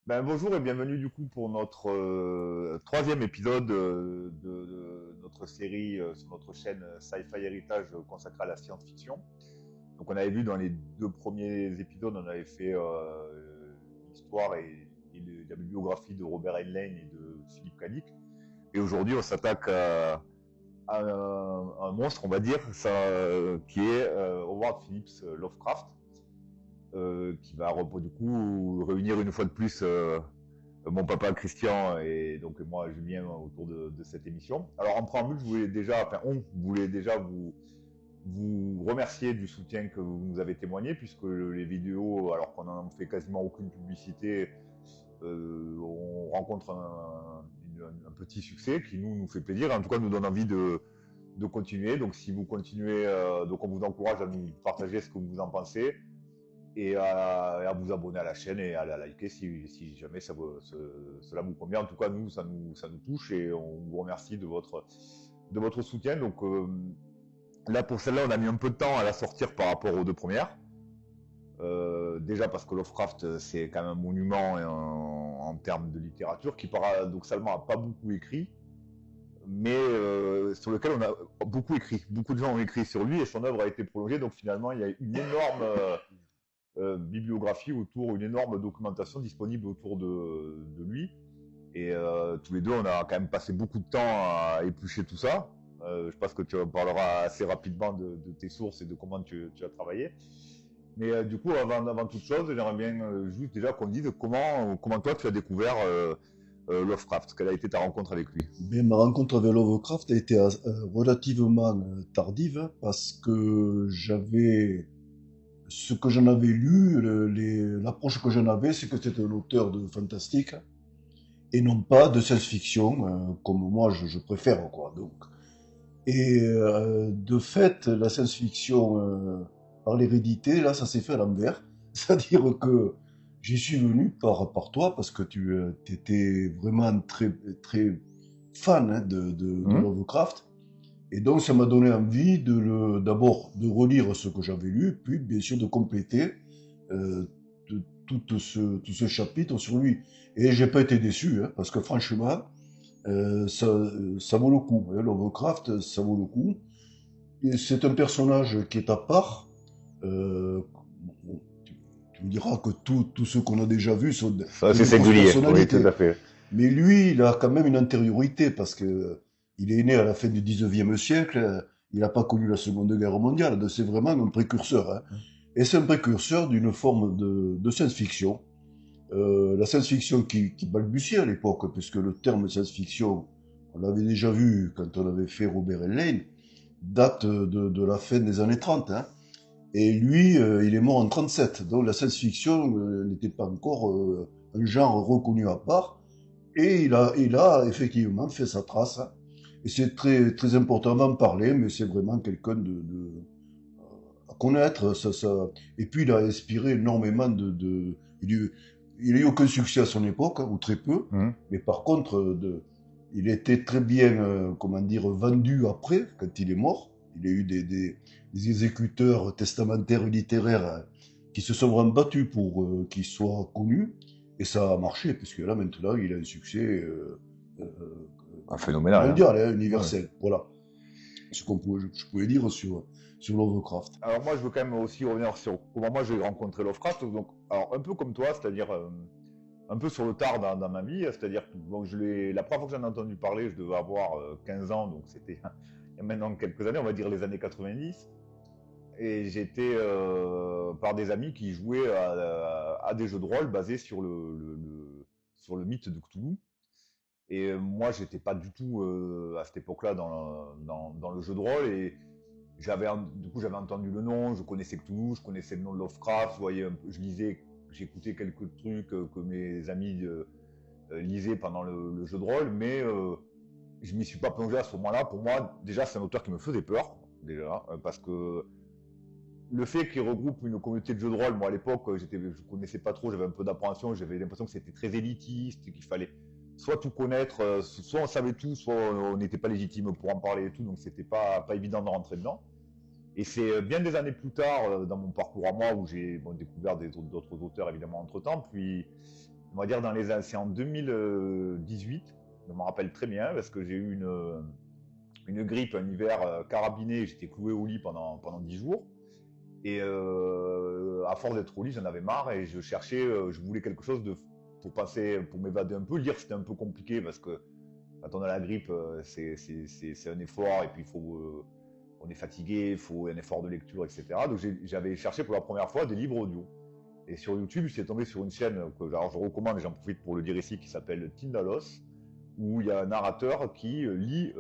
Bonjour et bienvenue du coup pour notre troisième épisode de notre série sur notre chaîne Sci-Fi Héritage consacrée à la science-fiction. Donc on avait vu dans les deux premiers épisodes, on avait fait l'histoire et la bibliographie de Robert Heinlein et de Philippe K. Dick. Et aujourd'hui on s'attaque à un monstre, on va dire, qui est Howard Phillips Lovecraft, qui va du coup réunir une fois de plus mon papa Christian et donc moi Julien autour de cette émission. Alors en préambule, on voulait déjà vous remercier du soutien que vous nous avez témoigné, puisque les vidéos, alors qu'on n'en fait quasiment aucune publicité, on rencontre un petit succès qui nous fait plaisir, en tout cas nous donne envie de continuer. Donc si vous continuez, donc on vous encourage à nous partager ce que vous en pensez et à vous abonner à la chaîne et à la liker si jamais cela vous convient. En tout cas, nous, ça nous touche et on vous remercie de votre soutien. Donc là, pour celle-là, on a mis un peu de temps à la sortir par rapport aux deux premières. Déjà parce que Lovecraft, c'est quand même un monument en termes de littérature qui paradoxalement n'a pas beaucoup écrit, mais sur lequel on a beaucoup écrit. Beaucoup de gens ont écrit sur lui et son œuvre a été prolongée. Donc finalement, il y a une énorme bibliographie autour, une énorme documentation disponible autour de lui. Et tous les deux, on a quand même passé beaucoup de temps à éplucher tout ça. Je pense que tu parleras assez rapidement de tes sources et de comment tu as travaillé. Mais du coup, avant toute chose, j'aimerais bien juste déjà qu'on dise comment toi tu as découvert Lovecraft, quelle a été ta rencontre avec lui. Mais ma rencontre avec Lovecraft a été relativement tardive hein, parce que ce que j'en avais lu, l'approche que j'en avais, c'est que c'était un auteur de fantastique et non pas de science-fiction comme moi je préfère quoi. Donc, et de fait, la science-fiction par l'hérédité, là, ça s'est fait à l'envers. C'est-à-dire que j'y suis venu par toi parce que tu étais vraiment très fan hein, de Hum. Lovecraft. Et donc, ça m'a donné envie d'abord de relire ce que j'avais lu, puis bien sûr de compléter euh, tout ce chapitre sur lui. Et j'ai pas été déçu, hein, parce que franchement, ça vaut le coup. Hein, Lovecraft, ça vaut le coup. Et c'est un personnage qui est à part. Bon, tu me diras que tous ceux qu'on a déjà vus sont Ça, ont c'est une fausse singulier, oui, tout personnalité. à fait. Mais lui, il a quand même une antériorité parce que il est né à la fin du 19e siècle. Il n'a pas connu la Seconde Guerre mondiale. Donc c'est vraiment un précurseur. Hein. Et c'est un précurseur d'une forme de science-fiction. La science-fiction qui balbutiait à l'époque, puisque le terme science-fiction, on l'avait déjà vu quand on avait fait Robert Heinlein, date de la fin des années 30. Hein. Et lui, il est mort en 37. Donc la science-fiction n'était pas encore un genre reconnu à part. Et il a effectivement fait sa trace. Hein. Et c'est très important d'en parler, mais c'est vraiment quelqu'un à connaître. Et puis il a inspiré énormément il n'a eu aucun succès à son époque, hein, ou très peu. Hum. Mais par contre, il était très bien, comment dire, vendu après, quand il est mort. Il a eu des exécuteurs testamentaires littéraires hein, qui se sont vraiment battus pour qu'il soit connu. Et ça a marché, puisque là, maintenant, il a un succès euh, Ah, phénoménal, hein. mondial, hein, Ouais. universel. Voilà je pouvais dire sur Lovecraft. Alors moi, je veux quand même aussi revenir sur comment moi j'ai rencontré Lovecraft. Donc, alors un peu comme toi, c'est-à-dire un peu sur le tard dans ma vie, c'est-à-dire que bon, la première fois que j'en ai entendu parler, je devais avoir 15 ans, donc c'était il y a maintenant quelques années, on va dire les années 90. Et j'étais par des amis qui jouaient à des jeux de rôle basés sur sur le mythe de Cthulhu. Et moi, j'étais pas du tout à cette époque-là dans le jeu de rôle. Et du coup, j'avais entendu le nom, je connaissais Cthulhu, je connaissais le nom de Lovecraft, je lisais, j'écoutais quelques trucs que mes amis lisaient pendant le jeu de rôle, mais je m'y suis pas plongé à ce moment-là. Pour moi, déjà, c'est un auteur qui me faisait peur, déjà, parce que le fait qu'il regroupe une communauté de jeux de rôle, moi à l'époque, je connaissais pas trop, j'avais un peu d'appréhension, j'avais l'impression que c'était très élitiste, qu'il fallait soit tout connaître, soit on savait tout, soit on n'était pas légitime pour en parler et tout, donc c'était pas évident de rentrer dedans. Et c'est bien des années plus tard, dans mon parcours à moi, où j'ai découvert d'autres auteurs évidemment entre temps, puis on va dire c'est en 2018, je me rappelle très bien, parce que j'ai eu une grippe, un hiver carabiné, j'étais cloué au lit pendant 10 jours. Et à force d'être au lit, j'en avais marre et je cherchais, je voulais quelque chose pour m'évader un peu. Lire, c'était un peu compliqué parce que quand on a la grippe, c'est un effort et puis on est fatigué, il faut un effort de lecture, etc. Donc j'avais cherché pour la première fois des livres audio. Et sur YouTube, je suis tombé sur une chaîne que alors, je recommande et j'en profite pour le dire ici, qui s'appelle Tindalos, où il y a un narrateur qui lit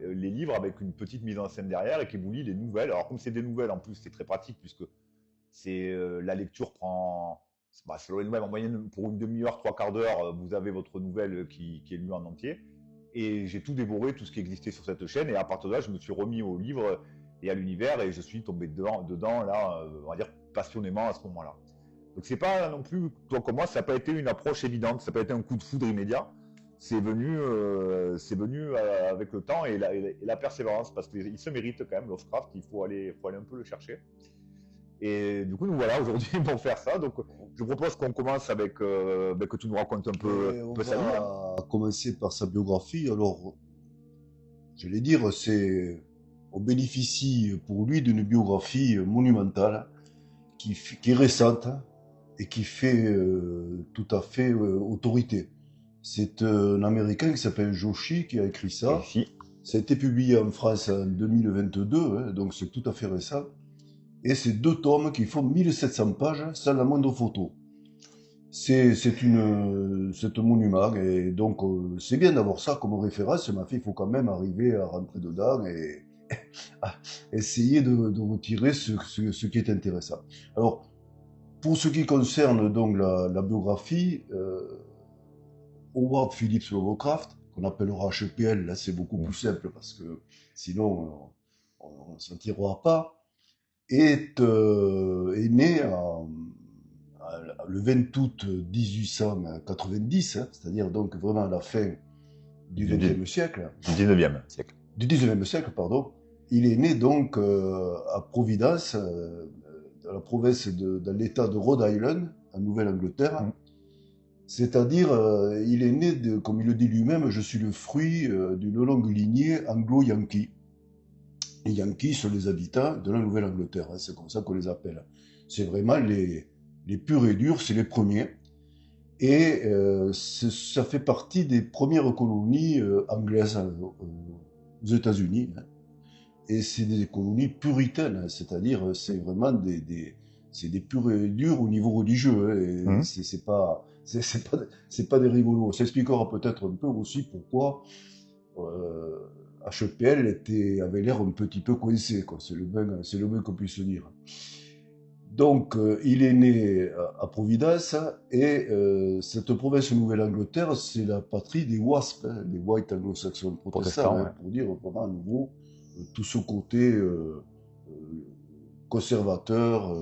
les livres avec une petite mise en scène derrière et qui vous lit les nouvelles. Alors comme c'est des nouvelles en plus, c'est très pratique puisque la lecture prend, selon les nouvelles, en moyenne pour une demi-heure, trois quarts d'heure, vous avez votre nouvelle qui est lue en entier. Et j'ai tout dévoré, tout ce qui existait sur cette chaîne. Et à partir de là, je me suis remis au livre et à l'univers et je suis tombé dedans là, on va dire passionnément à ce moment-là. Donc c'est pas non plus, toi comme moi, ça n'a pas été une approche évidente, ça n'a pas été un coup de foudre immédiat. C'est venu avec le temps et la persévérance, parce qu'il se mérite quand même, Lovecraft, il faut aller un peu le chercher. Et du coup, nous voilà aujourd'hui pour faire ça. Donc je propose qu'on commence avec que tu nous racontes un peu sa vie. On va commencer par sa biographie. Alors, je vais dire, on bénéficie pour lui d'une biographie monumentale qui est récente et qui fait tout à fait autorité. C'est un Américain qui s'appelle Joshi qui a écrit ça. Ici. Ça a été publié en France en 2022, donc c'est tout à fait récent. Et c'est 2 tomes qui font 1700 pages sans la moindre photo. C'est un monument, et donc c'est bien d'avoir ça comme référence, mais il faut quand même arriver à rentrer dedans et à essayer de retirer ce qui est intéressant. Alors, pour ce qui concerne donc la biographie, Howard Phillips Lovecraft, qu'on appellera HPL, là c'est beaucoup plus simple parce que sinon on ne s'en tirera pas, est né le 20 août 1890, c'est-à-dire donc vraiment à la fin du XXe siècle. Du 19e siècle. Du 19e siècle, pardon. Il est né donc à Providence, dans la province dans l'État de Rhode Island, en Nouvelle-Angleterre. C'est-à-dire, il est né, comme il le dit lui-même, je suis le fruit d'une longue lignée anglo-yankee. Les Yankees sont les habitants de la Nouvelle-Angleterre, hein, c'est comme ça qu'on les appelle. C'est vraiment les purs et durs, c'est les premiers. Et ça fait partie des premières colonies anglaises aux États-Unis. Hein. Et c'est des colonies puritaines, hein, c'est-à-dire c'est vraiment c'est des purs et durs au niveau religieux. Hein, et c'est pas des rigolos. Ça expliquera peut-être un peu aussi pourquoi HPL avait l'air un petit peu coincé, quoi. C'est le moins qu'on puisse dire. Donc, il est né à Providence, et cette province Nouvelle-Angleterre, c'est la patrie des WASP, hein, les White Anglo-Saxon Protestants, hein, pour dire vraiment à nouveau tout ce côté conservateur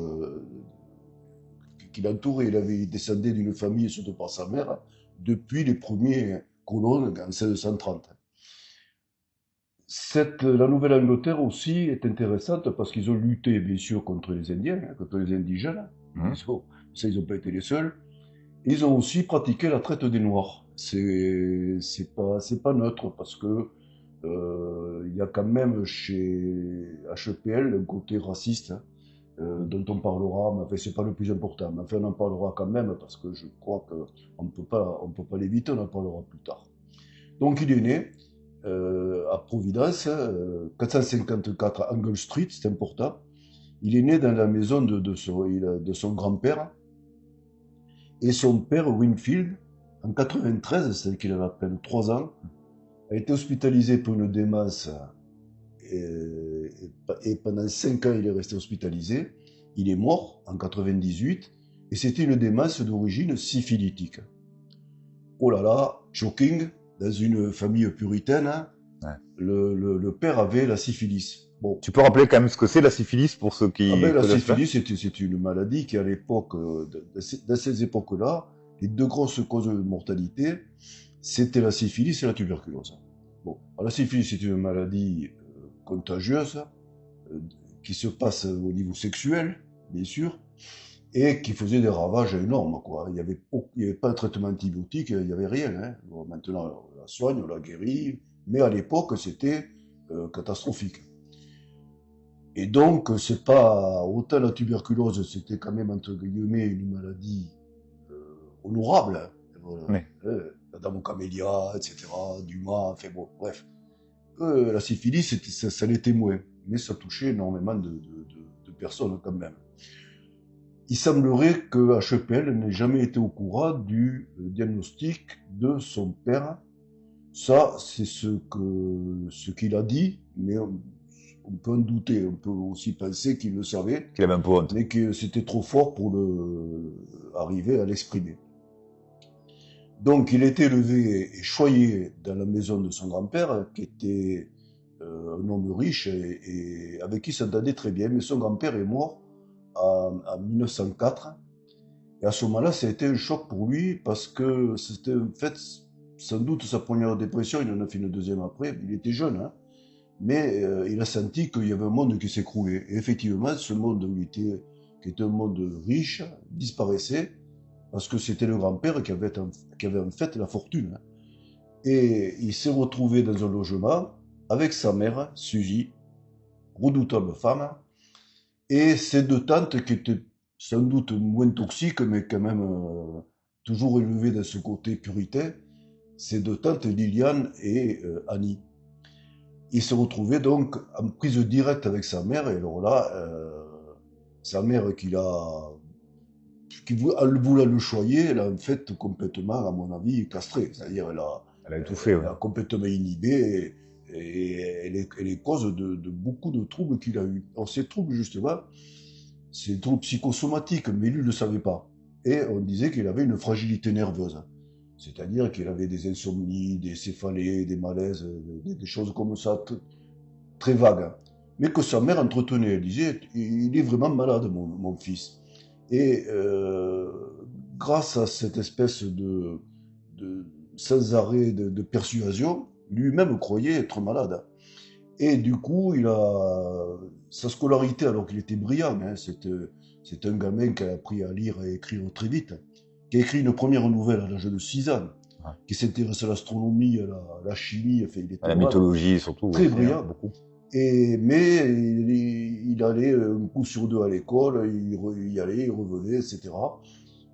qui l'entourait. Il avait descendu d'une famille, surtout par sa mère, depuis les premiers colons en 1630. La Nouvelle-Angleterre aussi est intéressante parce qu'ils ont lutté, bien sûr, contre les Indiens, hein, contre les indigènes. Ça, ils n'ont pas été les seuls. Et ils ont aussi pratiqué la traite des Noirs. C'est pas neutre parce que il y a quand même chez HPL un côté raciste, hein, dont on parlera, mais enfin, c'est pas le plus important. Mais enfin, on en parlera quand même parce que je crois qu'on ne peut pas l'éviter, on en parlera plus tard. Donc, il est né à Providence, 454 à Angle Street, c'est important. Il est né dans la maison de son grand-père. Et son père, Winfield, en 93, c'est-à-dire qu'il avait à peine 3 ans, a été hospitalisé pour une démence. Et pendant 5 ans, il est resté hospitalisé. Il est mort en 98. Et c'était une démence d'origine syphilitique. Oh là là, shocking! Dans une famille puritaine, hein, ouais. Le père avait la syphilis. Bon. Tu peux rappeler quand même ce que c'est la syphilis pour ceux qui... La syphilis, c'est une maladie qui, à l'époque, dans ces époques-là, les 2 grosses causes de mortalité, c'était la syphilis et la tuberculose. Bon, alors, la syphilis, c'est une maladie contagieuse qui se passe au niveau sexuel, bien sûr, et qui faisait des ravages énormes, quoi. Il y avait pas de traitement antibiotique, il y avait rien, hein. Bon, maintenant, on la soigne, on la guérit, mais à l'époque, c'était catastrophique. Et donc, c'est pas autant la tuberculose, c'était quand même entre guillemets une maladie honorable, hein. Voilà. Oui. La dame aux camélias, etc., Dumas, enfin bon, bref. La syphilis, ça l'était moins, mais ça touchait énormément de personnes quand même. Il semblerait que HPL n'ait jamais été au courant du diagnostic de son père. Ça, c'est ce qu'il a dit, mais on peut en douter. On peut aussi penser qu'il le savait, Qu'il avait un peu honte. mais que c'était trop fort pour arriver à l'exprimer. Donc, il était élevé et choyé dans la maison de son grand-père, qui était un homme riche et avec qui s'entendait très bien. Mais son grand-père est mort en 1904. Et à ce moment-là, ça a été un choc pour lui parce que c'était en fait sans doute sa première dépression. Il en a fait une deuxième après. Il était jeune, hein, mais il a senti qu'il y avait un monde qui s'écroulait. Et effectivement, ce monde qui était un monde riche disparaissait parce que c'était le grand-père qui avait en fait la fortune, hein. Et il s'est retrouvé dans un logement avec sa mère, Suzy, redoutable femme, et ses deux tantes qui étaient sans doute moins toxiques, mais quand même toujours élevées dans ce côté puritain, ses deux tantes, Liliane et Annie. Il s'est retrouvé donc en prise directe avec sa mère, et alors là, sa mère qui voulait le choyer, elle a en fait complètement, à mon avis, castré. C'est-à-dire, Elle a étouffé, elle ouais. a complètement inhibé et elle est cause de beaucoup de troubles qu'il a eu. Alors, ces troubles, justement, c'est des troubles psychosomatiques, mais lui ne le savait pas. Et on disait qu'il avait une fragilité nerveuse. C'est-à-dire qu'il avait des insomnies, des céphalées, des malaises, des choses comme ça, très vagues. Mais que sa mère entretenait. Elle disait, il est vraiment malade, mon fils. Et grâce à cette espèce de sans arrêt de persuasion, lui-même croyait être malade. Et du coup, il a sa scolarité, alors qu'il était brillant, hein, c'est un gamin qui a appris à lire et écrire très vite, qui a écrit une première nouvelle à l'âge de 6 ans, Ouais. qui s'intéresse à l'astronomie, à la chimie, enfin, il À était la vraiment mythologie, surtout. très Aussi, hein, brillant. beaucoup. Mais il allait un coup sur deux à l'école, il y allait, il revenait, etc.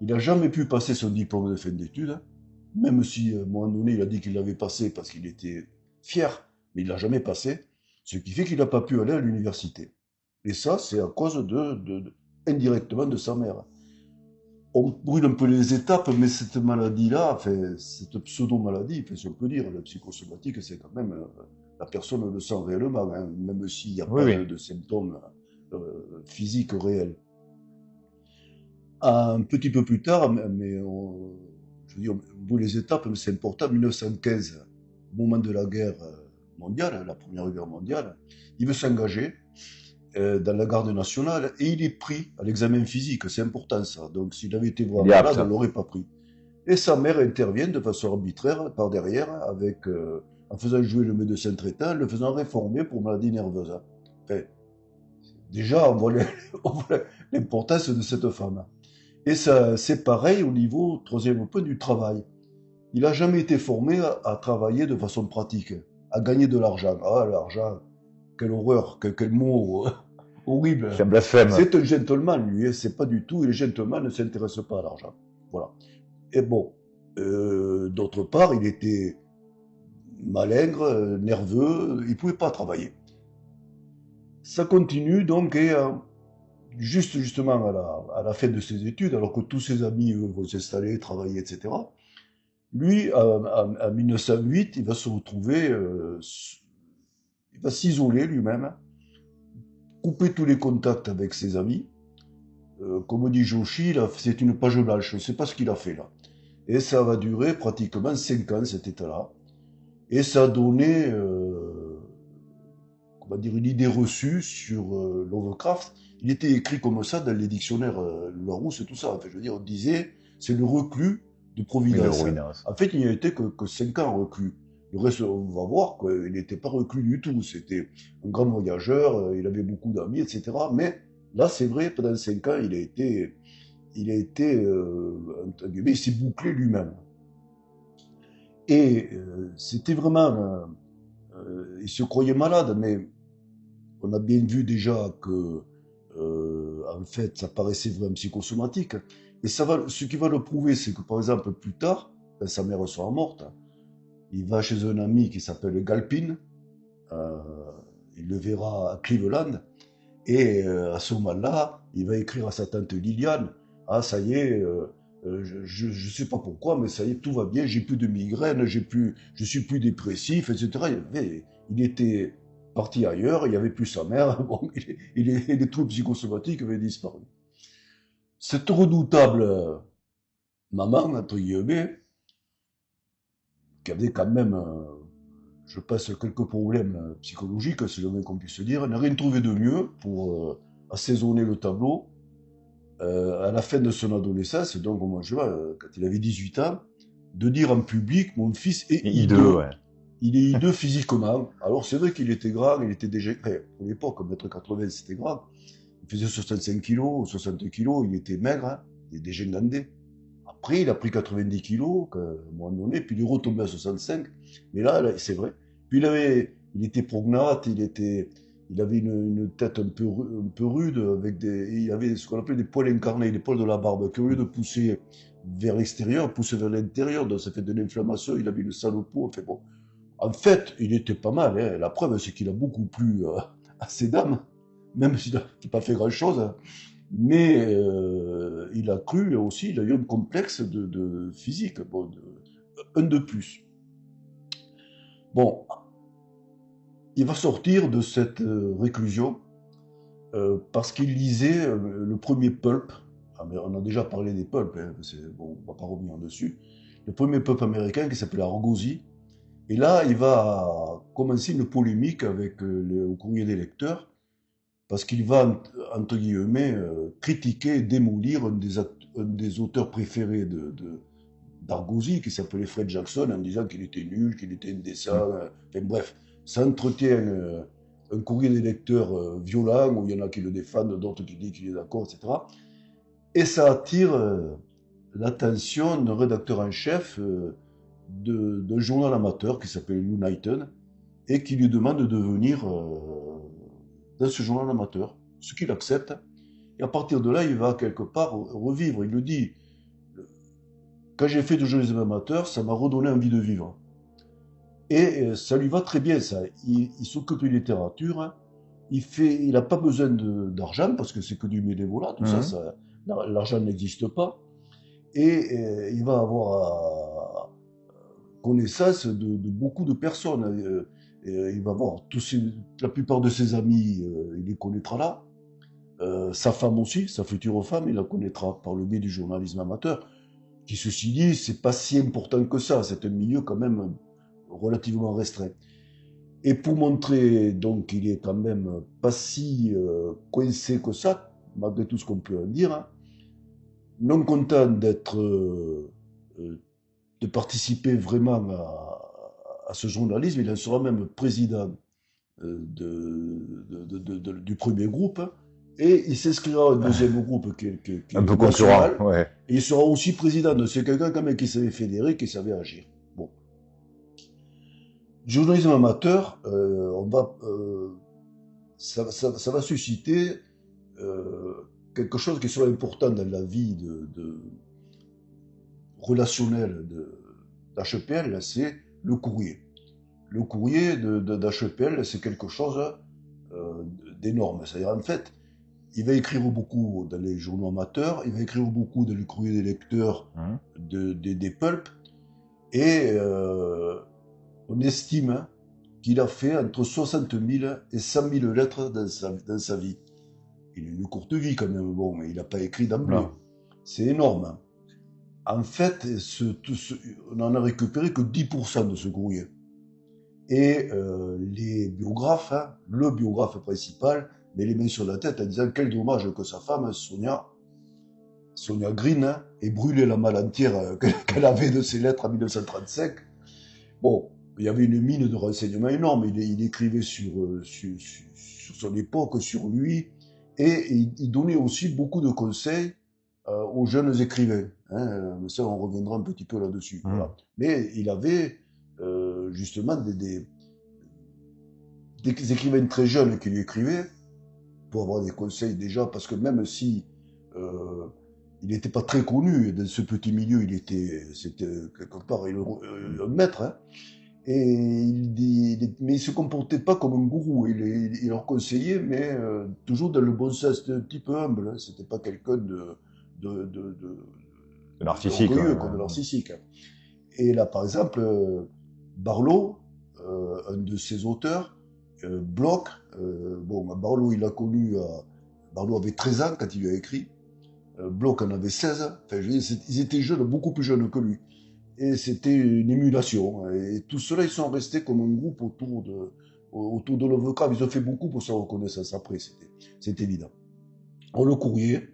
Il n'a jamais pu passer son diplôme de fin d'études, hein, même si à un moment donné il a dit qu'il l'avait passé parce qu'il était fier, mais il l'a jamais passé, ce qui fait qu'il n'a pas pu aller à l'université. Et ça, c'est à cause indirectement de sa mère. On brûle un peu les étapes, mais cette maladie-là, enfin, cette pseudo-maladie, enfin, si on peut dire, la psychosomatique, c'est quand même, la personne le sent réellement, hein, même s'il n'y a Oui, pas oui. de symptômes physiques réels. Un petit peu plus tard, je veux dire, on brûle les étapes, mais c'est important, 1915, au moment de la guerre mondiale, la Première Guerre mondiale, il veut s'engager dans la garde nationale et il est pris à l'examen physique, c'est important ça. Donc s'il avait été Il vraiment est malade, apte. on l'aurait pas pris. Et sa mère intervient de façon arbitraire par derrière, en faisant jouer le médecin traitant, le faisant réformer pour maladie nerveuse. Enfin, déjà, on voit on voit l'importance de cette femme. Et ça, c'est pareil au niveau, troisième point, du travail. Il n'a jamais été formé à travailler de façon pratique, à gagner de l'argent. Ah, l'argent, quelle horreur, quel mot horrible. C'est un blasphème. C'est un gentleman, lui, hein, c'est pas du tout, et les gentlemen ne s'intéressent pas à l'argent. Voilà. Et bon, d'autre part, il était malingre, nerveux, il pouvait pas travailler. Ça continue donc, et justement à la fin de ses études, alors que tous ses amis eux, vont s'installer, travailler, etc., lui, en 1908, il va se retrouver, il va s'isoler lui-même, couper tous les contacts avec ses amis. Comme dit Joshi, c'est une page blanche, je ne sais pas ce qu'il a fait là. Et ça va durer pratiquement 5 ans, cet état-là. Et ça a donné, comment dire, une idée reçue sur Lovecraft. Il était écrit comme ça dans les dictionnaires Larousse et tout ça. Enfin, je veux dire, on disait, c'est le reclus de Oui, de Providence. Providence. En fait, il n'y a été que 5 ans reclus. Le reste, on va voir qu'il n'était pas reclus du tout. C'était un grand voyageur, il avait beaucoup d'amis, etc. Mais là, c'est vrai, pendant 5 ans, il a été, entre guillemets, il s'est bouclé lui-même. Et c'était vraiment, il se croyait malade, mais on a bien vu déjà que, en fait, ça paraissait vraiment psychosomatique. Et ce qui va le prouver, c'est que par exemple, plus tard, quand sa mère sera morte, il va chez un ami qui s'appelle Galpin, euh, il le verra à Cleveland, et à ce moment-là, il va écrire à sa tante Liliane, ah ça y est, je sais pas pourquoi, mais ça y est, tout va bien, j'ai plus de migraine, je suis plus dépressif, etc. Il était parti ailleurs, il n'y avait plus sa mère, bon, les troubles psychosomatiques avaient disparu. Cette redoutable maman, entre guillemets, qui avait quand même, je pense, quelques problèmes psychologiques, c'est le moins qu'on puisse dire, n'a rien trouvé de mieux pour assaisonner le tableau à la fin de son adolescence, donc au moins, je vois, quand il avait 18 ans, de dire en public, mon fils est hideux. Ouais. Il est hideux physiquement. Alors c'est vrai qu'il était grand, il était déjà, enfin, pour l'époque, 1m80 c'était grand. Il faisait 65 kilos, 60 kilos, il était maigre, hein, il était dégingandé. Après, il a pris 90 kilos, à un moment donné, puis il est retombé à 65. Mais là c'est vrai. Puis il était prognate, il avait une tête un peu rude, il avait ce qu'on appelait des poils incarnés, les poils de la barbe, qui au lieu de pousser vers l'extérieur, poussaient vers l'intérieur, donc ça fait de l'inflammation, il avait une sale peau, enfin bon. En fait, il était pas mal, hein. La preuve, c'est qu'il a beaucoup plu à ses dames, même s'il n'a pas fait grand-chose, hein. Mais il a cru aussi, il a eu un complexe de physique, bon, un de plus. Bon, il va sortir de cette réclusion parce qu'il lisait le premier pulp. Ah, mais on a déjà parlé des pulps, hein, bon, on va pas revenir dessus. Le premier pulp américain qui s'appelait Argosy. Et là, il va commencer une polémique avec le courrier des lecteurs parce qu'il va, entre guillemets, critiquer et démolir un des auteurs préférés d'Argosy, qui s'appelait Fred Jackson, en disant qu'il était nul, qu'il était indécent. Enfin, bref, ça entretient un courrier des lecteurs violent, où il y en a qui le défendent, d'autres qui disent qu'il est d'accord, etc. Et ça attire l'attention d'un rédacteur en chef d'un journal amateur qui s'appelle United, et qui lui demande de venir dans ce journal amateur, ce qu'il accepte. Et à partir de là, il va quelque part revivre. Il le dit, quand j'ai fait du journalisme amateur, ça m'a redonné envie de vivre. Et ça lui va très bien, ça. Il s'occupe de littérature, hein. Il n'a pas besoin d'argent, parce que c'est que du bénévolat, tout ça, l'argent n'existe pas. Et il va avoir connaissance de beaucoup de personnes. Il va voir la plupart de ses amis, il les connaîtra là. Sa femme aussi, sa future femme, il la connaîtra par le biais du journalisme amateur, qui, ceci dit, c'est pas si important que ça. C'est un milieu quand même relativement restreint. Et pour montrer donc qu'il est quand même pas si coincé que ça, malgré tout ce qu'on peut en dire, hein, non content de participer vraiment à ce journalisme, il en sera même président du premier groupe, hein, et il s'inscrira au deuxième groupe qui est Un peu national, concurrent, ouais. et il sera aussi président. C'est quelqu'un quand même qui savait fédérer, qui savait agir. Bon. Journalisme amateur, ça va susciter quelque chose qui sera important dans la vie relationnelle d'HPL, c'est le courrier. Le courrier d'HPL, c'est quelque chose d'énorme. C'est-à-dire, en fait, il va écrire beaucoup dans les journaux amateurs, il va écrire beaucoup dans le courrier des lecteurs des pulps, et on estime, hein, qu'il a fait entre 60 000 et 100 000 lettres dans sa vie. Il a une courte vie quand même, bon, mais il n'a pas écrit d'emblée. C'est énorme, hein. En fait, on n'en a récupéré que 10% de ce courrier. Et les biographes, hein, le biographe principal, met les mains sur la tête en disant quel dommage que sa femme, Sonia Green, hein, ait brûlé la malle entière qu'elle avait de ses lettres en 1935. Bon, il y avait une mine de renseignements énorme. Il écrivait sur son époque, sur lui, et il donnait aussi beaucoup de conseils aux jeunes écrivains. Hein. Ça, on reviendra un petit peu là-dessus. Voilà. Mais il avait justement des écrivains très jeunes qui lui écrivaient pour avoir des conseils déjà, parce que même si il n'était pas très connu dans ce petit milieu, c'était quelque part un maître. Hein. Mais il se comportait pas comme un gourou. Il leur conseillait, mais toujours dans le bon sens. C'était un petit peu humble. Hein. C'était pas quelqu'un de, de, de, narcissique. Orgueilleux, de narcissique. Hein. Et là, par exemple, Barlow, un de ses auteurs, Bloch, Barlow, il a connu, Barlow avait 13 ans quand il lui a écrit, Bloch en avait 16 ans, enfin, je veux dire, ils étaient jeunes, beaucoup plus jeunes que lui. Et c'était une émulation. Et tout cela, ils sont restés comme un groupe autour de Lovecraft. Ils ont fait beaucoup pour sa reconnaissance après, c'est évident. Alors, le courrier,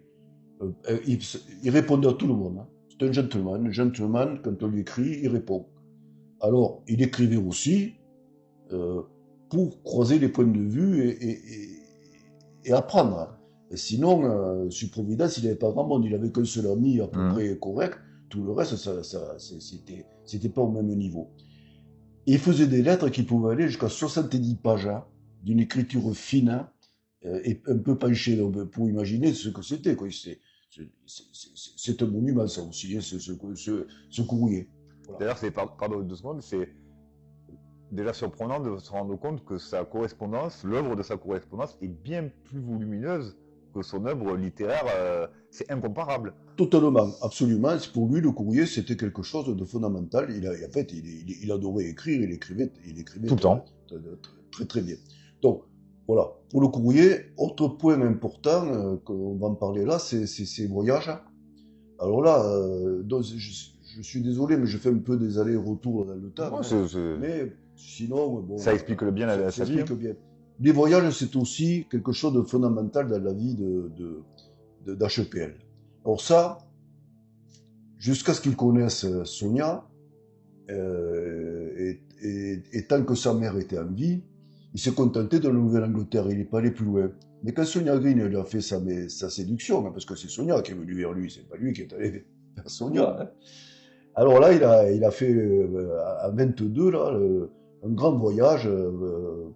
il répondait à tout le monde. Hein. C'est un gentleman. Un gentleman, quand on lui écrit, il répond. Alors, il écrivait aussi pour croiser les points de vue et apprendre. Et sinon, sur Providence, il n'avait pas grand monde. Il avait qu'un seul ami à peu près correct. Tout le reste, c'était pas au même niveau. Et il faisait des lettres qui pouvaient aller jusqu'à 70 pages, hein, d'une écriture fine, hein, et un peu penchée, pour imaginer ce que c'était. C'est un monument, ça aussi, hein, ce courrier. Voilà. D'ailleurs, pardon 2 secondes, c'est déjà surprenant de se rendre compte que sa correspondance, l'œuvre de sa correspondance, est bien plus volumineuse que son œuvre littéraire. C'est incomparable. Totalement, absolument. Pour lui, le courrier, c'était quelque chose de fondamental. En fait, il adorait écrire, il écrivait tout le temps. Très, très bien. Donc, voilà. Pour le courrier, autre point important, qu'on va en parler là, c'est ses voyages. Alors là, je suis désolé, mais je fais un peu des allers-retours dans le temps. Non, mais sinon, bon, ça explique bien sa vie. Explique bien. Les voyages, c'est aussi quelque chose de fondamental dans la vie d'HPL. Alors ça, jusqu'à ce qu'il connaisse Sonia, et tant que sa mère était en vie, il s'est contenté de la Nouvelle-Angleterre, il n'est pas allé plus loin. Mais quand Sonia Green lui a fait sa séduction, hein, parce que c'est Sonia qui est venue vers lui, c'est pas lui qui est allé vers Sonia. Hein. Alors là, il a fait à 22 là, un grand voyage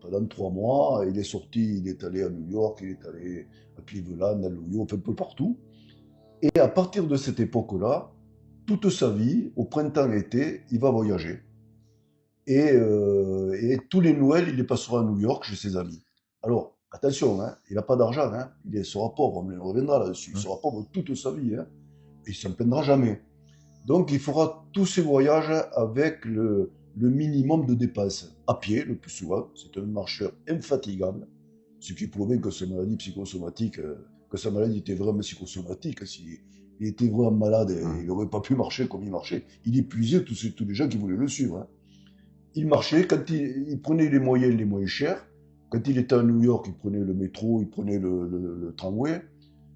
pendant 3 mois. Il est sorti, il est allé à New York, il est allé à Cleveland, à New York, un peu partout. Et à partir de cette époque-là, toute sa vie, au printemps-été, il va voyager. Et tous les Noëls, il les passera à New York chez ses amis. Alors, attention, hein, il n'a pas d'argent, hein, il sera pauvre, on reviendra là-dessus, il sera pauvre toute sa vie, hein, et il ne s'en plaindra jamais. Donc, il fera tous ses voyages avec le minimum de dépenses, à pied le plus souvent, c'est un marcheur infatigable, ce qui prouve que sa maladie psychosomatique, que sa maladie était vraiment psychosomatique, s'il était vraiment malade, il n'aurait pas pu marcher comme il marchait. Il épuisait tous les gens qui voulaient le suivre. Hein. Il marchait, quand il prenait les moyens les moins chers, quand il était à New York, il prenait le métro, il prenait le tramway,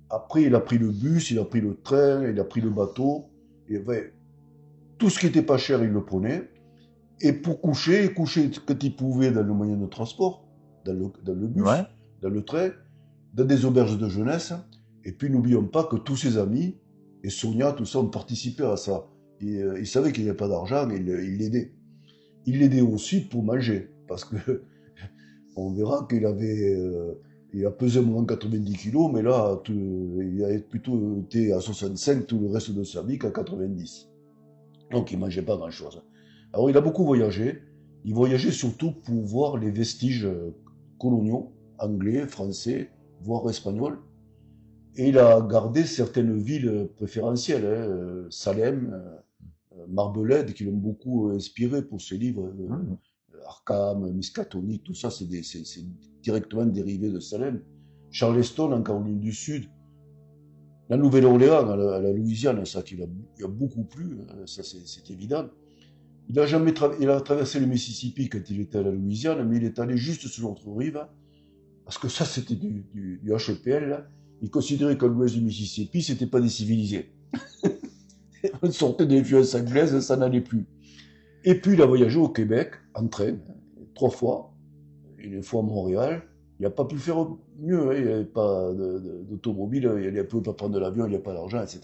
après il a pris le bus, il a pris le train, il a pris le bateau, et ben, tout ce qui n'était pas cher, il le prenait, et pour coucher, il couchait quand il pouvait dans le moyen de transport, dans le bus, dans le train, dans des auberges de jeunesse, et puis n'oublions pas que tous ses amis, et Sonia, tout ça, ont participé à ça. Et, il savait qu'il n'y avait pas d'argent, il l'aidait. Il l'aidait aussi pour manger, parce que on verra qu'il il a pesé moins 90 kilos, mais là, il a plutôt été à 65 tout le reste de sa vie qu'à 90. Donc il ne mangeait pas grand-chose. Alors il a beaucoup voyagé. Il voyageait surtout pour voir les vestiges coloniaux, anglais, français, voire espagnols. Et il a gardé certaines villes préférentielles, hein, Salem, Marblehead, qui l'ont beaucoup inspiré pour ses livres. Arkham, Miskatonic, tout ça, c'est directement dérivé de Salem. Charleston, en Caroline du Sud. La Nouvelle-Orléans, à la Louisiane, ça qu'il a beaucoup plu, ça c'est évident. Il a traversé le Mississippi quand il était à la Louisiane, mais il est allé juste sur l'autre rive, parce que ça c'était du HPL. Là. Il considérait qu'à l'ouest du Mississippi, c'était pas des civilisés. On sortait des influences anglaises, ça n'allait plus. Et puis il a voyagé au Québec, en train, 3 fois. Une fois à Montréal, Il n'a pas pu faire mieux, hein. Il n'y avait pas d'automobile, il ne pouvait pas prendre l'avion, il n'y a pas d'argent, etc.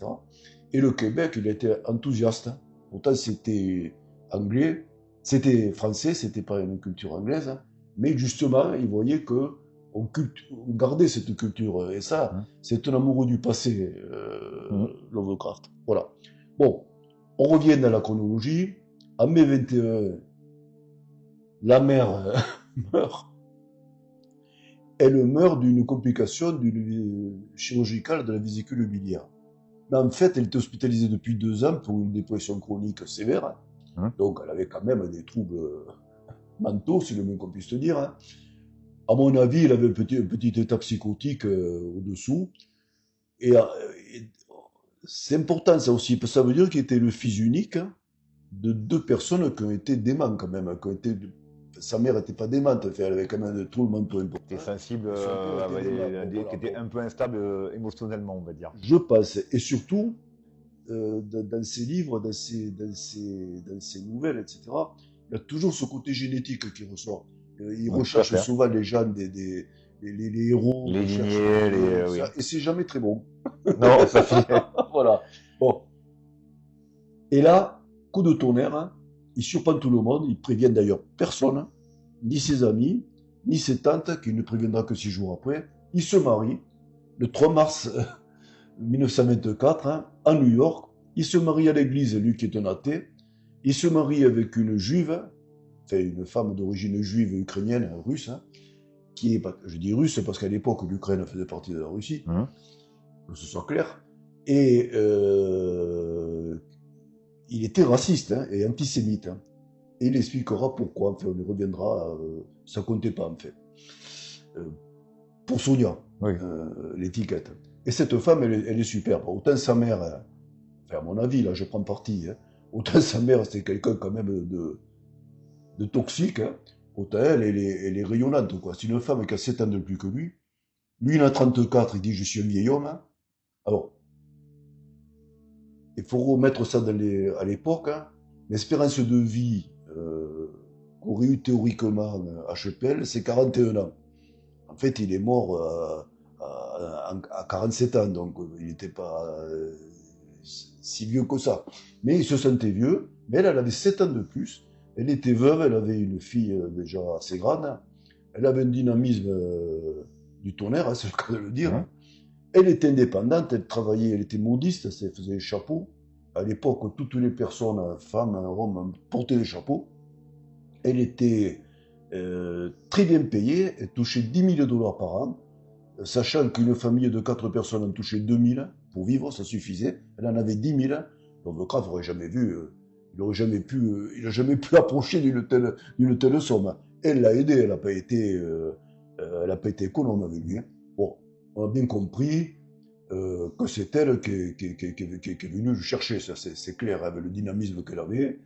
Et le Québec, il était enthousiaste, hein. Pourtant, c'était anglais, c'était français, c'était pas une culture anglaise, hein. Mais justement, il voyait que on gardait cette culture. Et ça, Hein. c'est un amoureux du passé, Mhm. Lovecraft. Voilà. Bon, on revient dans la chronologie. En mai 21, la mère meurt. Elle meurt d'une complication chirurgicale de la vésicule biliaire. Mais en fait, elle était hospitalisée depuis 2 ans pour une dépression chronique sévère. Hein. Donc, elle avait quand même des troubles mentaux, si le moins qu'on puisse te dire, hein. À mon avis, elle avait un petit état psychotique au-dessous. Et, et c'est important ça aussi, parce que ça veut dire qu'il était le fils unique, hein, de 2 personnes qui ont été démentes quand même, sa mère n'était pas démente, elle avait quand même des troubles mentaux T'es importants. sensible, Et son père était dément. Bon, voilà, qui était bon. un peu instable émotionnellement, on va dire. Je pense, et surtout, dans ses livres, dans ses nouvelles, etc., il y a toujours ce côté génétique qui ressort. Il Oui, tout à recherche fait. souvent les gens, les héros, Les recherche lignées, oui. ça, et c'est jamais très bon. Non, ça fait. Voilà. Bon. Et là, coup de tonnerre, hein, il surprend tout le monde, il prévient d'ailleurs personne, hein, ni ses amis, ni ses tantes, qu'il ne préviendra que 6 jours après. Il se marie le 3 mars 1924, hein, à New York. Il se marie à l'église, lui qui est un athée. Il se marie avec une juive, enfin une femme d'origine juive ukrainienne, russe, hein, qui est, je dis russe parce qu'à l'époque l'Ukraine faisait partie de la Russie, Hein. que ce soit clair. Et il était raciste, hein, et antisémite, hein. Et il expliquera pourquoi, enfin on y reviendra, ça comptait pas en fait. Euh, pour Sonia, Oui. l'étiquette. Et cette femme, elle est superbe. Autant sa mère, enfin à mon avis, là je prends parti, hein, autant sa mère c'était quelqu'un quand même de toxique, hein, autant elle est rayonnante, quoi. C'est une femme qui a 7 ans de plus que lui. Lui, il en a 34, il dit je suis un vieil homme, hein. Alors, il faut remettre ça à l'époque, hein. L'espérance de vie qu'aurait eu théoriquement HPL, c'est 41 ans. En fait, il est mort à 47 ans, donc il n'était pas si vieux que ça. Mais il se sentait vieux, mais elle avait 7 ans de plus. Elle était veuve, elle avait une fille déjà assez grande. Elle avait un dynamisme du tonnerre, hein, c'est le cas de le dire, Hein. hein. Elle était indépendante, elle travaillait, elle était modiste, elle faisait des chapeaux. À l'époque, toutes les personnes, femmes, hommes, portaient des chapeaux. Elle était très bien payée, elle touchait 10 000 dollars par an, sachant qu'une famille de 4 personnes en touchait 2 000 pour vivre, ça suffisait. Elle en avait 10 000. Donc le Kraft n'aurait jamais vu, il n'a jamais pu approcher d'une telle somme. Elle l'a aidé, elle n'a pas été économe avec lui, hein. Bon, on a bien compris que c'est elle qui est venue le chercher, ça c'est clair, avec le dynamisme qu'elle avait.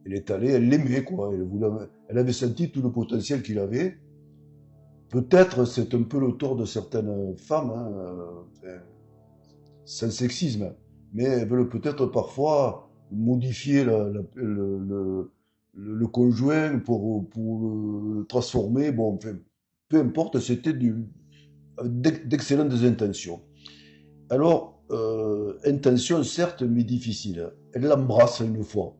Elle est allée, elle l'aimait, quoi. Elle avait senti tout le potentiel qu'il avait. Peut-être c'est un peu le tort de certaines femmes, hein, sans sexisme, mais elles veulent peut-être parfois modifier le conjoint pour le transformer. Bon, enfin, peu importe, c'était d'excellentes intentions. Alors, intention certes, mais difficile. Elle l'embrasse une fois,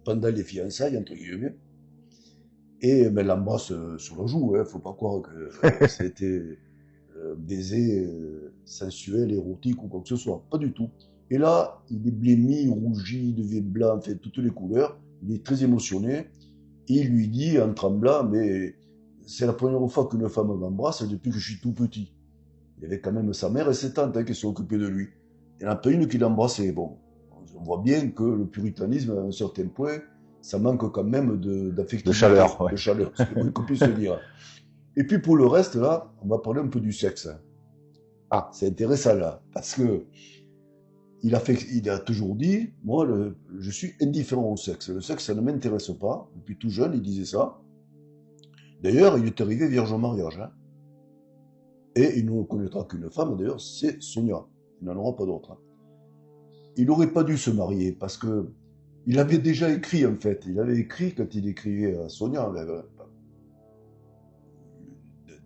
pendant les fiançailles, entre guillemets, et ben, elle l'embrasse sur la joue, hein. Faut pas croire que c'était baiser sensuel, érotique ou quoi que ce soit. Pas du tout. Et là, il est blêmi, il rougit, il devient blanc, fait toutes les couleurs. Il est très émotionné. Et il lui dit en tremblant, mais c'est la première fois qu'une femme m'embrasse depuis que je suis tout petit. Il y avait quand même sa mère et ses tantes, hein, qui se sont occupées de lui. Il n'y en a pas une qui l'embrassait. Bon, on voit bien que le puritanisme, à un certain point, ça manque quand même De d'affectivité, chaleur, ouais. de chaleur, c'est le moins qu'on puisse se dire. Et puis pour le reste, là, on va parler un peu du sexe. Ah, c'est intéressant là, parce que il a toujours dit, moi, je suis indifférent au sexe. Le sexe, ça ne m'intéresse pas. Depuis tout jeune, il disait ça. D'ailleurs, il est arrivé vierge au mariage, hein. Et il ne reconnaîtra qu'une femme, d'ailleurs, c'est Sonia. Il n'en aura pas d'autre, hein. Il n'aurait pas dû se marier, parce que il avait déjà écrit, en fait. Il avait écrit, quand il écrivait à Sonia,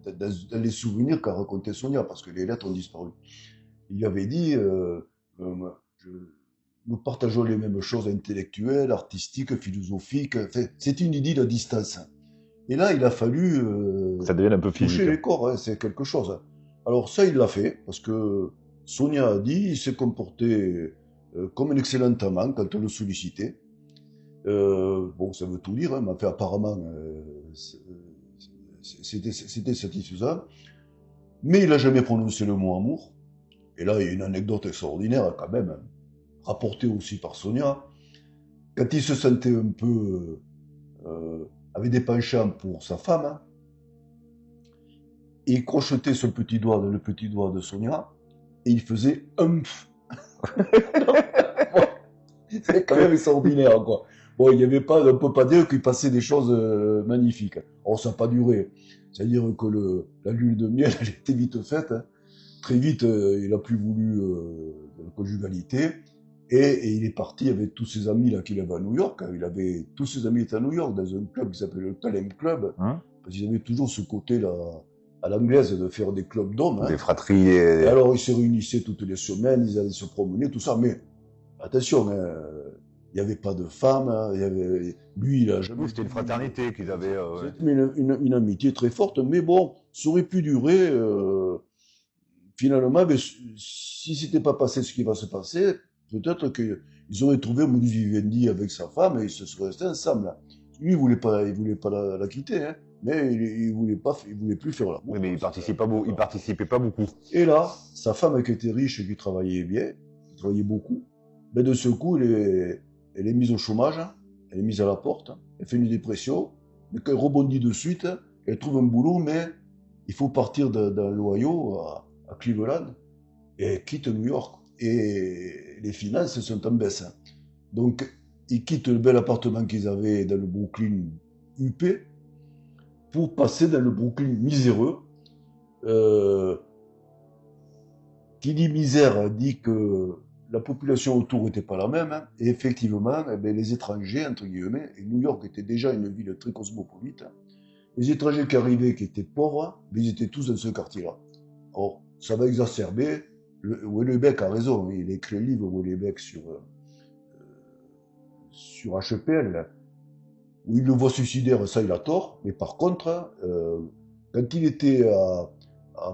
dans les souvenirs qu'a raconté Sonia, parce que les lettres ont disparu. Il avait dit, je- nous partageons les mêmes choses intellectuelles, artistiques, philosophiques. Enfin, c'est une idylle à distance. Et là, il a fallu Ça devient un peu toucher physique. les corps, hein, c'est quelque chose. Alors ça, il l'a fait, parce que Sonia a dit, il s'est comporté comme un excellent amant quand on le sollicitait. Bon, ça veut tout dire, hein, mais enfin, apparemment, c'était satisfaisant. Mais il n'a jamais prononcé le mot amour. Et là, il y a une anecdote extraordinaire quand même, rapportée aussi par Sonia. Quand il se sentait un peu avait des penchants pour sa femme, hein, il crochetait son petit doigt dans le petit doigt de Sonia et il faisait humph. Bon, c'est quand même extraordinaire, quoi. Bon, il y avait pas, on peut pas dire qu'il passait des choses magnifiques. Or, ça n'a pas duré. C'est-à-dire que la lune de miel, elle était vite faite, hein. Très vite, il a plus voulu de la conjugalité. Et il est parti avec tous ses amis là qu'il avait à New York. Il avait tous ses amis étaient à New York dans un club qui s'appelle le Kalem Club, Hein? parce qu'ils avaient toujours ce côté là à l'anglaise de faire des clubs d'hommes. Hein. Des fratries. Et alors ils se réunissaient toutes les semaines, ils allaient se promener, tout ça. Mais attention, hein, il n'y avait pas de femmes. Hein, lui, il a jamais. C'était une fraternité qu'ils avaient. C'était une amitié très forte, mais bon, ça aurait pu durer. Finalement, mais si c'était pas passé ce qui va se passer, peut-être qu'ils auraient trouvé un modus vivendi avec sa femme et ils se seraient restés ensemble. Là. Lui, il voulait pas la quitter, hein, mais il voulait plus faire l'amour. Oui, mais il participait pas beaucoup. Et là, sa femme qui était riche et qui travaillait bien, qui travaillait beaucoup, ben de ce coup, elle est mise au chômage, elle est mise à la porte, elle fait une dépression, mais qu'elle rebondit de suite, elle trouve un boulot, mais il faut partir dans l'Ohio à Cleveland et elle quitte New York. Et les finances sont en baisse. Donc, ils quittent le bel appartement qu'ils avaient dans le Brooklyn huppé pour passer dans le Brooklyn miséreux. Qui dit misère dit que la population autour n'était pas la même. Hein. Et effectivement, eh bien, les étrangers, entre guillemets, et New York était déjà une ville très cosmopolite, hein. Les étrangers qui arrivaient, qui étaient pauvres, mais ils étaient tous dans ce quartier-là. Or, ça va exacerber. Houellebecq a raison, il a écrit le livre Houellebecq sur HPL, où il le voit suicidaire, ça il a tort, mais par contre, quand il était à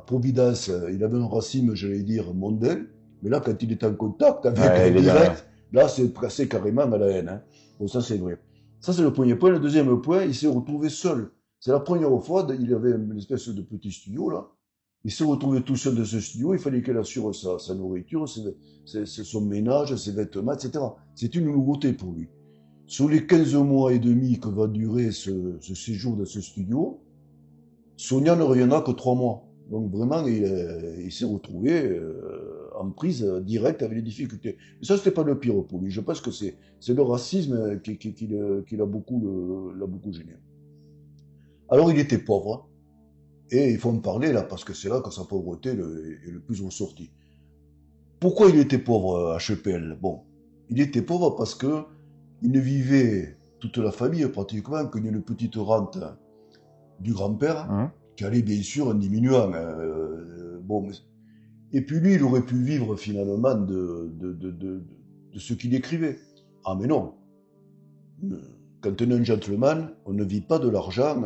Providence, il avait un racisme, j'allais dire, mondain, mais là, quand il était en contact avec les direct, là, c'est passé carrément à la haine. Hein. Bon, ça c'est vrai. Ça c'est le premier point. Le deuxième point, il s'est retrouvé seul. C'est la première fois, il avait une espèce de petit studio, là. Il s'est retrouvé tout seul dans ce studio, il fallait qu'il assure sa nourriture, son ménage, ses vêtements, etc. C'est une nouveauté pour lui. Sur les 15 mois et demi que va durer ce séjour dans ce studio, Sonia ne reviendra que 3 mois. Donc vraiment, il s'est retrouvé en prise directe avec les difficultés. Et ça, c'était pas le pire pour lui. Je pense que c'est le racisme qui l'a beaucoup gêné. Alors, il était pauvre. Et il faut en parler là, parce que c'est là que sa pauvreté est le plus ressortie. Pourquoi il était pauvre, HPL? Bon, il était pauvre parce que il ne vivait, toute la famille pratiquement, que d'une petite rente du grand-père, qui allait bien sûr en diminuant. Bon, et puis lui, il aurait pu vivre finalement de ce qu'il écrivait. Ah mais non. Quand on est un gentleman, on ne vit pas de l'argent.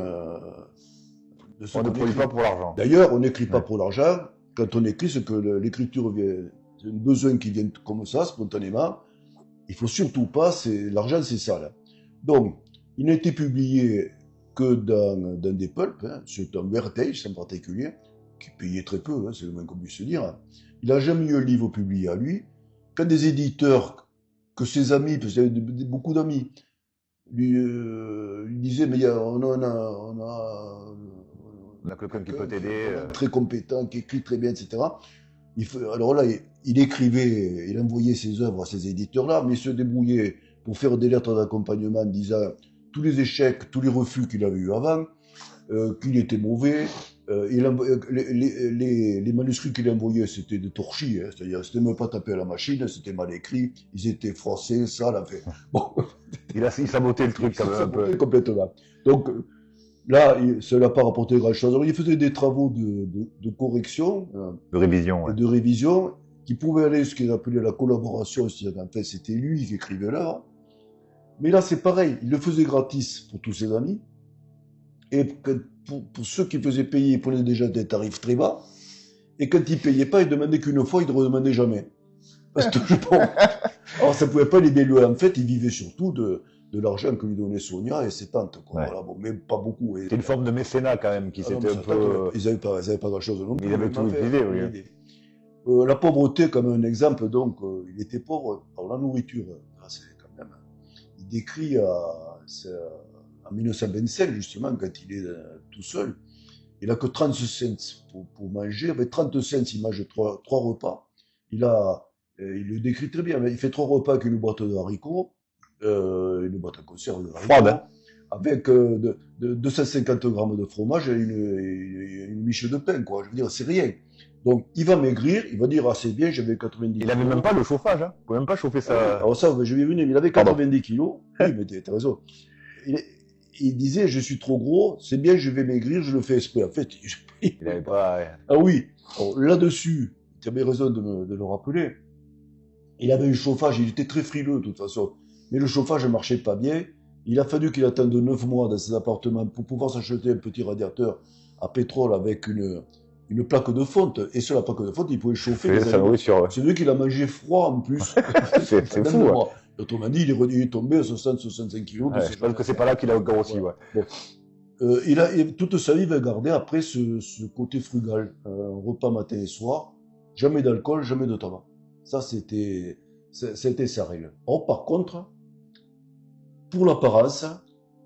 On ne produit pas pour l'argent. D'ailleurs, on n'écrit pas pour l'argent. Quand on écrit, c'est que l'écriture vient, c'est un besoin qui vient comme ça, spontanément. Il faut surtout pas, l'argent, c'est ça, là. Donc, il n'a été publié que dans des pulps, hein, c'est un Vertage en particulier, qui payait très peu, hein, c'est le moins qu'on puisse se dire. Il n'a jamais eu un livre publié à lui. Quand des éditeurs, que ses amis, parce qu'il y avait beaucoup d'amis, lui disaient, mais on a quelqu'un qui peut t'aider. Très compétent, qui écrit très bien, etc. Alors là, il écrivait, il envoyait ses œuvres à ces éditeurs-là, mais il se débrouillait pour faire des lettres d'accompagnement disant tous les échecs, tous les refus qu'il avait eu avant, qu'il était mauvais. Les manuscrits qu'il envoyait, c'était de torchis, hein, c'est-à-dire c'était même pas tapé à la machine, c'était mal écrit, ils étaient froissés, sales, enfin. Bon. Il sabotait le truc quand même un peu. Complètement. Donc, Là, ça n'a pas rapporté grand-chose. Alors, il faisait des travaux de correction De révision, ouais. et de révision qui pouvaient aller ce qu'il appelait la collaboration, c'est-à-dire qu'en fait, c'était lui qui écrivait l'œuvre. Mais là, c'est pareil, il le faisait gratis pour tous ses amis. Et pour ceux qui faisaient payer, il prenait déjà des tarifs très bas. Et quand il payait pas, il demandait qu'une fois, il ne redemandait jamais. Parce que bon, alors ça pouvait pas les délouer. En fait, il vivait surtout de l'argent que lui donnait Sonia et ses tantes, quoi. Ouais. Voilà, bon, mais pas beaucoup. C'est une forme de mécénat quand même qui Ah non, s'était mais un ça, peu. ils avaient pas grand-chose non Mais plus. il avait mais tout enfin, utilisé, oui. la pauvreté, comme un exemple, donc, il était pauvre. Alors la nourriture, là, c'est quand même. Il décrit en 1925, justement, quand il est tout seul, il a que 30 cents pour manger. Avec 30 cents, il mange trois repas. Il le décrit très bien. Il fait 3 repas avec une boîte de haricots, une boîte à conserve de haricots, Froide, hein. avec 250 grammes de fromage et une miche de pain, quoi. Je veux dire, c'est rien. Donc, il va maigrir, il va dire, ah, c'est bien, j'avais 90 Il avait kilos. même pas le chauffage, hein. Il pouvait même pas chauffer Ah oui, ça. alors ça, je vais y venir, mais il avait Pardon. 90 kilos. Oui, mais t'as raison. Il, il disait, je suis trop gros, c'est bien, je vais maigrir, je le fais exprès. En fait, Il avait pas. ah oui, alors, là-dessus, tu avais raison de le rappeler. Il avait un chauffage, il était très frileux de toute façon. Mais le chauffage ne marchait pas bien. Il a fallu qu'il attende 9 mois dans ses appartements pour pouvoir s'acheter un petit radiateur à pétrole avec une plaque de fonte. Et sur la plaque de fonte, il pouvait chauffer C'est les sa aliments. nourriture, ouais. C'est lui qui l'a mangé froid en plus. C'est fou, hein. Autrement dit, il est tombé à 60-65 kilos de Ouais, ce je pense que c'est pas là qu'il a grossi, ouais. Bon. Toute sa vie, il va garder après ce côté frugal. Un repas matin et soir, jamais d'alcool, jamais de tabac. Ça, c'était sa règle. Or, par contre, pour l'apparence,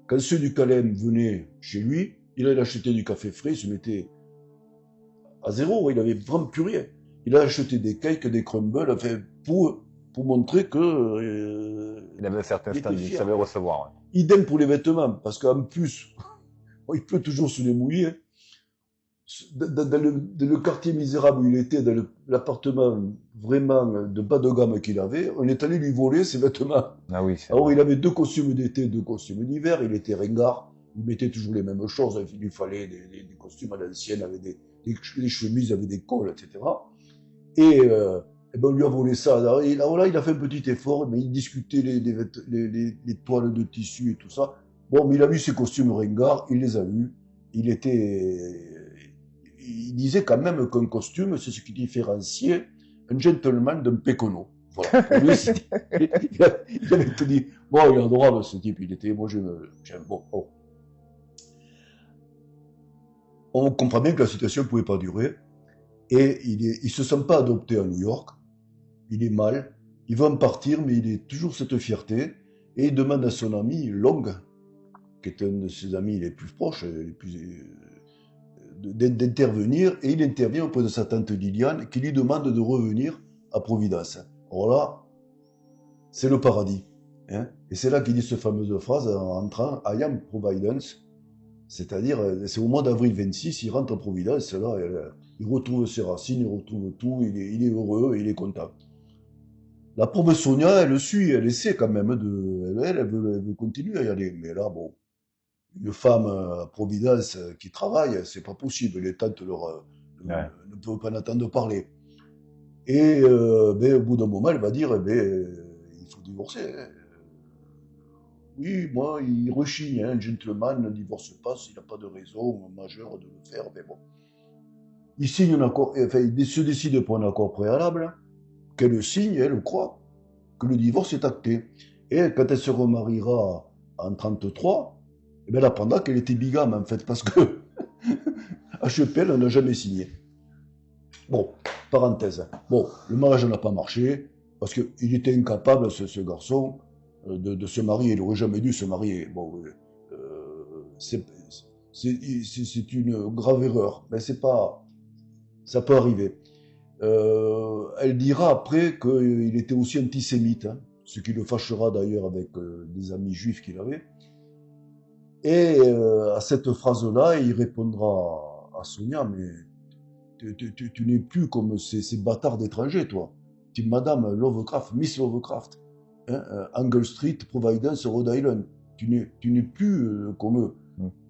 quand ceux du Calem venaient chez lui, il allait acheter du café frais, il se mettait à zéro, il avait vraiment plus rien. Il a acheté des cakes, des crumbles, enfin, pour montrer que Il avait un certain il était stand, il fier. savait recevoir, ouais. Idem pour les vêtements, parce qu'en plus, il pleut toujours sous les mouillés. Dans le quartier misérable où il était, dans l'appartement vraiment de bas de gamme qu'il avait, on est allé lui voler ses vêtements. Ah oui, c'est Alors vrai. il avait 2 costumes d'été, 2 costumes d'hiver, il était ringard, il mettait toujours les mêmes choses, il lui fallait des costumes à l'ancienne avec des chemises avec des cols, etc. Et, ben on lui a volé ça. Alors, il a fait un petit effort, mais il discutait les toiles de tissu et tout ça. Bon, mais il a vu ses costumes ringards, il les a eus. Il disait quand même qu'un costume, c'est ce qui différenciait un gentleman d'un pécono. Voilà. Pour lui, il avait tout dit. Bon, il est adorable ce type, moi j'aime. Bon. On comprend bien que la situation ne pouvait pas durer. Et il se sent pas adopté à New York. Il est mal. Il va en partir, mais il est toujours cette fierté. Et il demande à son ami Long, qui est un de ses amis les plus proches, d'intervenir. Et il intervient auprès de sa tante Liliane, qui lui demande de revenir à Providence. Alors là, c'est le paradis. Hein, et c'est là qu'il dit cette fameuse phrase en entrant, I am Providence. C'est-à-dire, c'est au mois d'avril 26, il rentre à Providence, là, il retrouve ses racines, il retrouve tout, il est heureux, il est content. La pauvre Sonia, elle le suit, elle essaie quand même elle veut continuer à y aller. Mais là, bon, une femme à Providence qui travaille, c'est pas possible. Les tantes Ouais. ne peuvent pas l'entendre parler. Et ben, au bout d'un moment, elle va dire, il faut divorcer. Hein. Oui, moi, il rechigne, hein, un gentleman ne divorce pas s'il n'a pas de raison majeure de le faire, mais bon. Il signe un accord, enfin, il se décide pour un accord préalable, qu'elle signe, elle croit que le divorce est acté. Et quand elle se remariera en 33, eh bien, elle apprendra qu'elle était bigame, en fait, parce que HPL n'a jamais signé. Bon, parenthèse. Bon, le mariage n'a pas marché, parce qu'il était incapable, ce garçon, de se marier. Il n'aurait jamais dû se marier. Bon, c'est une grave erreur, mais c'est pas, ça peut arriver. Elle dira après qu'il était aussi antisémite, hein, ce qui le fâchera d'ailleurs avec des amis juifs qu'il avait. Et à cette phrase-là, il répondra à Sonia, mais tu n'es plus comme ces bâtards d'étrangers, toi. Tu es Madame Lovecraft, Miss Lovecraft, hein, Angle Street, Providence, Rhode Island. Tu n'es plus comme eux.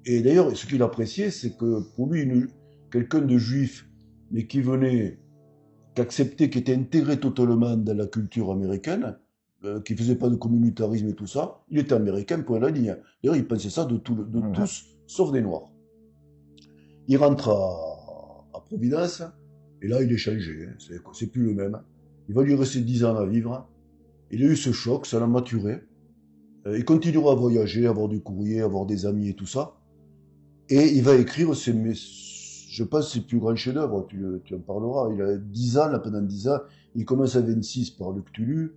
Et d'ailleurs, ce qu'il appréciait, c'est que pour lui, quelqu'un de juif, mais qui acceptait, qui était intégré totalement dans la culture américaine, qui faisait pas de communautarisme et tout ça, il était américain, point la ligne. D'ailleurs, il pensait ça de tous, sauf des Noirs. Il rentre à Providence, et là, il est changé, hein, c'est plus le même. Il va lui rester 10 ans à vivre. Il a eu ce choc, ça l'a maturé. Il continuera à voyager, à avoir du courrier, à avoir des amis et tout ça. Et il va écrire je pense, ses plus grands chefs-d'œuvre. Tu en parleras. Il a 10 ans, là, pendant 10 ans. Il commence à 26 par le Cthulhu.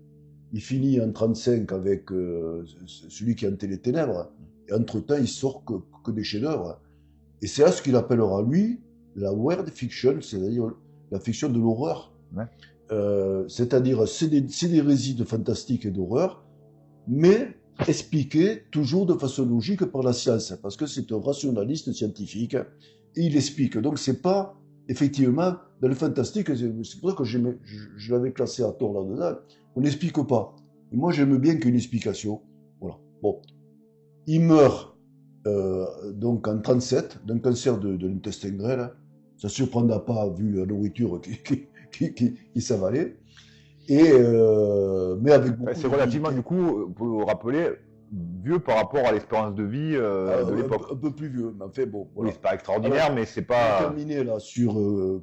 Il finit en 35 avec celui qui a hanté les ténèbres. Et entre-temps, il sort que des chefs-d'œuvre. Et c'est à ce qu'il appellera, lui, la weird fiction, c'est-à-dire la fiction de l'horreur. Ouais. C'est-à-dire, c'est des récits de fantastique et d'horreur, mais expliqués toujours de façon logique par la science, parce que c'est un rationaliste scientifique, et il explique. Donc c'est pas, effectivement, dans le fantastique, c'est pour ça que je l'avais classé à tort là-dedans, on n'explique pas. Et moi j'aime bien qu'il y ait une explication. Voilà. Bon. Il meurt donc en 37 d'un cancer de l'intestin grêle. Ça ne surprendra pas vu la nourriture qui s'avalait. Mais avec beaucoup c'est relativement, du coup, pour le rappeler, vieux par rapport à l'espérance de vie de l'époque. Un peu plus vieux, mais en fait, bon. Voilà. Oui, c'est pas extraordinaire, alors, mais c'est pas. On va terminer là sur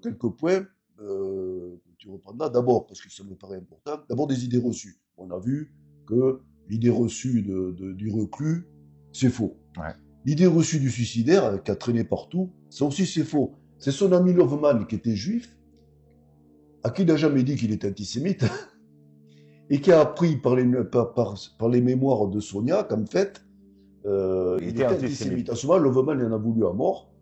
quelques points que tu reprendras. D'abord, parce que ça me paraît important, d'abord des idées reçues. On a vu que l'idée reçue du reclus, c'est faux. Ouais. L'idée reçue du suicidaire, qui a traîné partout, ça aussi c'est faux. C'est son ami Loveman, qui était juif, à qui il n'a jamais dit qu'il était antisémite, et qui a appris par les mémoires de Sonia qu'en fait, il était antisémite. À ce moment, Loveman en a voulu à mort,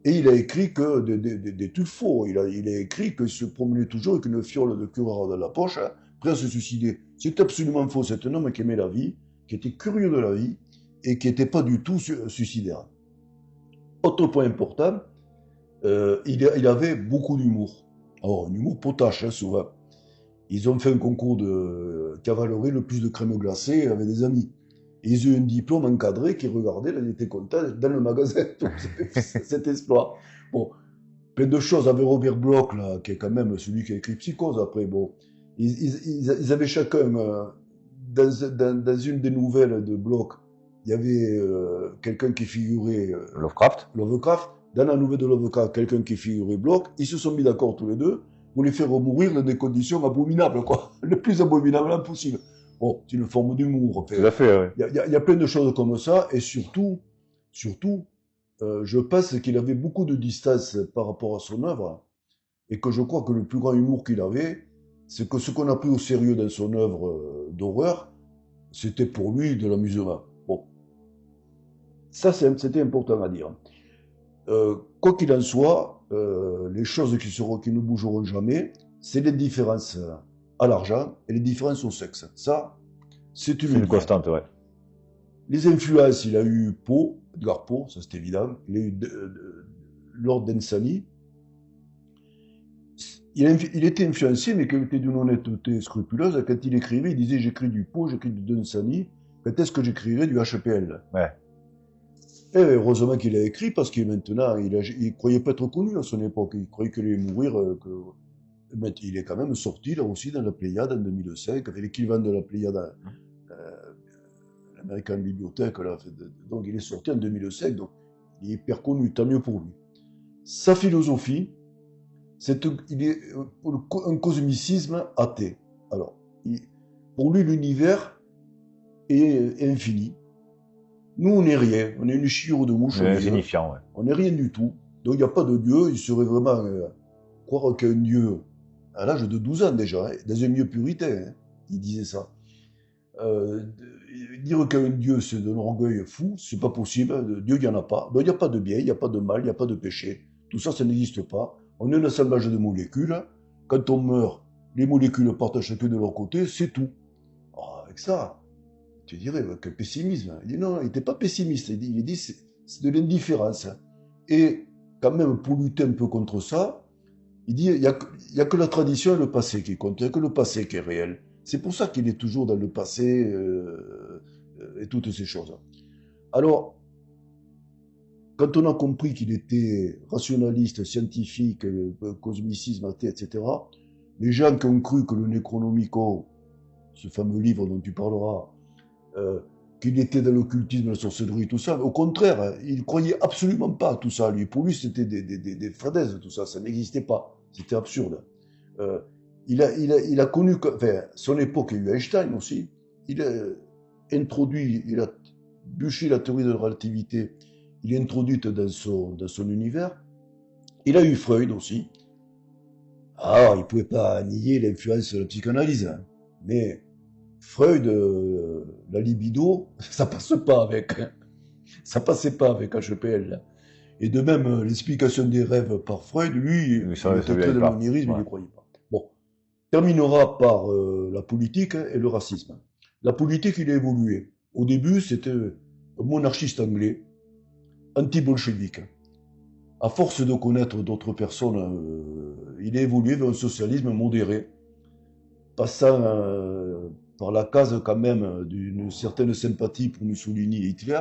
et il a écrit que des trucs faux. Il a écrit qu'il se promenait toujours avec une fiole de curare dans la poche, hein, prêt à se suicider. C'est absolument faux. C'est un homme qui aimait la vie, qui était curieux de la vie, et qui n'était pas du tout suicidaire. Autre point important, il avait beaucoup d'humour. Alors, un humour potache, hein, souvent. Ils ont fait un concours de cavalerie, le plus de crème glacée, avec des amis. Et ils ont eu un diplôme encadré qui regardait, là, il était content, dans le magasin, cet exploit. Bon, plein de choses avec Robert Bloch, là, qui est quand même celui qui a écrit Psychose, après, bon. Ils avaient chacun, dans une des nouvelles de Bloch, il y avait quelqu'un qui figurait Lovecraft. Dans la nouvelle de Lovecraft, quelqu'un qui figurait Bloch. Ils se sont mis d'accord tous les deux pour les faire mourir dans des conditions abominables, quoi. Le plus abominable possible. Bon, c'est une forme d'humour. Tout à fait, oui. Il y a plein de choses comme ça, et surtout, je pense qu'il avait beaucoup de distance par rapport à son œuvre, et que je crois que le plus grand humour qu'il avait, c'est que ce qu'on a pris au sérieux dans son œuvre d'horreur, c'était pour lui de l'amusement. Bon. Ça, c'était important à dire. Quoi qu'il en soit, les choses qui ne bougeront jamais, c'est les différences à l'argent et les différences au sexe. Ça, c'est une constante, ouais. Les influences, il a eu Poe, Edgar Poe, ça c'est évident. Il a eu Lord Dunsany. Il était influencé, mais qu'il était d'une honnêteté scrupuleuse. Quand il écrivait, il disait j'écris du Poe, j'écris du Dunsany. Quand est-ce que j'écrirai du HPL? Ouais. Et heureusement qu'il a écrit, parce que maintenant, il croyait pas être connu à son époque. Il croyait qu'il allait mourir. Mais il est quand même sorti là aussi dans la Pléiade en 2005, avec l'équivalent de la Pléiade l'American Bibliothèque. Là, donc il est sorti en 2005, donc il est hyper connu, tant mieux pour lui. Sa philosophie, il est un cosmicisme athée. Alors, pour lui, l'univers est infini. Nous, on n'est rien. On est une chiure de mouche. Insignifiant, ouais. On n'est rien du tout. Donc, il n'y a pas de Dieu. Il serait vraiment croire qu'il y a un Dieu à l'âge de 12 ans déjà, hein, dans un milieu puritain. Hein, il disait ça. Dire qu'un Dieu, c'est de l'orgueil fou, c'est pas possible. Dieu, il n'y en a pas. Donc, il n'y a pas de bien, il n'y a pas de mal, il n'y a pas de péché. Tout ça, ça n'existe pas. On est un assemblage de molécules. Quand on meurt, les molécules partent chacune de leur côté, c'est tout. Oh, avec ça, tu dirais, quel pessimisme. Il dit non, il n'était pas pessimiste. Il dit c'est de l'indifférence. Et quand même, pour lutter un peu contre ça, il dit il n'y a que la tradition et le passé qui comptent. Il n'y a que le passé qui est réel. C'est pour ça qu'il est toujours dans le passé et toutes ces choses. Alors, quand on a compris qu'il était rationaliste, scientifique, cosmicisme, athée, etc., les gens qui ont cru que le Necronomicon, ce fameux livre dont tu parleras, euh, qu'il était dans l'occultisme, la sorcellerie, tout ça, au contraire, hein, il croyait absolument pas à tout ça. Lui, pour lui, c'était des fadaises, tout ça, ça n'existait pas. C'était absurde. Euh, il a connu, enfin, son époque, il y a eu Einstein aussi. Il a introduit, il a bûché la théorie de la relativité, il est introduite dans son univers. Il a eu Freud aussi. Ah, il pouvait pas nier l'influence de la psychanalyse, hein. Mais Freud, la libido, ça passe pas avec, hein. Ça passait pas avec HPL. Et de même, l'explication des rêves par Freud, lui, Mais il ça était lui très allait dans pas. l'onirisme, il Ouais. n'y croyait pas. Bon, terminera par la politique et le racisme. La politique, il a évolué. Au début, c'était un monarchiste anglais, anti-bolchevique. À force de connaître d'autres personnes, il a évolué vers un socialisme modéré, passant par la case quand même d'une certaine sympathie pour Mussolini et Hitler.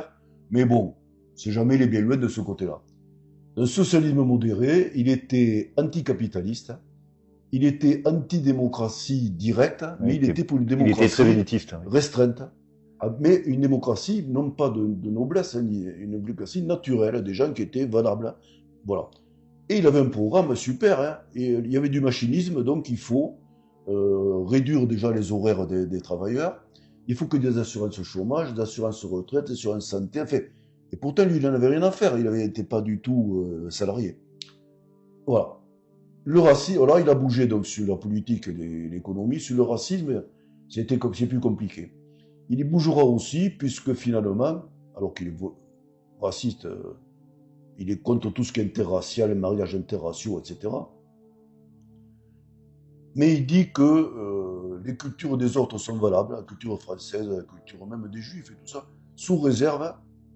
Mais bon, c'est jamais les bien loin de ce côté-là. Un socialisme modéré, il était anticapitaliste, il était anti-démocratie directe, mais il était pour une Il était très démocratie élitiste. Oui. restreinte. Mais une démocratie, non pas de noblesse, hein, une démocratie naturelle, des gens qui étaient valables. Voilà. Et il avait un programme super, hein, et il y avait du machinisme, donc il faut réduire déjà les horaires des travailleurs, il faut que des assurances chômage, des assurances retraite, des assurances santé, enfin, et pourtant lui il n'en avait rien à faire, il n'était pas du tout salarié. Voilà. Le racisme, alors il a bougé donc sur la politique et l'économie, sur le racisme, c'est plus compliqué. Il y bougera aussi, puisque finalement, alors qu'il est raciste, il est contre tout ce qui est interracial, mariage interraciaux, etc. Mais il dit que les cultures des autres sont valables, la culture française, la culture même des juifs et tout ça, sous réserve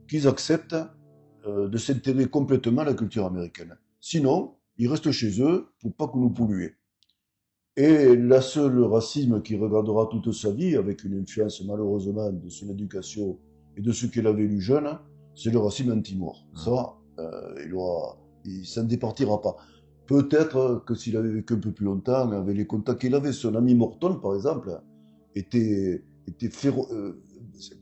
qu'ils acceptent de s'intégrer complètement à la culture américaine. Sinon, ils restent chez eux pour pas que nous polluer. Et la seule racisme qu'il regardera toute sa vie, avec une influence malheureusement de son éducation et de ce qu'il avait lu jeune, c'est le racisme anti-mort. Ça, il s'en départira pas. Peut-être que s'il avait vécu un peu plus longtemps, avec les contacts qu'il avait, son ami Morton, par exemple, était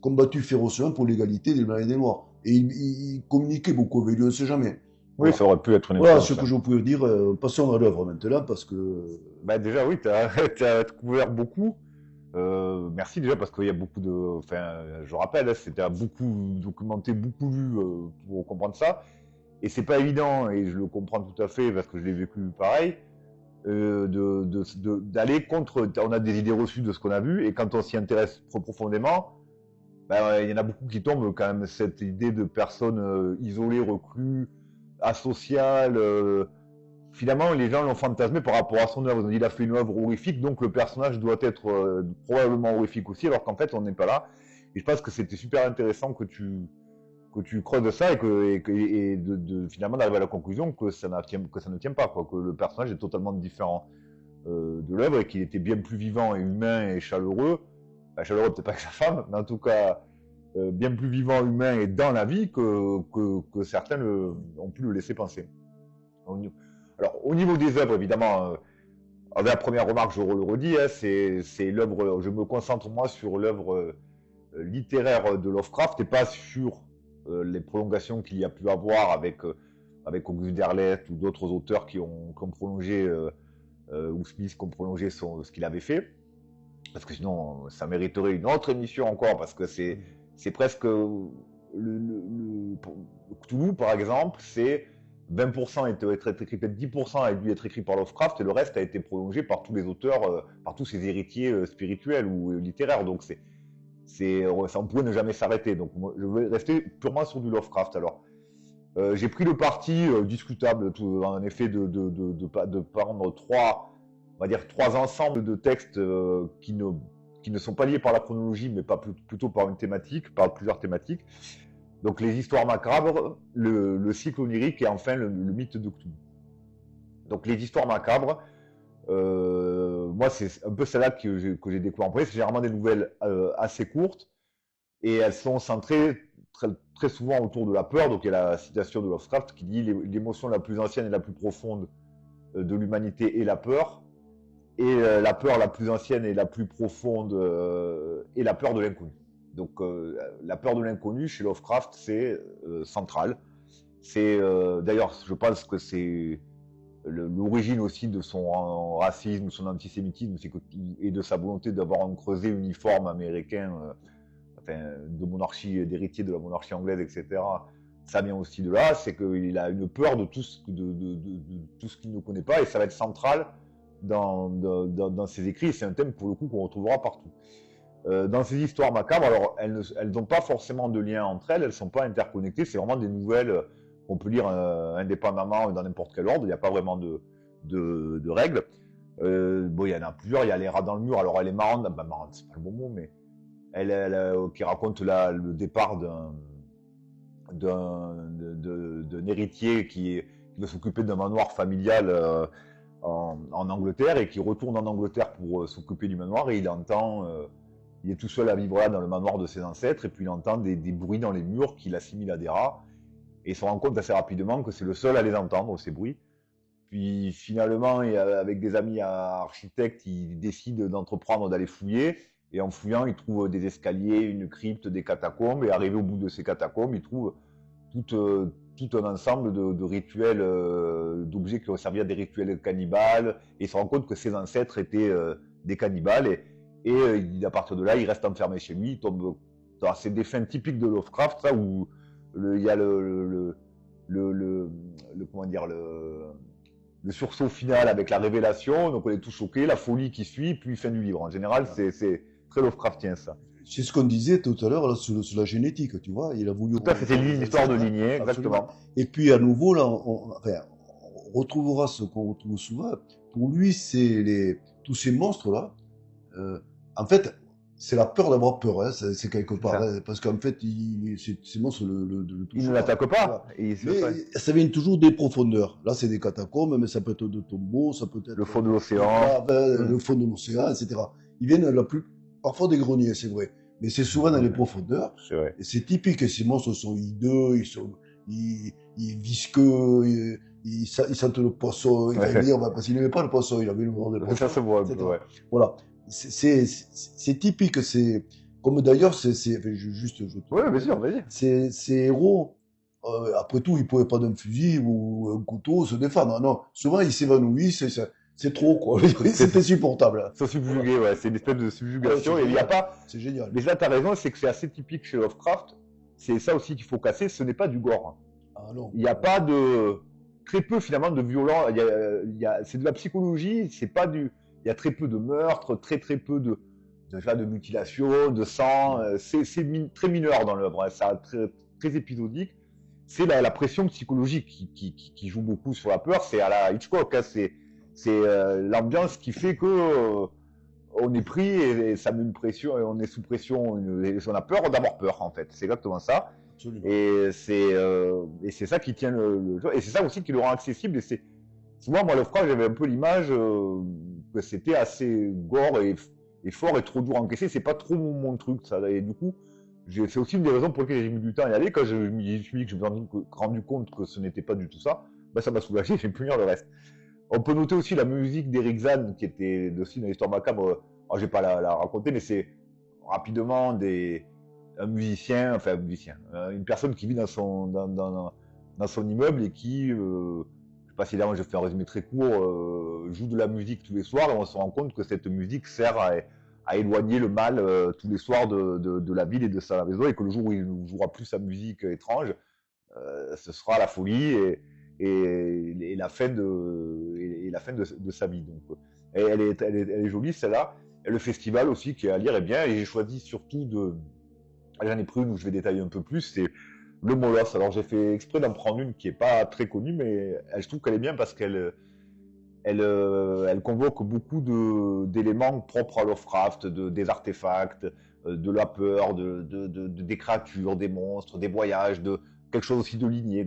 combattu férocement pour l'égalité des Blancs et des Noirs. Et il communiquait beaucoup avec lui, on ne sait jamais. Oui, Voilà. ça aurait pu être une Voilà ce influence. que Ouais. je pouvais dire. Passons à l'œuvre maintenant, parce que Bah déjà, oui, tu as couvert beaucoup. Merci déjà parce qu'il y a beaucoup de. Enfin, je rappelle, c'était beaucoup documenté, beaucoup vu pour comprendre ça. Et c'est pas évident, et je le comprends tout à fait parce que je l'ai vécu pareil, d'aller contre. On a des idées reçues de ce qu'on a vu, et quand on s'y intéresse profondément, ben, il y en a beaucoup qui tombent quand même cette idée de personnes isolées, recluses, asociales. Finalement, les gens l'ont fantasmé par rapport à son œuvre. Ils ont dit il a fait une œuvre horrifique, donc le personnage doit être probablement horrifique aussi, alors qu'en fait, on n'est pas là. Et je pense que c'était super intéressant que tu creuses ça et finalement d'arriver à la conclusion que ça ne tient pas, quoi, que le personnage est totalement différent de l'œuvre et qu'il était bien plus vivant et humain et chaleureux. Enfin, chaleureux peut-être pas que sa femme, mais en tout cas bien plus vivant, humain et dans la vie que certains ont pu le laisser penser. Alors, au niveau des œuvres, évidemment, avec la première remarque, je le redis, hein, c'est l'œuvre, je me concentre moi sur l'œuvre littéraire de Lovecraft et pas sur les prolongations qu'il y a pu avoir avec Auguste Derleth ou d'autres auteurs qui ont prolongé, ou Smith qui ont prolongé ce qu'il avait fait. Parce que sinon, ça mériterait une autre émission encore, parce que c'est presque. Cthulhu, par exemple, c'est 20% a été écrit, peut-être 10% a dû être écrit par Lovecraft, et le reste a été prolongé par tous les auteurs, par tous ses héritiers spirituels ou littéraires. Donc ça, on pourrait ne jamais s'arrêter. Donc moi, je vais rester purement sur du Lovecraft. Alors, j'ai pris le parti discutable, en effet, de prendre on va dire trois ensembles de textes qui ne sont pas liés par la chronologie, mais plutôt par une thématique, par plusieurs thématiques. Donc les histoires macabres, le cycle onirique et enfin le mythe de Cthulhu. Donc les histoires macabres, moi c'est un peu celle-là que j'ai découvert en premier. C'est généralement des nouvelles assez courtes et elles sont centrées très souvent autour de la peur. Donc il y a la citation de Lovecraft qui dit l'émotion la plus ancienne et la plus profonde de l'humanité est la peur. Et la peur la plus ancienne et la plus profonde est la peur de l'inconnu. Donc la peur de l'inconnu chez Lovecraft, c'est central. C'est d'ailleurs, je pense que c'est l'origine aussi de son racisme, son antisémitisme, et de sa volonté d'avoir un creuset uniforme américain, de monarchie, d'héritier de la monarchie anglaise, etc. Ça vient aussi de là, c'est qu'il a une peur de tout ce qu'il ne connaît pas, et ça va être central dans ses écrits. C'est un thème pour le coup qu'on retrouvera partout. Dans ces histoires macabres, alors elles n'ont pas forcément de lien entre elles, elles ne sont pas interconnectées, c'est vraiment des nouvelles qu'on peut lire indépendamment dans n'importe quel ordre, il n'y a pas vraiment de règles. Bon, il y en a plusieurs, il y a Les Rats dans le mur, alors elle est marrante, marrante c'est pas le bon mot, mais qui raconte le départ d'un héritier qui va s'occuper d'un manoir familial en Angleterre et qui retourne en Angleterre pour s'occuper du manoir, et il est tout seul à vivre là dans le manoir de ses ancêtres, et puis il entend des bruits dans les murs qu'il assimile à des rats, et il se rend compte assez rapidement que c'est le seul à les entendre, ces bruits. Puis finalement, avec des amis architectes, il décide d'entreprendre d'aller fouiller, et en fouillant, il trouve des escaliers, une crypte, des catacombes, et arrivé au bout de ces catacombes, il trouve tout un ensemble de rituels, d'objets qui ont servi à des rituels cannibales, et il se rend compte que ses ancêtres étaient des cannibales, et à partir de là, il reste enfermé chez lui, il tombe dans ces défunts typiques de Lovecraft, ça, où il y a le sursaut final avec la révélation, donc on est tout choqué, la folie qui suit, puis fin du livre. En général, c'est très Lovecraftien, ça. C'est ce qu'on disait tout à l'heure là, sur la génétique, tu vois. Il a voulu. Tout à fait, c'est l'histoire de lignée, exactement. Et puis à nouveau, là, on retrouvera ce qu'on retrouve souvent. Pour lui, c'est tous ces monstres-là. En fait, c'est la peur d'avoir peur, hein, c'est quelque part. Hein, parce qu'en fait, ces monstres le touchent. Il ne l'attaque pas. Voilà. Mais ça vient toujours des profondeurs. Là, c'est des catacombes, mais ça peut être de tombeaux, ça peut être. Le fond de l'océan. Le fond de l'océan, etc. Ils viennent parfois des greniers, c'est vrai. Mais c'est souvent dans les profondeurs. C'est vrai. Et c'est typique, ces monstres sont hideux, ils visqueux, ils sentent le poisson. Il va dire, parce qu'il n'aimait pas le poisson, il avait le mort de poisson. Ça se voit un peu, ouais. Voilà. C'est typique, c'est comme d'ailleurs, oui, bien sûr, vas-y. Ces héros, après tout, ils pouvaient pas d'un fusil ou un couteau se défendre. Non, souvent ils s'évanouissent, c'est trop, quoi. C'est insupportable. Sont subjugués, ouais. C'est une espèce de subjugation, ouais, et il n'y a pas. C'est génial. Mais là, t'as raison, c'est que c'est assez typique chez Lovecraft. C'est ça aussi qu'il faut casser, ce n'est pas du gore. Ah non. Il n'y a pas très peu finalement de violence. C'est de la psychologie, c'est pas du. Il y a très peu de meurtres, très peu de mutilations, de sang. C'est très mineur dans l'œuvre, hein. C'est très épisodique. C'est la pression psychologique qui joue beaucoup sur la peur. C'est à la Hitchcock, hein. C'est l'ambiance qui fait que on est pris et ça met une pression, et on est sous pression, et on a peur d'avoir peur, en fait. C'est exactement ça. Absolument. Et c'est ça qui tient le jeu, et c'est ça aussi qui le rend accessible. Et souvent, moi, Lovecraft, j'avais un peu l'image que c'était assez gore et fort et trop dur à encaisser. C'est pas trop mon truc, ça. Et du coup, c'est aussi une des raisons pour lesquelles j'ai mis du temps à y aller. Quand je me suis dit que je me suis rendu compte que ce n'était pas du tout ça, ça m'a soulagé, j'ai pu lire le reste. On peut noter aussi la musique d'Eric Zahn, qui était aussi dans l'histoire macabre. Alors, je vais pas la raconter, mais c'est rapidement une personne qui vit dans son immeuble et qui, je sais pas si là, je fais un résumé très court, joue de la musique tous les soirs, et on se rend compte que cette musique sert à éloigner le mal tous les soirs de la ville et de sa maison, et que le jour où il ne jouera plus sa musique étrange, ce sera la folie et la fin de sa vie. Donc, elle est jolie, celle-là. Et le festival aussi qui est à lire est bien, et j'ai choisi surtout j'en ai pris une où je vais détailler un peu plus, c'est le Molosse. Alors j'ai fait exprès d'en prendre une qui est pas très connue, mais je trouve qu'elle est bien parce qu'elle convoque beaucoup d'éléments propres à Lovecraft, des artefacts, de la peur, des créatures, des monstres, des voyages, de quelque chose aussi de lignée.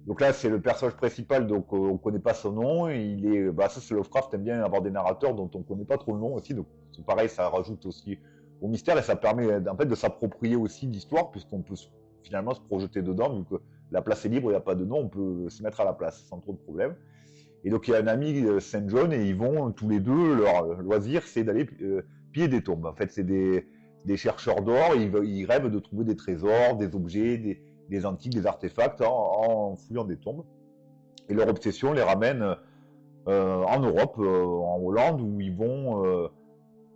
Donc là, c'est le personnage principal, donc on connaît pas son nom. Ça c'est Lovecraft, aime bien avoir des narrateurs dont on connaît pas trop le nom aussi. Donc c'est pareil, ça rajoute aussi au mystère, et ça permet en fait de s'approprier aussi l'histoire, puisqu'on peut finalement se projeter dedans, vu que la place est libre, il n'y a pas de nom, on peut se mettre à la place sans trop de problème. Et donc il y a un ami Saint John et ils vont tous les deux, leur loisir c'est d'aller piller des tombes. En fait c'est des chercheurs d'or, ils rêvent de trouver des trésors, des objets, des antiques, des artefacts en fouillant des tombes. Et leur obsession les ramène en Europe, en Hollande, où ils vont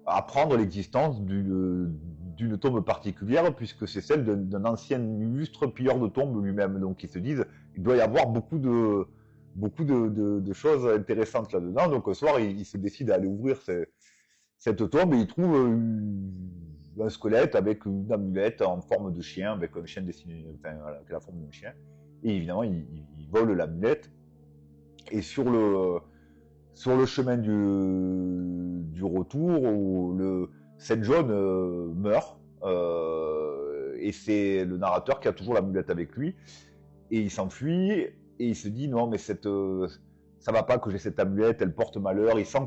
apprendre l'existence d'une tombe particulière, puisque c'est celle d'un ancien illustre pilleur de tombes lui-même. Donc ils se disent, il doit y avoir beaucoup de choses intéressantes là-dedans. Donc, au soir, il se décide à aller ouvrir cette tombe et il trouve un squelette avec une amulette en forme de chien, avec un chien dessiné, enfin, voilà, avec la forme d'un chien. Et évidemment, il vole l'amulette. Et sur le chemin du retour, où le Saint John meurt, et c'est le narrateur qui a toujours l'amulette avec lui. Et il s'enfuit, et il se dit non, mais ça va pas que j'ai cette amulette, elle porte malheur. Il sent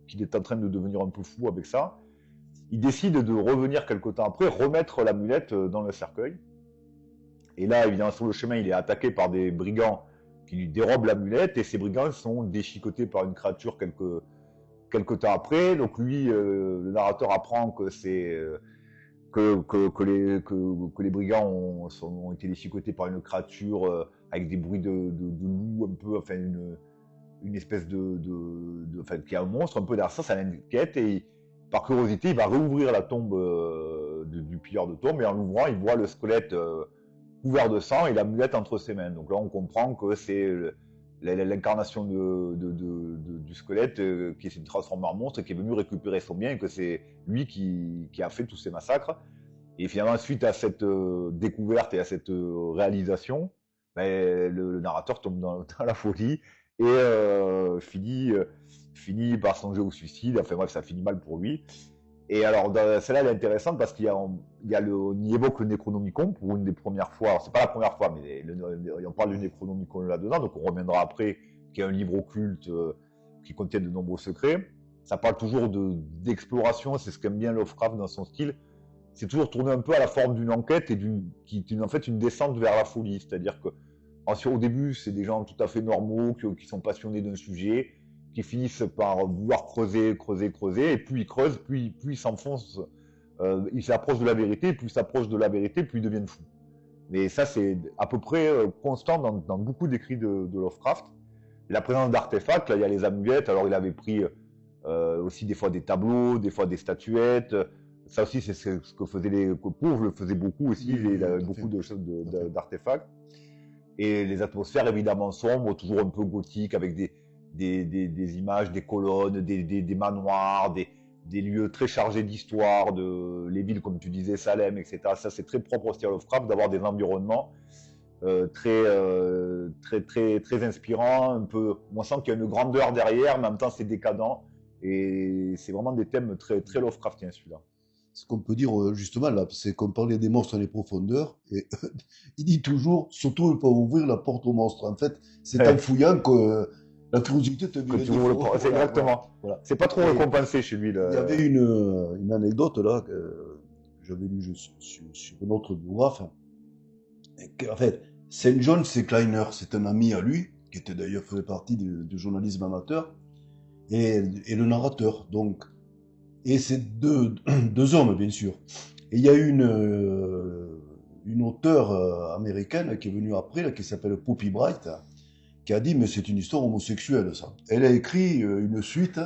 qu'il est en train de devenir un peu fou avec ça. Il décide de revenir quelque temps après, remettre l'amulette dans le cercueil. Et là, évidemment, sur le chemin, il est attaqué par des brigands qui lui dérobent l'amulette, et ces brigands sont déchiquetés par une créature quelques temps après. Donc lui, le narrateur apprend que c'est que les brigands ont été déchiquetés par une créature avec des bruits de loup un peu, enfin une espèce enfin, qui est un monstre un peu derrière ça l'inquiète, et par curiosité il va rouvrir la tombe du pilleur de tombe, et en l'ouvrant il voit le squelette couvert de sang et l'amulette entre ses mains. Donc là on comprend que c'est l'incarnation du squelette qui s'est transformé en monstre et qui est venu récupérer son bien, et que c'est lui qui a fait tous ces massacres. Et finalement, suite à cette découverte et à cette réalisation, ben, le narrateur tombe dans la folie et finit par songer au suicide. Enfin bref, ça finit mal pour lui. Et alors, celle-là, elle est intéressante parce on y évoque le Necronomicon pour une des premières fois. Alors, c'est pas la première fois, mais on parle du Necronomicon là-dedans, donc on reviendra après, qui est un livre occulte qui contient de nombreux secrets. Ça parle toujours d'exploration, c'est ce qu'aime bien Lovecraft dans son style. C'est toujours tourné un peu à la forme d'une enquête et qui est en fait une descente vers la folie. C'est-à-dire que au début, c'est des gens tout à fait normaux qui sont passionnés d'un sujet, qui finissent par vouloir creuser, et plus ils creusent, plus ils s'enfoncent, ils s'approchent de la vérité, plus ils s'approchent de la vérité, plus ils deviennent fous. Mais ça, c'est à peu près constant dans beaucoup d'écrits de Lovecraft. La présence d'artefacts, là, il y a les amulettes, alors il avait pris aussi des fois des tableaux, des fois des statuettes. Ça aussi, c'est ce que faisaient les pauvres, le faisaient beaucoup aussi, il avait beaucoup de choses d'artefacts. Et les atmosphères évidemment sombres, toujours un peu gothiques, avec des images, des colonnes, des manoirs, des lieux très chargés d'histoire, les villes comme tu disais, Salem, etc. Ça c'est très propre au style Lovecraft d'avoir des environnements très inspirants, un peu. On sent qu'il y a une grandeur derrière, mais en même temps c'est décadent, et c'est vraiment des thèmes très Lovecraftiens celui-là. Ce qu'on peut dire justement là, c'est qu'on parlait des monstres dans les profondeurs, et il dit toujours, surtout il faut ouvrir la porte aux monstres. En fait, c'est en fouillant que la curiosité te vient. C'est exactement. Voilà. C'est pas trop récompensé chez lui. Il y avait une anecdote là que j'avais lue sur un autre biographe. En fait, Saint John, c'est Kleiner, c'est un ami à lui, qui était d'ailleurs faisait partie du journalisme amateur, et le narrateur. Donc, et c'est deux hommes, bien sûr. Et il y a une auteure américaine qui est venue après, là, qui s'appelle Poppy Bright, qui a dit, mais c'est une histoire homosexuelle, ça. Elle a écrit une suite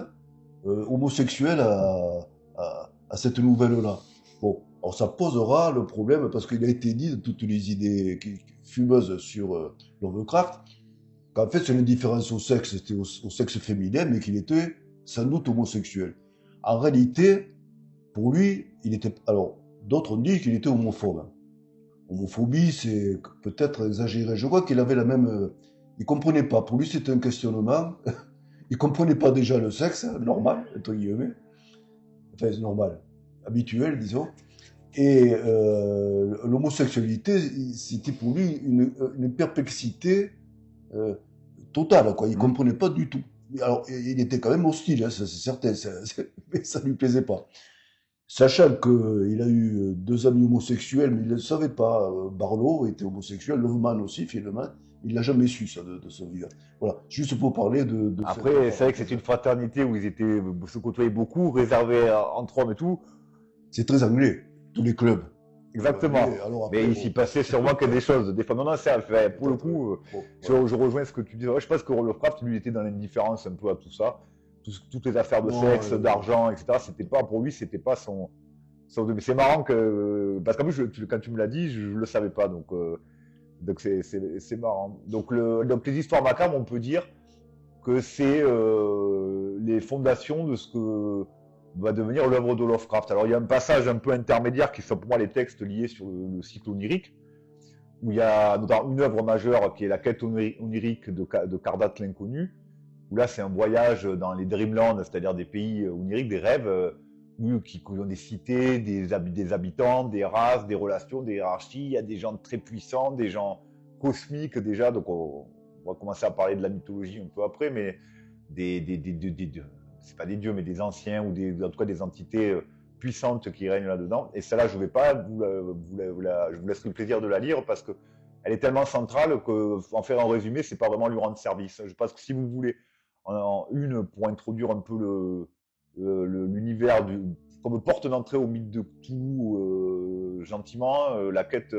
homosexuelle à cette nouvelle-là. Bon, alors ça posera le problème, parce qu'il a été dit de toutes les idées fumeuses sur Lovecraft, qu'en fait, c'est une différence au sexe, c'était au sexe féminin, mais qu'il était sans doute homosexuel. En réalité, pour lui, il était. Alors, d'autres ont dit qu'il était homophobe. Homophobie, c'est peut-être exagéré. Je crois qu'il avait la même. Il comprenait pas. Pour lui, c'était un questionnement. Il comprenait pas déjà le sexe, normal, entre guillemets. Enfin, c'est normal, habituel, disons. Et l'homosexualité, c'était pour lui une perplexité totale, quoi. Il comprenait pas du tout. Alors, il était quand même hostile, hein, ça, c'est certain, mais ça lui plaisait pas. Sachant qu'il a eu deux amis homosexuels, mais il ne le savait pas. Barlow était homosexuel, Loveman aussi, finalement. Il l'a jamais su, ça, de son vivant. Voilà, juste pour parler de cette Après, c'est vrai que c'est parenthèse. une fraternité où ils se côtoyaient beaucoup, réservés entre hommes et tout. C'est très anglais, tous les clubs. Exactement. Mais alors Mais après, il s'y bon, passait sûrement que des choses. Des fois, non, non, c'est pour le peut-être, coup, bon, voilà. je rejoins ce que tu dis. Ouais, je pense que Lovecraft, lui, était dans l'indifférence un peu à tout ça. Toutes les affaires de Non, sexe, d'argent, etc. C'était pas, pour lui, c'était pas mais c'est marrant que, parce qu'en plus, quand tu me l'as dit, je le savais pas. Donc c'est marrant. Donc les histoires macabres, on peut dire que c'est les fondations de ce que va devenir l'œuvre de Lovecraft. Alors il y a un passage un peu intermédiaire qui sont pour moi les textes liés sur le cycle onirique, où il y a notamment une œuvre majeure qui est la quête onirique de Kardat l'inconnu, où là c'est un voyage dans les Dreamlands, c'est-à-dire des pays oniriques, des rêves, qui ont des cités, des habitants, des races, des relations, des hiérarchies. Il y a des gens très puissants, des gens cosmiques déjà, donc on va commencer à parler de la mythologie un peu après, mais c'est pas des dieux, mais des anciens ou en tout cas des entités puissantes qui règnent là-dedans. Et celle-là, je vais pas je vous laisserai le plaisir de la lire parce que elle est tellement centrale qu'en faire un résumé, c'est pas vraiment lui rendre service. Je pense que si vous voulez en une pour introduire un peu l'univers comme porte d'entrée au mythe de Cthulhu gentiment, la quête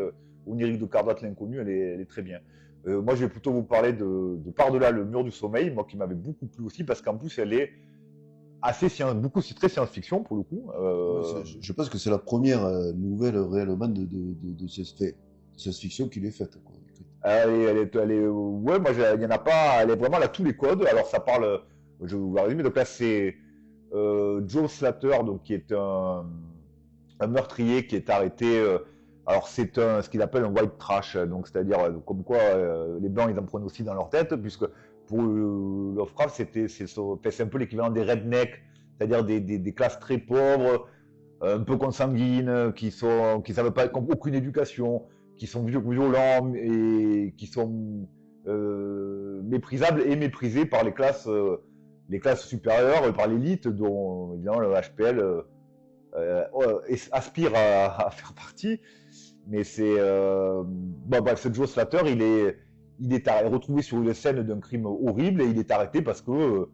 onirique de Kardat l'inconnu, elle est très bien. Moi, je vais plutôt vous parler de Par-delà le mur du sommeil, moi qui m'avait beaucoup plu aussi, parce qu'en plus, elle est c'est très science-fiction pour le coup. Ouais, je pense que c'est la première nouvelle réellement de science-fiction qu'il ait faite, quoi. Ouais, moi, il y en a pas, elle est vraiment, elle a tous les codes. Alors, ça parle, je vais vous la résumer. Donc là, c'est Joe Slater, donc qui est un meurtrier qui est arrêté. Alors c'est ce qu'il appelle un white trash, donc c'est-à-dire comme quoi les blancs ils en prennent aussi dans leur tête, puisque pour Lovecraft c'est un peu l'équivalent des rednecks, c'est-à-dire des classes très pauvres, un peu consanguines, qui savent pas, qui ont aucune éducation, qui sont violents et qui sont méprisables et méprisés par les classes supérieures, par l'élite, dont évidemment le HPL aspire à faire partie. Mais bref, ce Joe Slater, il est retrouvé sur une scène d'un crime horrible et il est arrêté parce que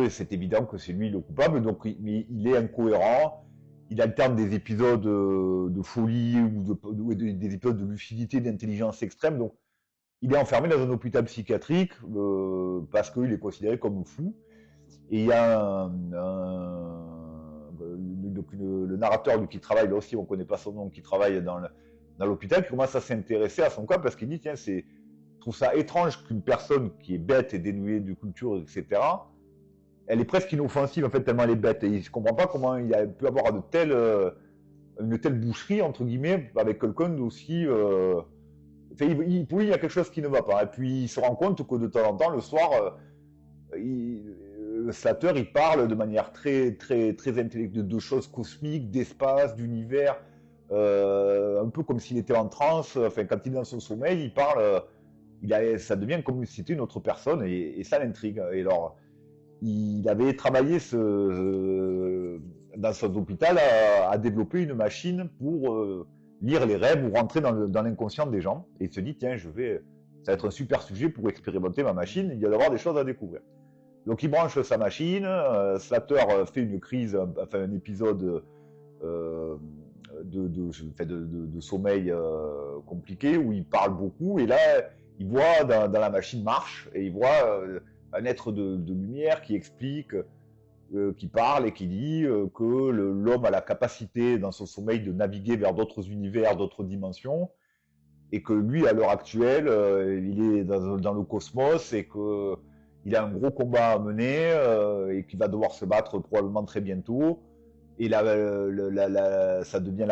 c'est évident que c'est lui le coupable. Donc il est incohérent. Il alterne des épisodes de folie ou des épisodes de lucidité, d'intelligence extrême. Donc il est enfermé dans un hôpital psychiatrique parce qu'il est considéré comme fou. Et il y a le narrateur qui travaille là aussi, on ne connaît pas son nom, qui travaille dans l'hôpital, qui commence à s'intéresser à son cas parce qu'il dit tiens, je trouve ça étrange qu'une personne qui est bête et dénuée de culture, etc., elle est presque inoffensive en fait, tellement elle est bête. Et il ne comprend pas comment peut avoir une telle boucherie, entre guillemets, avec quelqu'un d'aussi. Pour lui, il y a quelque chose qui ne va pas. Et puis il se rend compte que de temps en temps, le soir, Slater, il parle de manière très, très, très intellectuelle de choses cosmiques, d'espace, d'univers, un peu comme s'il était en transe. Enfin, quand il est dans son sommeil, il parle, ça devient comme si c'était une autre personne et ça l'intrigue. Et alors, il avait travaillé dans son hôpital à développer une machine pour lire les rêves ou rentrer dans l'inconscient des gens. Et il se dit, tiens, ça va être un super sujet pour expérimenter ma machine. Il y a d'avoir des choses à découvrir. Donc il branche sa machine, Slater fait une crise, enfin un épisode de sommeil compliqué où il parle beaucoup et là il voit dans la machine marche et il voit un être de lumière qui explique, qui parle et qui dit que l'homme a la capacité dans son sommeil de naviguer vers d'autres univers, d'autres dimensions et que lui, à l'heure actuelle, il est dans le cosmos et que il a un gros combat à mener et qu'il va devoir se battre probablement très bientôt. Et la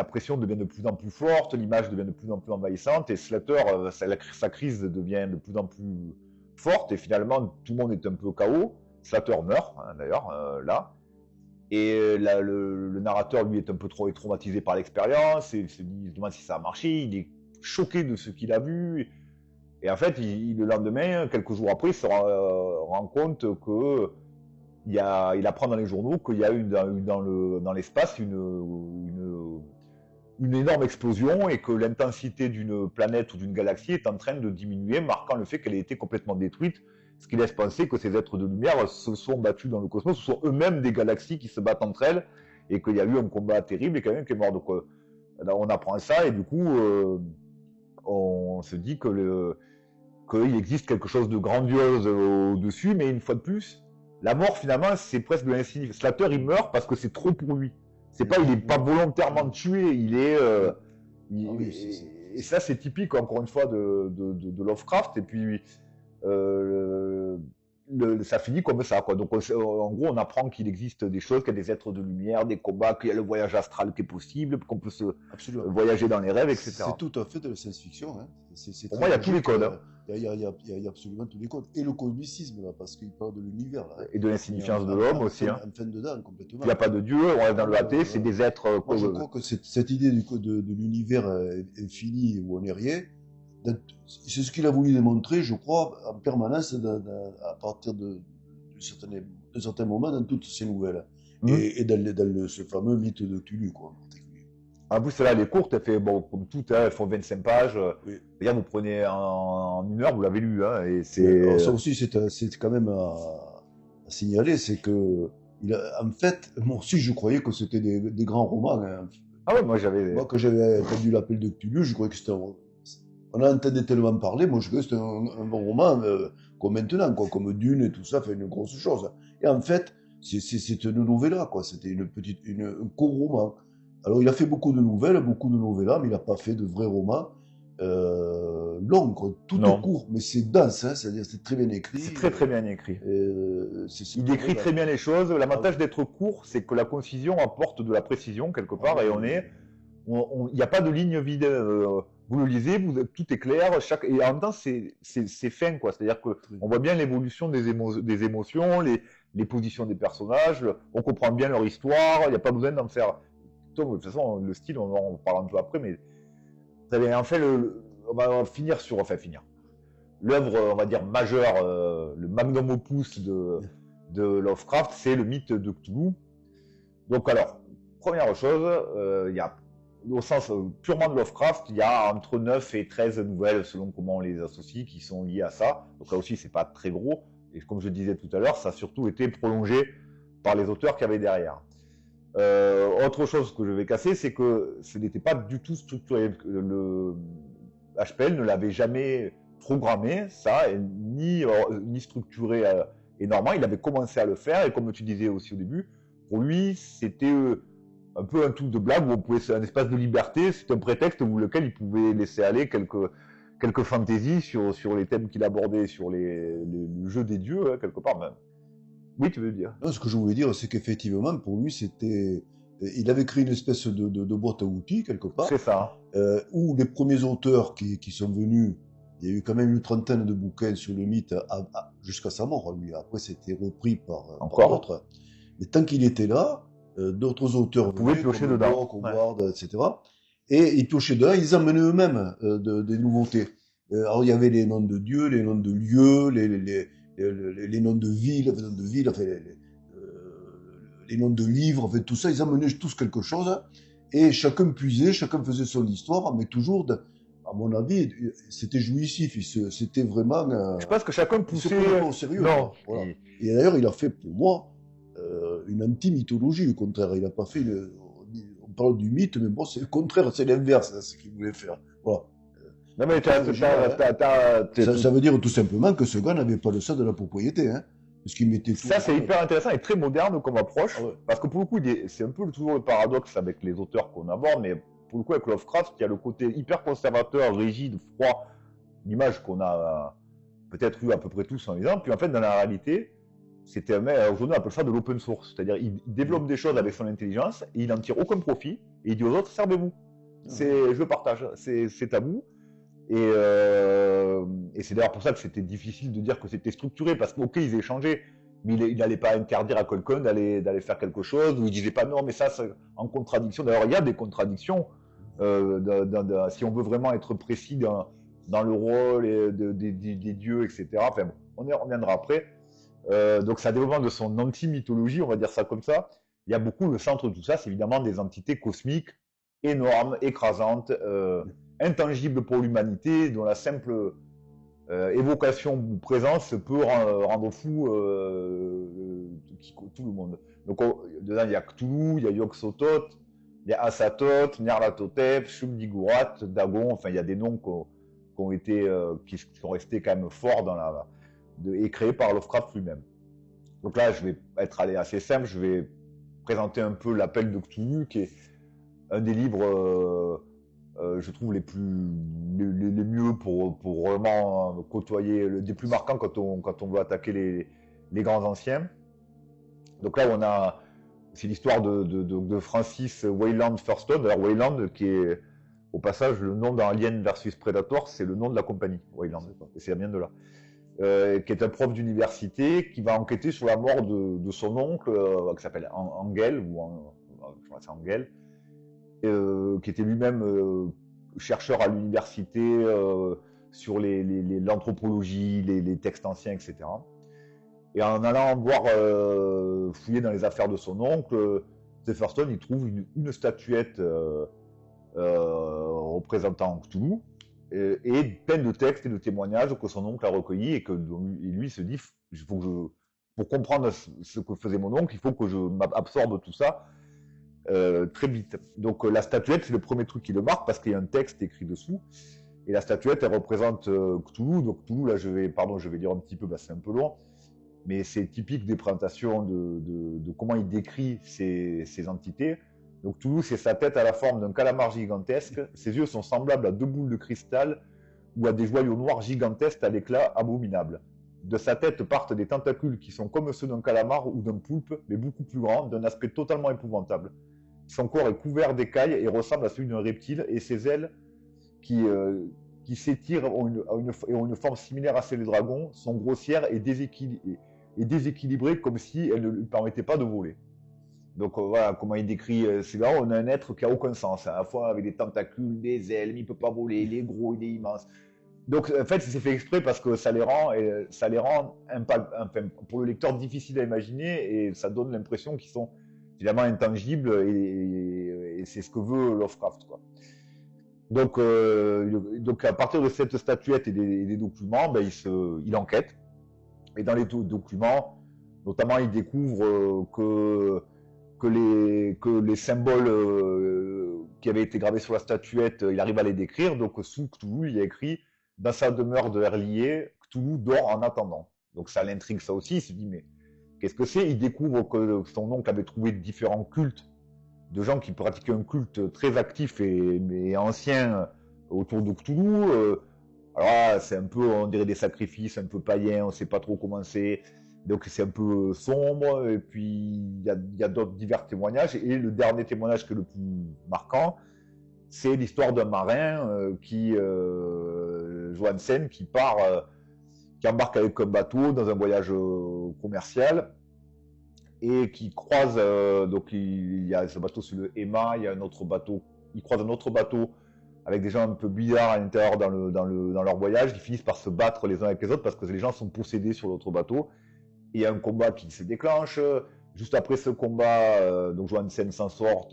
pression devient de plus en plus forte, l'image devient de plus en plus envahissante et Slater, sa crise devient de plus en plus forte et finalement tout le monde est un peu KO. Slater meurt hein, d'ailleurs là. Et le narrateur, lui, est un peu trop traumatisé par l'expérience et il se demande si ça a marché. Il est choqué de ce qu'il a vu. Et en fait, le lendemain, quelques jours après, il se rend compte que il apprend dans les journaux qu'il y a eu dans l'espace une énorme explosion et que l'intensité d'une planète ou d'une galaxie est en train de diminuer, marquant le fait qu'elle ait été complètement détruite, ce qui laisse penser que ces êtres de lumière se sont battus dans le cosmos, ce sont eux-mêmes des galaxies qui se battent entre elles, et qu'il y a eu un combat terrible et quelqu'un qui est mort. Donc on apprend ça, et du coup on se dit qu'il existe quelque chose de grandiose au-dessus, mais une fois de plus, la mort finalement c'est presque de l'insignifiant. Slater il meurt parce que c'est trop pour lui. Il est pas volontairement tué, il est. Et ça, c'est typique, encore une fois, de Lovecraft. Et puis, ça finit comme ça, quoi. Donc, en gros, on apprend qu'il existe des choses, qu'il y a des êtres de lumière, des combats, qu'il y a le voyage astral qui est possible, qu'on peut voyager dans les rêves, etc. C'est tout à fait de la science-fiction. Hein. Pour moi, il y a tous les codes. Hein. Il y a absolument tous les codes. Et le cosmicisme, là, parce qu'il parle de l'univers. Là. Et de l'insignifiance de l'homme aussi. En fin dedans, complètement. Il n'y a pas de Dieu, on reste dans le athée, c'est des êtres. Moi, je crois que cette idée de l'univers infini où on n'est rien, c'est ce qu'il a voulu démontrer, je crois, en permanence, à partir de certains moments dans toutes ces nouvelles. Et dans ce fameux mythe de Cthulhu, quoi. En plus, celle-là, elle est courte, elle fait, bon, comme toutes, hein, elles font 25 pages. Oui. Là, vous prenez en 1 heure, vous l'avez lu. Hein, et alors ça aussi, c'est quand même à signaler, c'est que, en fait, moi aussi, je croyais que c'était des grands romans. Hein. Ah ouais, moi, quand j'avais entendu l'appel de Cthulhu, je croyais que c'était on en entendait tellement parler, moi je croyais que c'était un bon roman, comme maintenant, quoi, comme Dune et tout ça, fait une grosse chose. Et en fait, c'est une novella, quoi. C'était un court roman. Alors, il a fait beaucoup de novellas, mais il n'a pas fait de vrais romans longs, quoi. Tout est court, mais c'est dense, hein, c'est-à-dire c'est très bien écrit. C'est très très bien écrit. Il décrit très bien les choses. L'avantage d'être court, c'est que la concision apporte de la précision quelque part, et il n'y a pas de ligne vide. Vous le lisez, tout est clair, et en même temps c'est fin, quoi. C'est-à-dire que on voit bien l'évolution des émotions, les positions des personnages, on comprend bien leur histoire. Il n'y a pas besoin d'en faire. De toute façon, le style, on en parle un peu après, mais très bien. En fait, on va finir. L'œuvre, on va dire, majeure, le magnum opus de Lovecraft, c'est le mythe de Cthulhu. Donc, alors, première chose, il y a, au sens purement de Lovecraft, il y a entre 9 et 13 nouvelles, selon comment on les associe, qui sont liées à ça. Donc là aussi, c'est pas très gros. Et comme je disais tout à l'heure, ça a surtout été prolongé par les auteurs qu'il y avait derrière. Autre chose que je vais casser, c'est que ce n'était pas du tout structuré. Le HPL ne l'avait jamais programmé, ça, ni structuré énormément. Il avait commencé à le faire, et comme tu disais aussi au début, pour lui, c'était un peu un truc de blague où un espace de liberté, c'est un prétexte lequel il pouvait laisser aller quelques fantaisies sur les thèmes qu'il abordait, sur le jeu des dieux, hein, quelque part même. Oui, tu veux dire? Non, ce que je voulais dire, c'est qu'effectivement, pour lui, il avait créé une espèce de boîte à outils, quelque part. C'est ça. Où les premiers auteurs qui sont venus, il y a eu quand même une trentaine de bouquins sur le mythe jusqu'à sa mort, lui. Après, c'était repris par d'autres. Mais tant qu'il était là, d'autres auteurs pouvaient piocher dedans. Howard, etc. Et ils piochaient dedans, ils emmenaient eux-mêmes des nouveautés. Alors, il y avait les noms de dieux, les noms de lieux, les noms de villes, enfin, les noms de livres, enfin, tout ça, ils amenaient tous quelque chose, et chacun puisait, chacun faisait son histoire, mais toujours, à mon avis, c'était jouissif, c'était vraiment... Je pense que chacun poussait... au sérieux. Non. Voilà. Et d'ailleurs, il a fait, pour moi, une anti-mythologie, au contraire, il n'a pas fait... on parle du mythe, mais bon, c'est le contraire, c'est l'inverse, hein, ce qu'il voulait faire. Voilà. Non, mais ça veut dire tout simplement que ce gars n'avait pas le sens de la propriété, hein, parce qu'il mettait tout. Ça, c'est hyper intéressant et très moderne comme approche, parce que pour le coup, c'est un peu toujours le paradoxe avec les auteurs qu'on aborde, mais pour le coup, avec Lovecraft, il y a le côté hyper conservateur, rigide, froid, l'image qu'on a peut-être eu à peu près tous en lisant, puis en fait, dans la réalité, aujourd'hui, on appelle ça de l'open source, c'est-à-dire il développe des choses avec son intelligence, et il n'en tire aucun profit, et il dit aux autres, servez-vous. Je partage, c'est à vous. Et c'est d'ailleurs pour ça que c'était difficile de dire que c'était structuré, parce qu'ok, ils échangeaient, mais il n'allait pas interdire à quelqu'un d'aller faire quelque chose, ou il disait pas non, mais ça c'est en contradiction. D'ailleurs, il y a des contradictions, si on veut vraiment être précis dans le rôle des dieux, etc. Enfin bon, on reviendra après. Donc c'est un développement de son anti-mythologie, on va dire ça comme ça. Il y a beaucoup, le centre de tout ça, c'est évidemment des entités cosmiques énormes, écrasantes, intangibles pour l'humanité, dont la simple évocation ou présence peut rendre fou tout le monde. Donc dedans, il y a Cthulhu, il y a Yog-Sothoth, il y a Asathoth, Nyarlathotep, Shub-Niggurath, Dagon, enfin il y a des noms qui sont restés quand même forts et créés par Lovecraft lui-même. Donc là, je vais être allé assez simple, je vais présenter un peu l'Appel de Cthulhu, qui est un des livres, je trouve, les mieux pour vraiment côtoyer, des plus marquants quand on veut attaquer les grands anciens. Donc là, c'est l'histoire de Francis Wayland Thurston. Alors Wayland, qui est au passage le nom dans Alien versus Predator, c'est le nom de la compagnie, Wayland, et c'est la mienne de là. Qui est un prof d'université qui va enquêter sur la mort de son oncle, qui s'appelle Angel, je crois que c'est Angel, qui était lui-même chercheur à l'université sur l'anthropologie, les textes anciens, etc. Et en allant voir fouiller dans les affaires de son oncle, Stephenson, il trouve une statuette représentant Cthulhu, et plein de textes et de témoignages que son oncle a recueillis, et lui se dit, pour comprendre ce que faisait mon oncle, il faut que je m'absorbe tout ça très vite. Donc la statuette, c'est le premier truc qui le marque, parce qu'il y a un texte écrit dessous, et la statuette, elle représente Cthulhu. Donc Cthulhu, là je vais dire un petit peu, c'est un peu long, mais c'est typique des présentations de comment il décrit ces entités. Donc Cthulhu, c'est sa tête à la forme d'un calamar gigantesque. Ses yeux sont semblables à 2 boules de cristal ou à des joyaux noirs gigantesques à l'éclat abominable. De sa tête partent des tentacules qui sont comme ceux d'un calamar ou d'un poulpe, mais beaucoup plus grands, d'un aspect totalement épouvantable. Son corps est couvert d'écailles et ressemble à celui d'un reptile, et ses ailes, qui s'étirent, ont une forme similaire à celle des dragons, sont grossières et déséquilibrées, comme si elles ne lui permettaient pas de voler. Donc voilà comment il décrit. C'est là, on a un être qui a aucun sens, à la fois avec des tentacules, des ailes, mais il peut pas voler, il est gros, il est immense. Donc en fait, c'est fait exprès parce que ça les rend pour le lecteur difficile à imaginer, et ça donne l'impression qu'ils sont finalement intangibles, et c'est ce que veut Lovecraft, quoi. Donc à partir de cette statuette et des documents, il enquête, et dans les documents, notamment, il découvre que les symboles qui avaient été gravés sur la statuette, il arrive à les décrire. Donc sous Cthulhu, il y a écrit: dans sa demeure de Herlier, Cthulhu dort en attendant. Donc ça l'intrigue, ça aussi. Il se dit, mais qu'est-ce que c'est? Il découvre que son oncle avait trouvé différents cultes de gens qui pratiquaient un culte très actif et ancien autour de Cthulhu. Alors là, c'est un peu, on dirait, des sacrifices un peu païens, on ne sait pas trop comment c'est. Donc c'est un peu sombre, et puis il y a d'autres divers témoignages, et le dernier témoignage qui est le plus marquant, c'est l'histoire d'un marin Johansen, qui embarque avec un bateau dans un voyage commercial, et qui croise, donc il y a ce bateau sur le Emma, il y a un autre bateau, il croise un autre bateau avec des gens un peu bizarres à l'intérieur dans leur voyage. Ils finissent par se battre les uns avec les autres parce que les gens sont possédés sur l'autre bateau. Il y a un combat qui se déclenche. Juste après ce combat, donc Johansen s'en sort,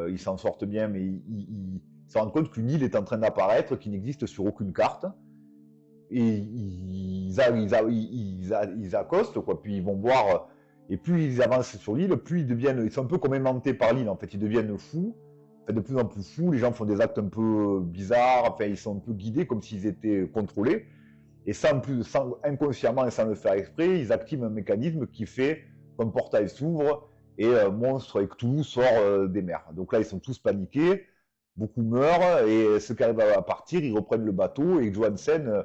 ils s'en sortent bien, mais ils se rendent compte qu'une île est en train d'apparaître qui n'existe sur aucune carte. Et ils accostent, quoi. Puis ils vont voir, et plus ils avancent sur l'île, plus ils sont un peu comme aimantés par l'île, en fait. Ils deviennent fous, de plus en plus fous. Les gens font des actes un peu bizarres, enfin, ils sont un peu guidés comme s'ils étaient contrôlés. Et inconsciemment et sans le faire exprès, ils activent un mécanisme qui fait qu'un portail s'ouvre et Monstre et Cthulhu sort des mers. Donc là, ils sont tous paniqués, beaucoup meurent, et ceux qui arrivent à partir, ils reprennent le bateau, et Johansen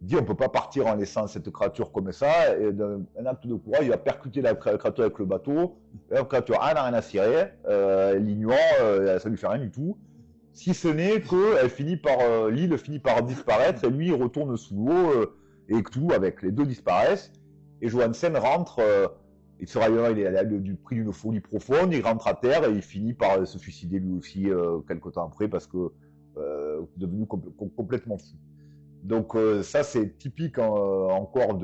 dit: on ne peut pas partir en laissant cette créature comme ça. Et d'un acte de courage, il va percuter la créature avec le bateau. La créature n'a rien à cirer, elle l'ignore, ça lui fait rien du tout. Si ce n'est que l'île finit par disparaître, et lui il retourne sous l'eau, et Cthulhu avec. Les deux disparaissent, et Johansen rentre, il est du prix d'une folie profonde, il rentre à terre, et il finit par se suicider lui aussi quelque temps après, parce que devenu complètement fou. Donc ça, c'est typique encore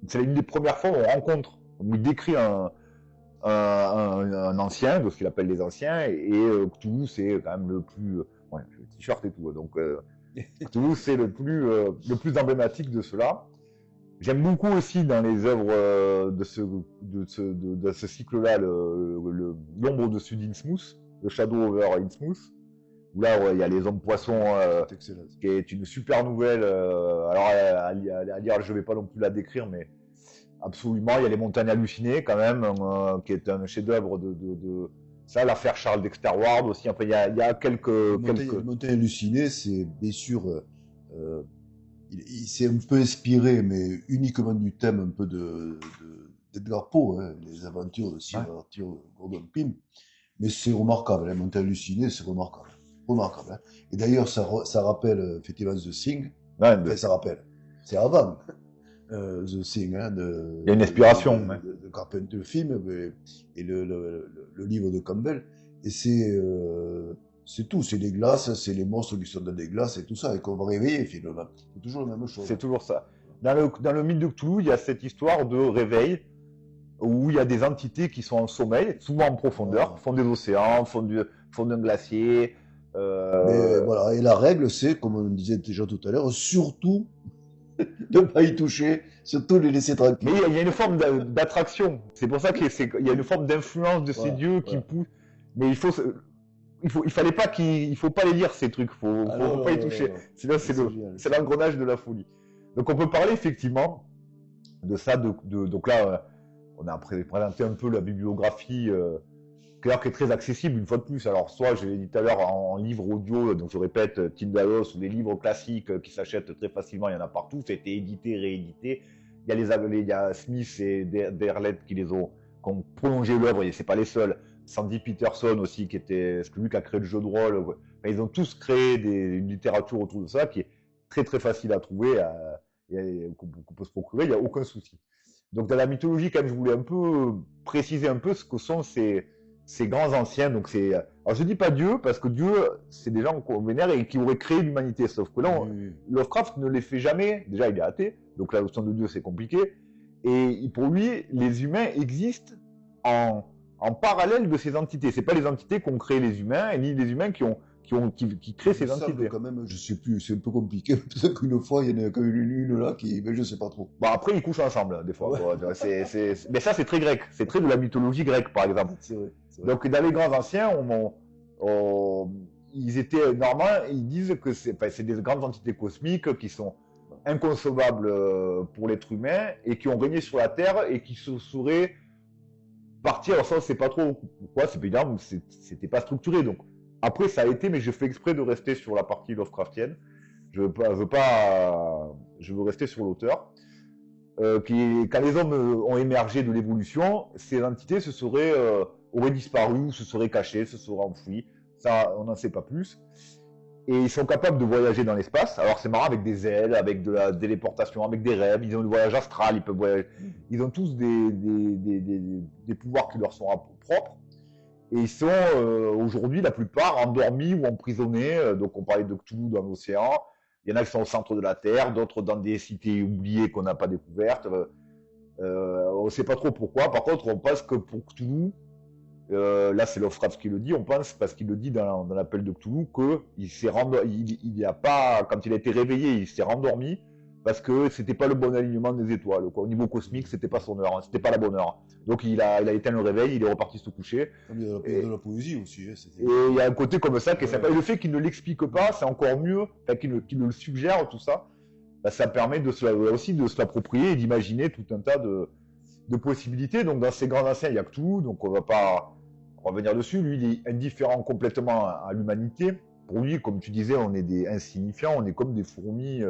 c'est une des premières fois où on rencontre, où il décrit un ancien, de ce qu'il appelle les anciens, et Cthulhu, c'est quand même le plus... ouais, le t-shirt et tout, donc Cthulhu, c'est le plus emblématique de cela. J'aime beaucoup aussi dans les œuvres de ce cycle-là l'ombre au-dessus d'Innsmouth, le Shadow over Innsmouth, où là il y a les hommes poissons, qui est une super nouvelle. Alors à lire, je vais pas non plus la décrire, mais absolument, il y a les montagnes hallucinées quand même, qui est un chef-d'œuvre de ça, l'affaire Charles Dexter Ward aussi. Après il y a quelques montagnes hallucinées, c'est bien sûr. Il s'est un peu inspiré, mais uniquement du thème un peu d'Edgar Poe, hein, les aventures de Sir Arthur Gordon Pym. Mais c'est remarquable, hein, Montagne hallucinée, c'est remarquable. Remarquable. Hein. Et d'ailleurs, ça rappelle effectivement The Thing. Ouais, enfin, ça rappelle. C'est avant The Thing. Hein, il y a une inspiration. De Carpenter film et le livre de Campbell. Et c'est tout, c'est les glaces, c'est les monstres qui sont dans des glaces et tout ça, et qu'on va réveiller finalement. C'est toujours la même chose. C'est toujours ça. Dans le mythe de Cthulhu, il y a cette histoire de réveil où il y a des entités qui sont en sommeil, souvent en profondeur, fond des océans, fond d'un glacier. Mais voilà, et la règle, c'est, comme on disait déjà tout à l'heure, surtout de ne pas y toucher, surtout les laisser tranquilles. Mais il y a une forme d'attraction. C'est pour ça qu'il y a une forme d'influence de ces dieux qui poussent. Mais il fallait pas il faut pas les lire ces trucs, faut pas y toucher. Sinon c'est l'engrenage de la folie. Donc on peut parler effectivement de ça, donc là on a présenté un peu la bibliographie qui est très accessible une fois de plus. Alors soit je l'ai dit tout à l'heure en livre audio, donc je répète Tindalos ou les livres classiques qui s'achètent très facilement, il y en a partout, ça a été édité, réédité. Il y a Smith et Derlet qui ont prolongé l'œuvre, et c'est pas les seuls. Sandy Peterson aussi, qui était celui qui a créé le jeu de rôle. Enfin, ils ont tous créé une littérature autour de ça qui est très très facile à trouver, qu'on peut se procurer, il n'y a aucun souci. Donc dans la mythologie, quand même, je voulais un peu préciser un peu ce que sont ces grands anciens. Donc alors je dis pas Dieu, parce que Dieu, c'est des gens qu'on vénère et qui auraient créé l'humanité. Sauf que là, Lovecraft ne les fait jamais. Déjà, il est athée, donc la notion de Dieu, c'est compliqué. Et pour lui, les humains existent en parallèle de ces entités. C'est pas les entités qu'ont créé les humains, ni les humains qui créent ces entités. Quand même, je sais plus, c'est un peu compliqué. Peut-être qu'une fois, il y en a une là mais je sais pas trop. Bon, après, ils couchent ensemble, des fois. Ouais. Mais ça, c'est très grec. C'est très de la mythologie grecque, par exemple. C'est vrai. Donc, dans les grands anciens, ils étaient normands, ils disent que c'est des grandes entités cosmiques qui sont inconcevables pour l'être humain et qui ont régné sur la Terre et qui se seraient partir. Alors ça, on sait pas trop pourquoi, c'est évidemment, c'était pas structuré. Donc, après, ça a été, mais je fais exprès de rester sur la partie Lovecraftienne. Je veux rester sur l'auteur. Quand les hommes ont émergé de l'évolution, ces entités auraient disparu, se seraient cachées, se seraient enfouies. Ça, on n'en sait pas plus. Et ils sont capables de voyager dans l'espace. Alors c'est marrant, avec des ailes, avec de la téléportation, avec des rêves. Ils ont le voyage astral, ils peuvent voyager. Ils ont tous des pouvoirs qui leur sont propres. Et ils sont aujourd'hui, la plupart, endormis ou emprisonnés. Donc on parlait de Cthulhu dans l'océan. Il y en a qui sont au centre de la Terre, d'autres dans des cités oubliées qu'on n'a pas découvertes. On ne sait pas trop pourquoi. Par contre, on pense que pour Cthulhu, là c'est Lovecraft qui le dit, on pense, parce qu'il le dit dans l'appel de Cthulhu, il a pas, quand il a été réveillé, il s'est rendormi parce que c'était pas le bon alignement des étoiles, quoi. Au niveau cosmique, c'était pas son heure, c'était pas la bonne heure. Donc il a éteint le réveil, il est reparti se coucher. Il y a de la poésie aussi. Et il y a un côté comme ça qui est sympa. Et le fait qu'il ne l'explique pas, c'est encore mieux, qu'il le suggère, tout ça, ça permet aussi de se l'approprier et d'imaginer tout un tas de possibilités. Donc dans ces grands anciens, il y a Cthulhu, donc on va revenir dessus. Lui, il est indifférent complètement à l'humanité. Pour lui, comme tu disais, on est des insignifiants, on est comme des fourmis.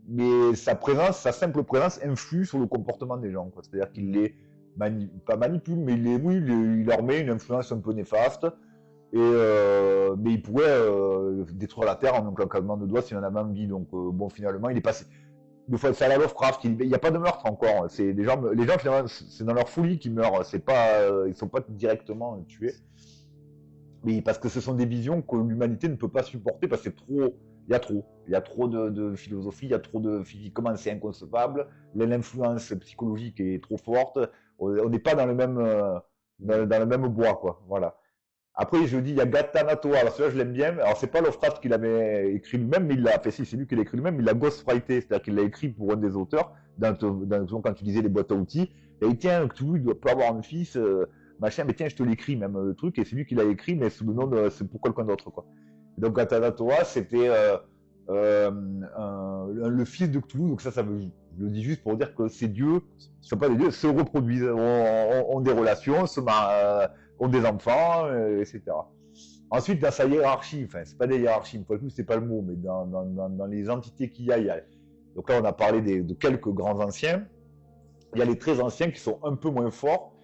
Mais sa simple présence influe sur le comportement des gens. C'est-à-dire qu'il les pas manipule, mais il leur met une influence un peu néfaste. Mais il pourrait détruire la Terre en un claquement de doigts s'il en avait envie. Donc bon, finalement, il est passé. C'est à la Lovecraft, il n'y a pas de meurtre encore. Les gens finalement, c'est dans leur folie qu'ils meurent. Ils sont pas directement tués. Mais parce que ce sont des visions que l'humanité ne peut pas supporter, parce que c'est trop il y a trop. Il y a trop de philosophie, il y a trop de physiquement, c'est inconcevable. L'influence psychologique est trop forte. On n'est pas dans le même, dans le même bois, quoi. Voilà. Après, je dis, il y a Gata Toa. Alors, celui-là, je l'aime bien. Alors, c'est pas Lovecraft qui l'avait écrit lui-même, mais il l'a fait. Si, c'est lui qui l'a écrit lui-même. Il l'a ghostwrité. C'est-à-dire qu'il l'a écrit pour un des auteurs. Quand tu disais les boîtes à outils. Il a dit, tiens, Cthulhu, il doit pas avoir un fils, machin. Mais tiens, je te l'écris, même, le truc. Et c'est lui qui l'a écrit, mais sous le nom de, c'est pour quelqu'un d'autre, quoi. Donc, Gata Toa, c'était, le fils de Cthulhu. Donc, ça veut, je le dis juste pour dire que ces dieux, ce sont pas des dieux, se reproduisent, ont des relations, ont des enfants, etc. Ensuite, dans sa hiérarchie, enfin, c'est pas des hiérarchies, une fois de plus, c'est pas le mot, mais dans les entités qu'il y a, donc là, on a parlé de quelques grands anciens. Il y a les très anciens qui sont un peu moins forts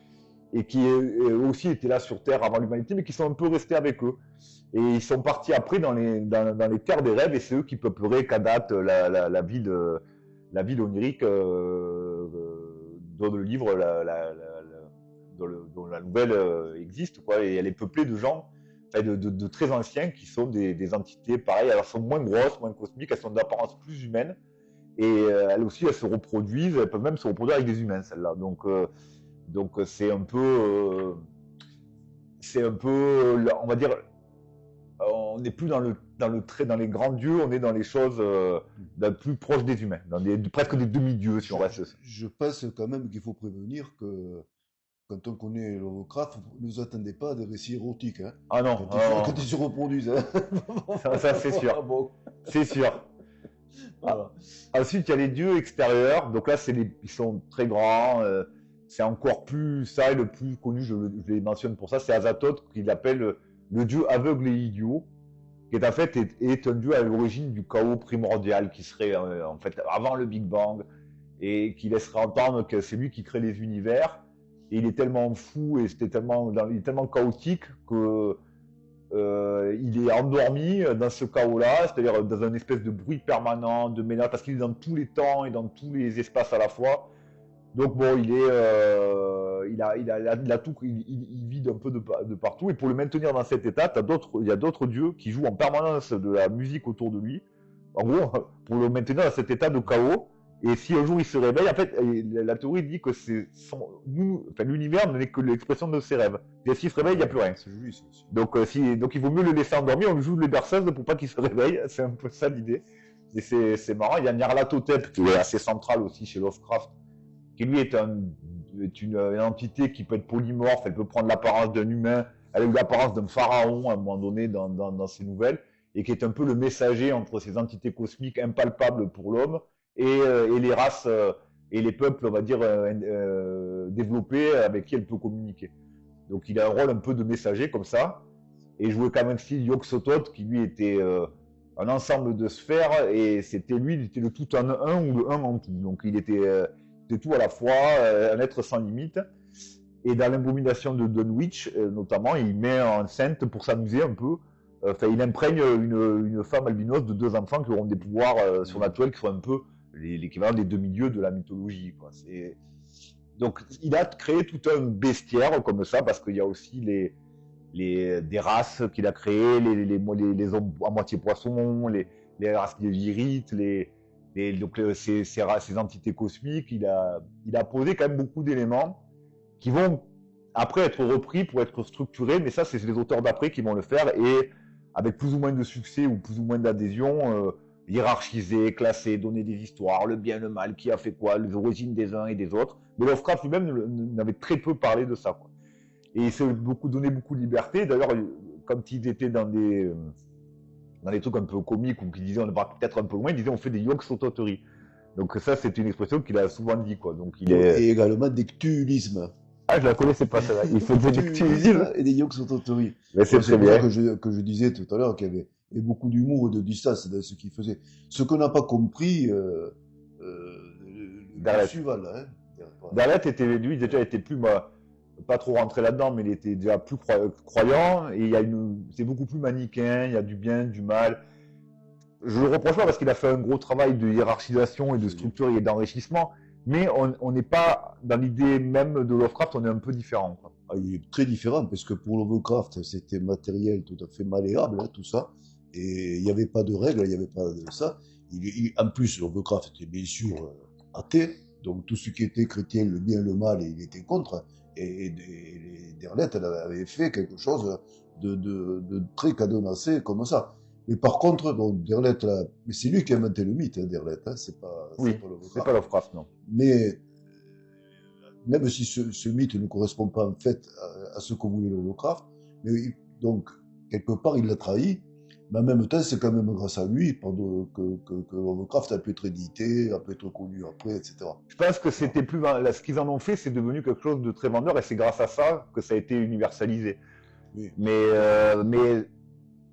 et qui aussi étaient là sur Terre avant l'humanité, mais qui sont un peu restés avec eux. Et ils sont partis après dans les terres des rêves, et c'est eux qui peupleraient Kadat, la ville onirique dont le livre, dont la nouvelle existe, quoi. Et elle est peuplée de gens, enfin, de très anciens qui sont des entités pareilles. Alors, elles sont moins grosses, moins cosmiques, elles sont d'apparence plus humaine. Et elles aussi, elles se reproduisent, elles peuvent même se reproduire avec des humains, celles-là. Donc c'est un peu, on va dire, on n'est plus dans les grands dieux, on est dans les choses plus proches des humains, presque des demi-dieux, si on reste. Je pense quand même qu'il faut prévenir que quand on connaît Lovecraft, ne vous attendez pas à des récits érotiques. Hein, Ah non, quand ils se reproduisent. Hein. Ça c'est sûr. Ah bon. C'est sûr. Voilà. Ensuite, il y a les dieux extérieurs. Donc là, ils sont très grands. C'est encore plus, ça est le plus connu, je les mentionne pour ça, c'est Azathoth, qu'il appelle le dieu aveugle et idiot, qui est en fait est un dieu à l'origine du chaos primordial, qui serait en fait avant le Big Bang, et qui laisserait entendre que c'est lui qui crée les univers. Et il est tellement fou et il est tellement chaotique que il est endormi dans ce chaos-là, c'est-à-dire dans une espèce de bruit permanent, de mélange, parce qu'il est dans tous les temps et dans tous les espaces à la fois. Donc bon, il a tout, il vide un peu de partout. Et pour le maintenir dans cet état, il y a d'autres dieux qui jouent en permanence de la musique autour de lui. En gros, pour le maintenir dans cet état de chaos. Et si un jour il se réveille, en fait, la théorie dit que l'univers n'est que l'expression de ses rêves. Et s'il se réveille, il n'y a plus rien. Donc il vaut mieux le laisser endormir, on lui joue les berceuses pour pas qu'il se réveille. C'est un peu ça l'idée. Et c'est marrant. Il y a Nyarlathotep qui est assez central aussi chez Lovecraft, qui lui est une entité qui peut être polymorphe, elle peut prendre l'apparence d'un humain, elle a eu l'apparence d'un pharaon à un moment donné dans ses nouvelles, et qui est un peu le messager entre ces entités cosmiques impalpables pour l'homme et les races et les peuples, on va dire, développés avec qui elle peut communiquer. Donc il a un rôle un peu de messager comme ça, et jouait quand même style Yog-Sothoth, qui lui était un ensemble de sphères, et il était le tout en un ou le un en tout. Donc il était tout à la fois, un être sans limite. Et dans l'abomination de Dunwich, notamment, il met enceinte pour s'amuser un peu. Il imprègne une femme albinos de 2 enfants qui auront des pouvoirs surnaturels qui sont un peu l'équivalent des demi-dieux de la mythologie, quoi. Donc, il a créé tout un bestiaire comme ça, parce qu'il y a aussi des races qu'il a créées, les hommes à moitié poissons, les races de virites, donc ces entités cosmiques. Il a posé quand même beaucoup d'éléments qui vont après être repris pour être structurés, mais ça, c'est les auteurs d'après qui vont le faire, et avec plus ou moins de succès ou plus ou moins d'adhésion, hiérarchiser, classer, donner des histoires, le bien, le mal, qui a fait quoi, les origines des uns et des autres. Mais Lovecraft lui-même n'avait très peu parlé de ça, quoi. Et il s'est donné beaucoup de liberté. D'ailleurs, quand il était dans des trucs un peu comiques, ou qui disaient on va peut-être un peu loin, il disait on fait des Yog-Sothotheries. Donc ça, c'est une expression qu'il a souvent dit, quoi. Donc Et également des cthulhismes. Ah, je la connaissais pas, celle-là. Il faisait des cthulhismes et des Yog-Sothotheries. Mais c'est très bien. Que je disais tout à l'heure qu'il y avait beaucoup d'humour et de distance dans ce qu'il faisait. Ce qu'on n'a pas compris, le suivant, là. Dalet lui, déjà, était plus, pas trop rentré là-dedans, mais il était déjà plus croyant, et c'est beaucoup plus manichéen, il y a du bien, du mal. Je le reproche pas parce qu'il a fait un gros travail de hiérarchisation et de structure et d'enrichissement, mais on n'est pas, dans l'idée même de Lovecraft, on est un peu différent, quoi. Ah, il est très différent, parce que pour Lovecraft, c'était matériel tout à fait malléable, hein, tout ça. Et il n'y avait pas de règles, il n'y avait pas de ça. En plus, Lovecraft était bien sûr athée, donc tout ce qui était chrétien, le bien, le mal, il était contre. Et Derleth, elle avait fait quelque chose de très cadenassé comme ça. Mais par contre, donc, Derleth, là, mais c'est lui qui a inventé le mythe, hein, Derleth, hein, c'est Oui, pas c'est pas Lovecraft. Lovecraft, non. Mais même si ce mythe ne correspond pas en fait à ce que voulait Lovecraft, mais donc quelque part il l'a trahi, mais en même temps c'est quand même grâce à lui que Lovecraft a pu être édité, a pu être connu après, etc. Je pense que Voilà. c'était plus. Là, ce qu'ils en ont fait, c'est devenu quelque chose de très vendeur et c'est grâce à ça que ça a été universalisé. Oui. Mais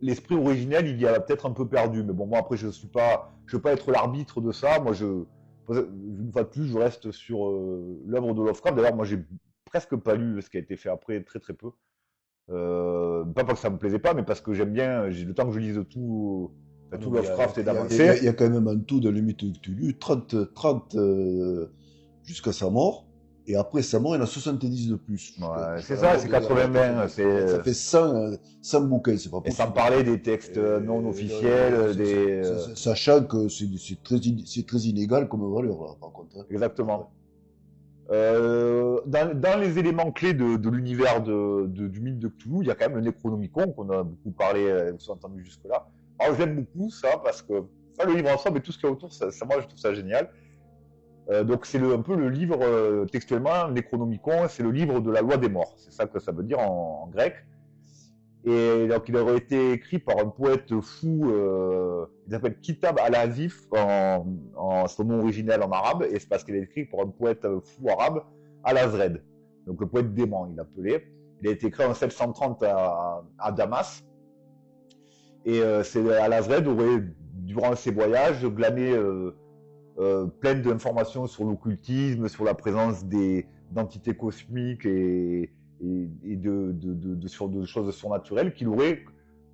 l'esprit originel, il y a peut-être un peu perdu. Mais bon, moi après, je veux pas être l'arbitre de ça. Moi, une fois de plus, je reste sur l'œuvre de Lovecraft. D'ailleurs, moi, j'ai presque pas lu ce qui a été fait après, très très peu. Pas parce que ça me plaisait pas, mais parce que j'aime bien. J'ai le temps que je lise tout, Ah tout non, mais Lovecraft et il d'avancer. y a quand même un tout dans le mythe de Cthulhu, 30 jusqu'à sa mort, et après sa mort, il y en a 70 de plus, Ouais, c'est jusqu'à la ça, mort c'est la mort de 80-20. Derleth. Ça fait 100 bouquins, c'est pas Et sans possible. parler des textes non officiels, Sachant que c'est très inégal comme valeur, là, par contre, hein. Ouais. exactement. Dans les éléments clés de l'univers du mythe de Cthulhu, il y a quand même le Necronomicon qu'on a beaucoup parlé, vous avez entendu jusque-là. Alors j'aime beaucoup ça parce que ça, le livre ensemble et tout ce qu'il y a autour, moi je trouve ça génial. Donc c'est un peu le livre textuellement, Necronomicon, c'est le livre de la loi des morts. C'est ça que ça veut dire en grec. Et donc il aurait été écrit par un poète fou, il s'appelle Kitab al-Azif en son nom originel en arabe, et c'est parce qu'il est écrit par un poète fou arabe, Al-Azred. Donc le poète dément, il l'appelait. Il a été écrit en 730 à Damas, et Al-Azred aurait, durant ses voyages, glané plein d'informations sur l'occultisme, sur la présence d'entités cosmiques et de choses surnaturelles qu'il aurait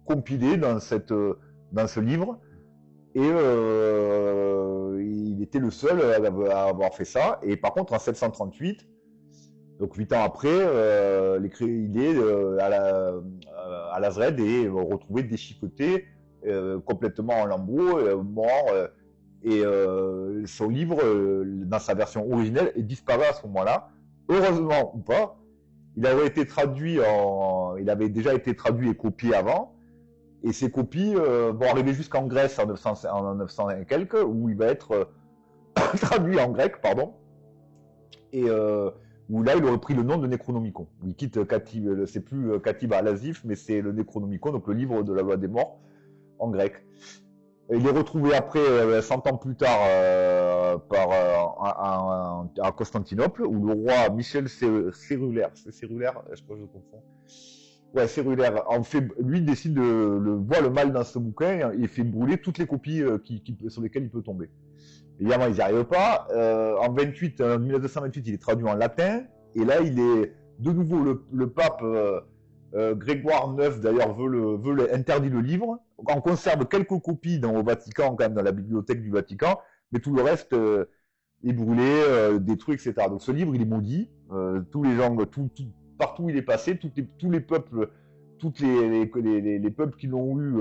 compilées dans ce livre. Et il était le seul à avoir fait ça. Et par contre, en 738, donc 8 ans après, il est à Lazred et retrouvé déchiqueté, complètement en lambeaux, mort. Et son livre, dans sa version originelle, est disparu à ce moment-là. Heureusement ou pas, il avait déjà été traduit et copié avant. Et ces copies vont arriver jusqu'en Grèce en 900 et quelques, où il va être traduit en grec, pardon. Et où là, il aurait pris le nom de Necronomicon. Il quitte Katib, c'est plus Katib al-Azif, mais c'est le Necronomicon, donc le livre de la loi des morts en grec. Il est retrouvé après, 100 ans plus tard, à Constantinople, où le roi Michel Cérulaire, c'est Cérulaire, je crois que je confonds. Ouais, Cérulaire, en fait, lui décide voit le mal dans ce bouquin et fait brûler toutes les copies sur lesquelles il peut tomber. Évidemment, ils n'y arrivent pas. En 1928, il est traduit en latin, et là, il est de nouveau le pape Grégoire IX d'ailleurs interdit le livre. On conserve quelques copies au Vatican, quand même dans la bibliothèque du Vatican, mais tout le reste est brûlé, détruit, etc. Donc ce livre, il est maudit. Tous les gens, partout où il est passé, tous les peuples, les peuples qui l'ont eu,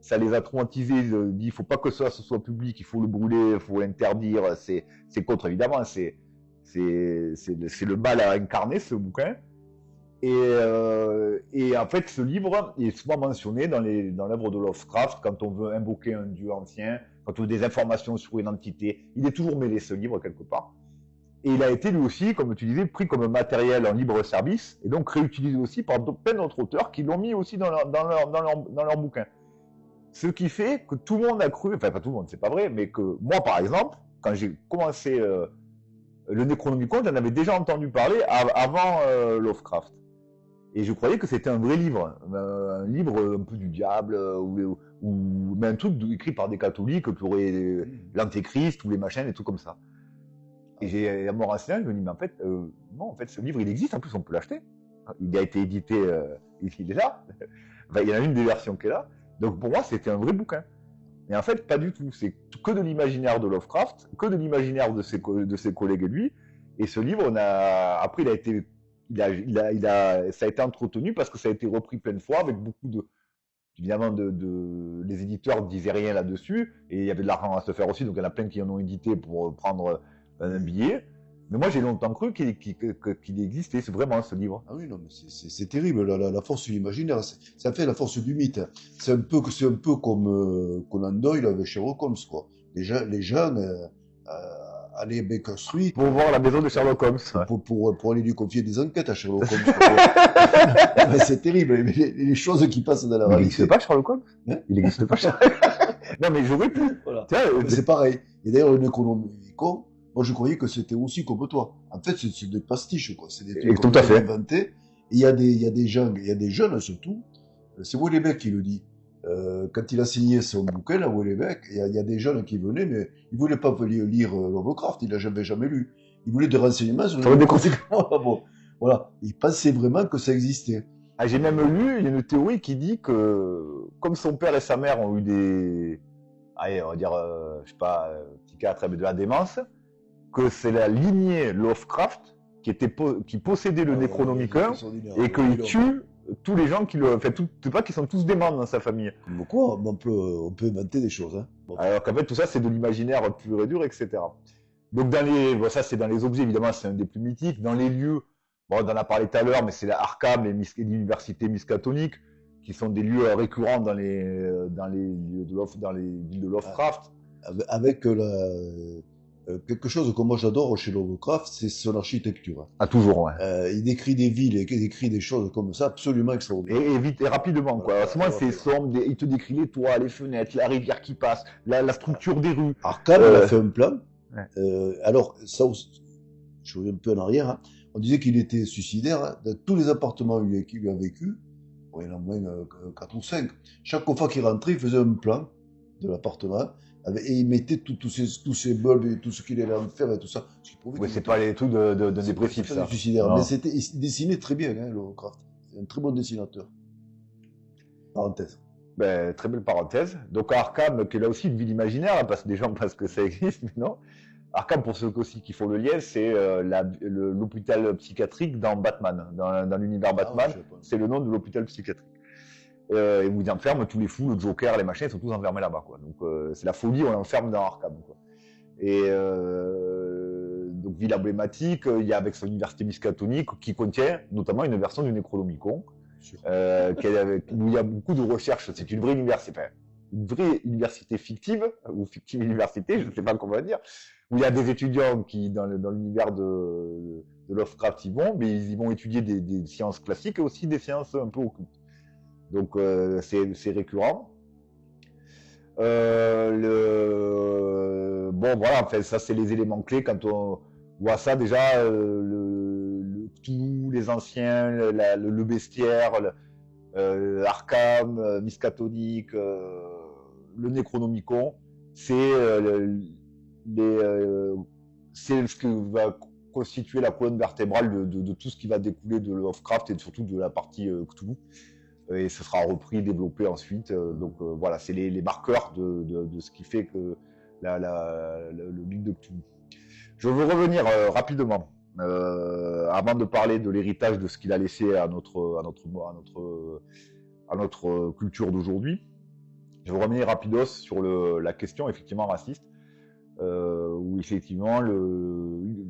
ça les a traumatisés. Ils disent, il faut pas que ça ce soit public, il faut le brûler, il faut l'interdire. C'est contre évidemment, c'est le mal à incarner ce bouquin. Et en fait, ce livre est souvent mentionné dans l'œuvre de Lovecraft quand on veut invoquer un dieu ancien, quand on veut des informations sur une entité. Il est toujours mêlé, ce livre, quelque part. Et il a été, lui aussi, comme tu disais, pris comme matériel en libre service, et donc réutilisé aussi par plein d'autres auteurs qui l'ont mis aussi dans leur bouquin. Ce qui fait que tout le monde a cru, enfin pas tout le monde, c'est pas vrai, mais que moi, par exemple, quand j'ai commencé le Necronomicon, j'en avais déjà entendu parler avant Lovecraft. Et je croyais que c'était un vrai livre, un livre un peu du diable, mais un truc écrit par des catholiques pour l'antéchrist ou les machins, des trucs comme ça. Et j'ai à mon renseignement, je me dis, mais en fait, non, en fait, ce livre, il existe, en plus, on peut l'acheter. Il a été édité, il est là. Enfin, il y en a une des versions qui est là. Donc pour moi, c'était un vrai bouquin. Et en fait, pas du tout. C'est que de l'imaginaire de Lovecraft, que de l'imaginaire de ses collègues et lui. Et ce livre, après, ça a été entretenu parce que ça a été repris plein de fois avec beaucoup évidemment, les éditeurs ne disaient rien là-dessus, et il y avait de l'argent à se faire aussi, donc il y en a plein qui en ont édité pour prendre un billet. Mais moi, j'ai longtemps cru qu'il existait, c'est vraiment ce livre. Ah oui, non, mais c'est terrible, la force de l'imaginaire. Ça fait la force du mythe. C'est un peu comme Conan Doyle avec Sherlock Holmes, quoi. Les gens allaient à Baker Street Pour voir la maison de Sherlock Holmes. pour aller lui confier des enquêtes à Sherlock Holmes. Mais c'est terrible, les choses qui passent dans la Il réalité. n'existe pas Sherlock Holmes Hein Il n'existe pas Sherlock Non, mais j'aurais pu. Voilà. Tu vois, C'est pareil. Et d'ailleurs, le Necronomicon, moi je croyais que c'était aussi comme toi. En fait, c'est des pastiches, quoi. C'est des trucs tout à fait. inventés. Et il y a des gens, il y a des jeunes surtout. C'est Houellebecq qui le dit. Quand il a signé son bouquin, là, Houellebecq, il y a des jeunes qui venaient, mais ils voulaient pas lire Lovecraft, il l'avait jamais lu. Ils voulaient des renseignements sur des Bon, voilà. Ils pensaient vraiment que ça existait. Ah, j'ai même lu, il y a une théorie qui dit que, comme son père et sa mère ont eu des, allez, on va dire, je sais pas, psychiatre avec de la démence, que c'est la lignée Lovecraft qui possédait le Necronomicon et qu'il tue tous les gens qui le, enfin, c'est pas qu'ils sont tous des membres dans sa famille. Comme quoi, on peut inventer des choses, hein. Bon. Alors qu'en fait, tout ça, c'est de l'imaginaire pur et dur, etc. Donc, bon, ça, c'est dans les objets, évidemment, c'est un des plus mythiques. Dans les lieux, bon, on en a parlé tout à l'heure, mais c'est la Arkham et l'université Miskatonic, qui sont des lieux récurrents dans les villes de Lovecraft. Avec quelque chose que moi j'adore chez Lovecraft, c'est son architecture, hein. Ah, toujours, ouais. Il décrit des villes, il décrit des choses comme ça, absolument extraordinaires. Et vite et rapidement, quoi. Souvent, c'est sombre, il te décrit les toits, les fenêtres, la rivière qui passe, la structure des rues. Arkham, il a fait un plan. Ouais. Alors, ça, je reviens un peu en arrière, hein. On disait qu'il était suicidaire, hein. Dans tous les appartements où il a vécu, bon, il y en a moins 4 ou 5. Chaque fois qu'il rentrait, il faisait un plan de l'appartement, et il mettait tous ces bulbes et tout ce qu'il allait en faire et tout ça. Oui, c'est pas les trucs de dépressif, ça. Suicidaire. Mais il dessinait très bien, hein, Lovecraft. C'est un très bon dessinateur. Parenthèse. Ben, très belle parenthèse. Donc Arkham, qui est là aussi une ville imaginaire, hein, parce que des gens pensent que ça existe, mais non. Arkham, pour ceux aussi qui font le lien, c'est l'hôpital psychiatrique dans Batman, dans l'univers Batman. C'est le nom de l'hôpital psychiatrique. Et vous enferme tous les fous, le Joker, les machins, ils sont tous enfermés là-bas, quoi. Donc c'est la folie, on l'enferme dans Arkham, quoi. Et donc ville emblématique, il y a avec son université Miskatonic qui contient notamment une version du Necronomicon, où il y a beaucoup de recherches. C'est une vraie université, enfin, une vraie université fictive ou fictive université, je ne sais pas comment dire, où il y a des étudiants qui dans l'univers de Lovecraft y vont, mais ils y vont étudier des sciences classiques et aussi des sciences un peu occultes. Donc c'est récurrent. Bon voilà, enfin, ça c'est les éléments clés quand on voit ça déjà, tous les anciens, le bestiaire, Arkham, Miskatonic, le Necronomicon, c'est ce qui va constituer la colonne vertébrale de tout ce qui va découler de Lovecraft et surtout de la partie Cthulhu. Et ce sera repris, développé ensuite. Donc voilà, c'est les marqueurs de ce qui fait que le mythe de Cthulhu. Je veux revenir rapidement, avant de parler de l'héritage de ce qu'il a laissé à notre culture d'aujourd'hui. Je veux revenir rapidos sur la question effectivement raciste, où effectivement il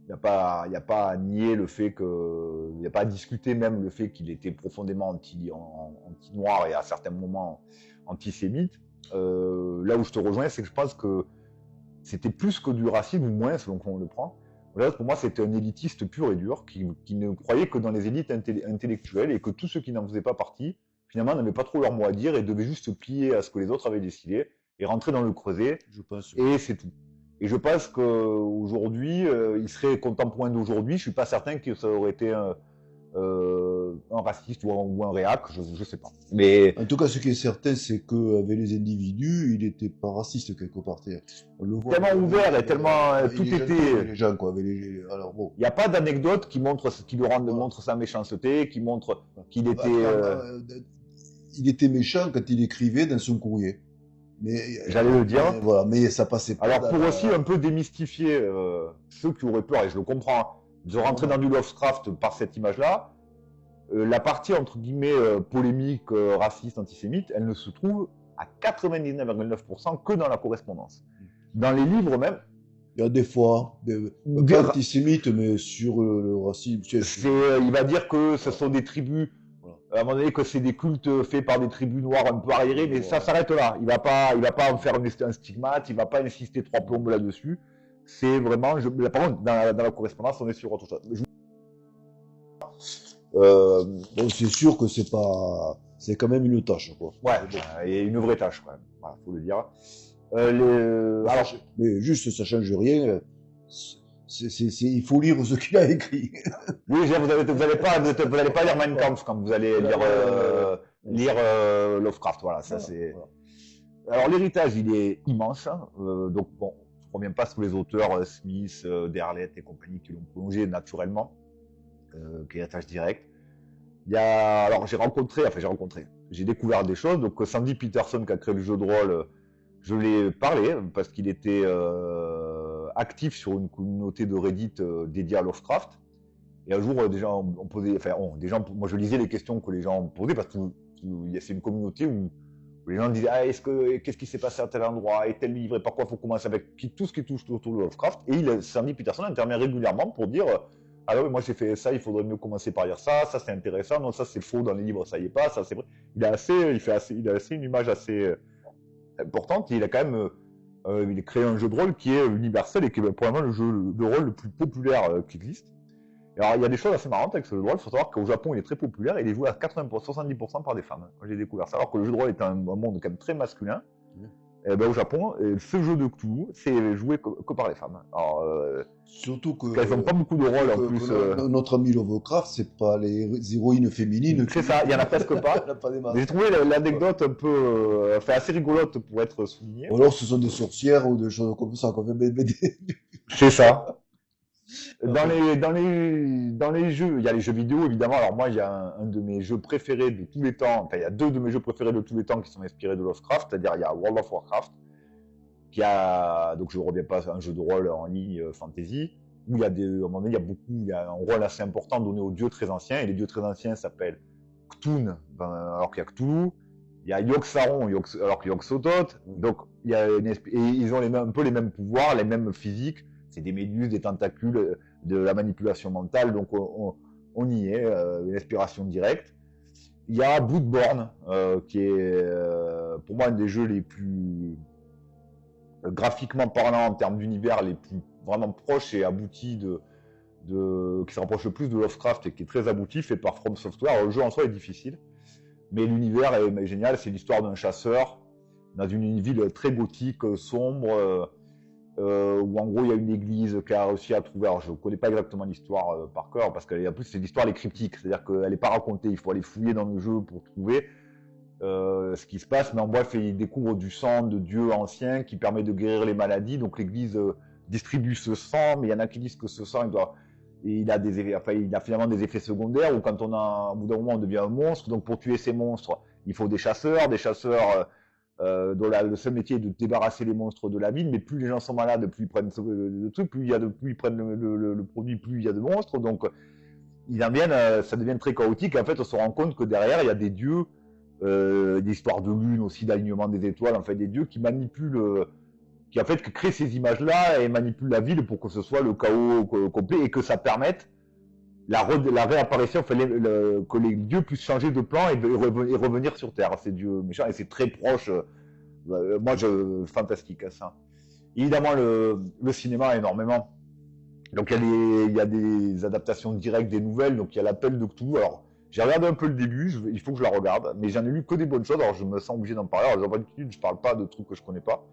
n'y a pas à nier le fait il n'y a pas à discuter même le fait qu'il était profondément anti-noir et à certains moments antisémite. Là où je te rejoins, c'est que je pense que c'était plus que du racisme, ou moins selon qu'on le prend. Là, pour moi, c'était un élitiste pur et dur qui ne croyait que dans les élites intellectuelles et que tous ceux qui n'en faisaient pas partie, finalement, n'avaient pas trop leur mot à dire et devaient juste se plier à ce que les autres avaient décidé et rentrer dans le creuset. Et c'est tout. Et je pense qu'aujourd'hui, il serait contemporain d'aujourd'hui. Je suis pas certain que ça aurait été un raciste ou un réac, je sais pas. Mais en tout cas, ce qui est certain, c'est qu'avec les individus, il n'était pas raciste quelque part. On le voit, tellement ouvert et tellement tout était. Les gens, quoi. Alors bon. Il n'y a pas d'anecdote qui montre montre sa méchanceté, qui montre qu'il était. Il était méchant quand il écrivait dans son courrier. J'allais le dire. Voilà, mais ça passait pas. Alors pour aussi un peu démystifier ceux qui auraient peur, et je le comprends, de rentrer dans du Lovecraft par cette image-là, la partie entre guillemets polémique, raciste, antisémite, elle ne se trouve à 99,9% que dans la correspondance. Dans les livres même, Il y a des fois, pas antisémites, mais sur le racisme. il va dire que ce sont des tribus, à un moment donné, que c'est des cultes faits par des tribus noires un peu arriérées, mais ça s'arrête là. Il va pas en faire un stigmate, il va pas insister trois plombes là-dessus. C'est vraiment, par contre, dans la correspondance, on est sur autre chose. Donc c'est sûr que c'est quand même une tâche, quoi. Ouais, et une vraie tâche, quand même. Voilà, faut le dire. Mais juste, ça change rien. Il faut lire ce qu'il a écrit. Oui, vous n'allez pas lire Mein Kampf quand vous allez lire Lovecraft. Voilà, ça c'est. Voilà. Alors l'héritage, il est immense. Donc bon, je ne reviens pas sur les auteurs Smith, Derleth et compagnie qui l'ont prolongé naturellement, qui est l'héritage direct. Alors j'ai découvert des choses. Donc Sandy Peterson qui a créé le jeu de rôle. Je l'ai parlé parce qu'il était actif sur une communauté de Reddit dédiée à Lovecraft. Et un jour, des gens, moi je lisais les questions que les gens posaient parce que c'est une communauté où les gens disaient qu'est-ce qui s'est passé à tel endroit et tel livre et par quoi il faut commencer avec tout ce qui touche autour de Lovecraft. Et Sandy Peterson intervient régulièrement pour dire alors moi j'ai fait ça, il faudrait mieux commencer par lire ça c'est intéressant, non ça c'est faux dans les livres, ça y est pas, ça c'est vrai. Il a une image assez importante. Il a quand même il a créé un jeu de rôle qui est universel et qui est probablement le jeu de rôle le plus populaire qui existe. Et alors il y a des choses assez marrantes avec ce jeu de rôle. Il faut savoir qu'au Japon il est très populaire et il est joué à 70% par des femmes. J'ai découvert ça alors que le jeu de rôle est un monde quand même très masculin. Et ben, au Japon, ce jeu de Cthulhu, c'est joué que par les femmes. Alors, surtout que elles n'ont pas beaucoup de rôles en plus. Notre ami Lovecraft, c'est pas les héroïnes féminines. C'est ça, il y en a presque pas. J'ai trouvé l'anecdote un peu, assez rigolote pour être soulignée. Ou alors ce sont des sorcières ou des choses comme ça. C'est ça. Dans les jeux, il y a les jeux vidéo évidemment. Alors moi, il y a un de mes jeux préférés de tous les temps. Enfin, il y a deux de mes jeux préférés de tous les temps qui sont inspirés de Lovecraft. C'est-à-dire, il y a World of Warcraft, donc je ne reviens pas, un jeu de rôle en ligne fantasy où à un moment donné, il y a un rôle assez important donné aux dieux très anciens. Et les dieux très anciens s'appellent Cthulhu, alors qu'il y a Cthulhu. Il y a Yogg-Saron, alors qu'il y a Yogg-Sothoth. Donc il y a et ils ont un peu les mêmes pouvoirs, les mêmes physiques. C'est des méduses, des tentacules, de la manipulation mentale, donc on y est, une inspiration directe. Il y a Bloodborne, qui est pour moi un des jeux les plus graphiquement parlant en termes d'univers, les plus vraiment proches et aboutis qui se rapproche le plus de Lovecraft et qui est très abouti, fait par From Software. Alors, le jeu en soi est difficile, mais l'univers est génial. C'est l'histoire d'un chasseur dans une ville très gothique, sombre, où en gros il y a une église qui a réussi à trouver, alors je ne connais pas exactement l'histoire par cœur, parce qu'en plus c'est l'histoire elle est cryptique, c'est-à-dire qu'elle n'est pas racontée, il faut aller fouiller dans le jeu pour trouver ce qui se passe, mais en bref il découvre du sang de dieux anciens qui permet de guérir les maladies, donc l'église distribue ce sang, mais il y en a qui disent que ce sang il a finalement des effets secondaires, où quand au bout d'un moment on devient un monstre, donc pour tuer ces monstres il faut des chasseurs dont le seul métier est de débarrasser les monstres de la ville, mais plus les gens sont malades, plus ils prennent le truc, plus ils prennent le produit, plus il y a de monstres. Donc, ça devient très chaotique. En fait, on se rend compte que derrière, il y a des dieux, des histoires de lune aussi, d'alignement des étoiles, en fait, des dieux qui manipulent, qui créent ces images-là et manipulent la ville pour que ce soit le chaos complet et que ça permette la réapparition, que les dieux puissent changer de plan et revenir sur Terre. Ces dieux méchants, et c'est très proche. Fantastique à ça. Évidemment, le cinéma énormément. Donc il y a des adaptations directes des nouvelles. Donc il y a l'appel de Cthulhu. Alors j'ai regardé un peu le début. Il faut que je la regarde, mais j'en ai lu que des bonnes choses. Alors je me sens obligé d'en parler. Alors d'habitude, je parle pas de trucs que je connais pas,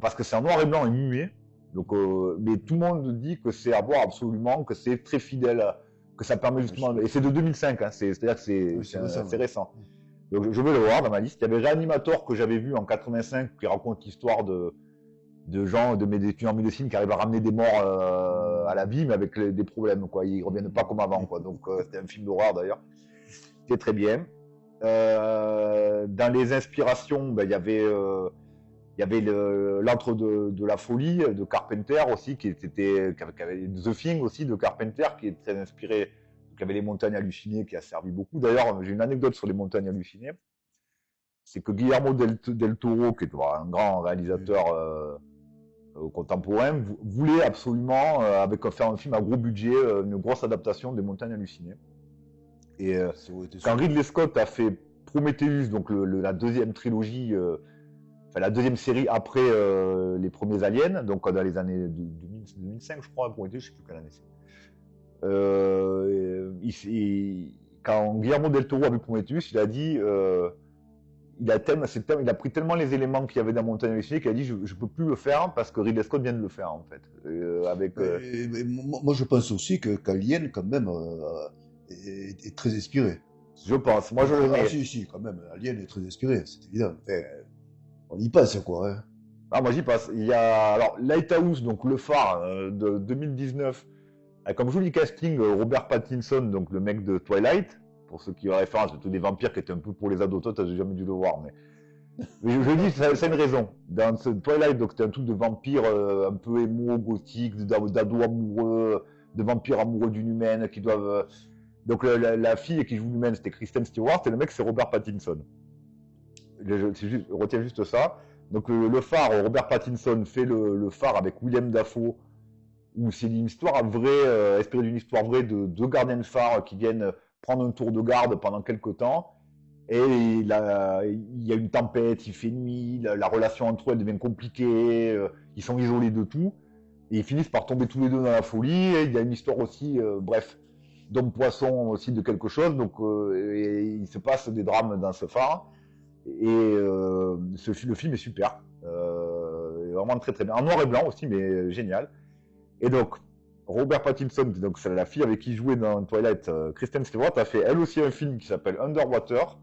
parce que c'est en noir et blanc et muet. Donc, mais tout le monde dit que c'est à voir absolument, que c'est très fidèle. Que ça permet justement, et c'est de 2005, hein, c'est-à-dire que c'est récent. Donc je vais le voir dans ma liste. Il y avait Reanimator que j'avais vu en 85 qui raconte l'histoire de gens, des étudiants en médecine qui arrivent à ramener des morts à la vie, mais avec des problèmes, quoi. Ils reviennent pas comme avant, quoi. Donc c'était un film d'horreur d'ailleurs. C'était très bien. Dans les inspirations, il y avait l'antre de la folie de Carpenter aussi, qui avait The Thing aussi de Carpenter, qui est très inspiré, il y avait les montagnes hallucinées qui a servi beaucoup. D'ailleurs, j'ai une anecdote sur les montagnes hallucinées. C'est que Guillermo del Toro, qui est un grand réalisateur contemporain, voulait absolument faire un film à gros budget, une grosse adaptation des montagnes hallucinées. Et quand Ridley Scott a fait Prometheus, donc la deuxième trilogie, la deuxième série après les premiers Aliens, donc dans les années 2005, je crois, Prometheus, je ne sais plus quelle année c'est. Quand Guillermo del Toro a vu Prometheus, il a dit, il a pris tellement les éléments qu'il y avait dans Montagne hallucinée qu'il a dit je ne peux plus le faire parce que Ridley Scott vient de le faire en fait. Mais moi je pense aussi qu'Alien quand même est très inspiré. Je pense, moi je le mets. Si, quand même, Alien est très inspiré, c'est évident. Enfin, on y passe quoi. Hein. Ah, moi j'y passe. Il y a alors Lighthouse, donc le phare de 2019, avec comme joli casting Robert Pattinson, donc le mec de Twilight. Pour ceux qui ont référence, c'était des vampires qui étaient un peu pour les ados. Toi, t'as jamais dû le voir, mais je dis, c'est une raison. Dans ce Twilight, donc c'était un truc de vampire un peu émo, gothique, d'ados amoureux, de vampires amoureux d'une humaine qui doivent. Donc la fille qui joue l'humaine, c'était Kristen Stewart, et le mec, c'est Robert Pattinson. Retiens juste ça. Donc le phare, Robert Pattinson fait le phare avec William Dafoe, où c'est une histoire vraie, inspirée d'une histoire vraie de deux gardiens de phare qui viennent prendre un tour de garde pendant quelques temps, et il y a une tempête, il fait nuit, la relation entre eux elle devient compliquée, ils sont isolés de tout, et ils finissent par tomber tous les deux dans la folie, et il y a une histoire aussi, bref, d'homme-poisson aussi de quelque chose, donc et il se passe des drames dans ce phare, et le film est super, vraiment très très bien, en noir et blanc aussi, mais génial, et donc, Robert Pattinson, donc c'est la fille avec qui il jouait dans Twilight, Kristen Stewart, a fait elle aussi un film qui s'appelle Underwater,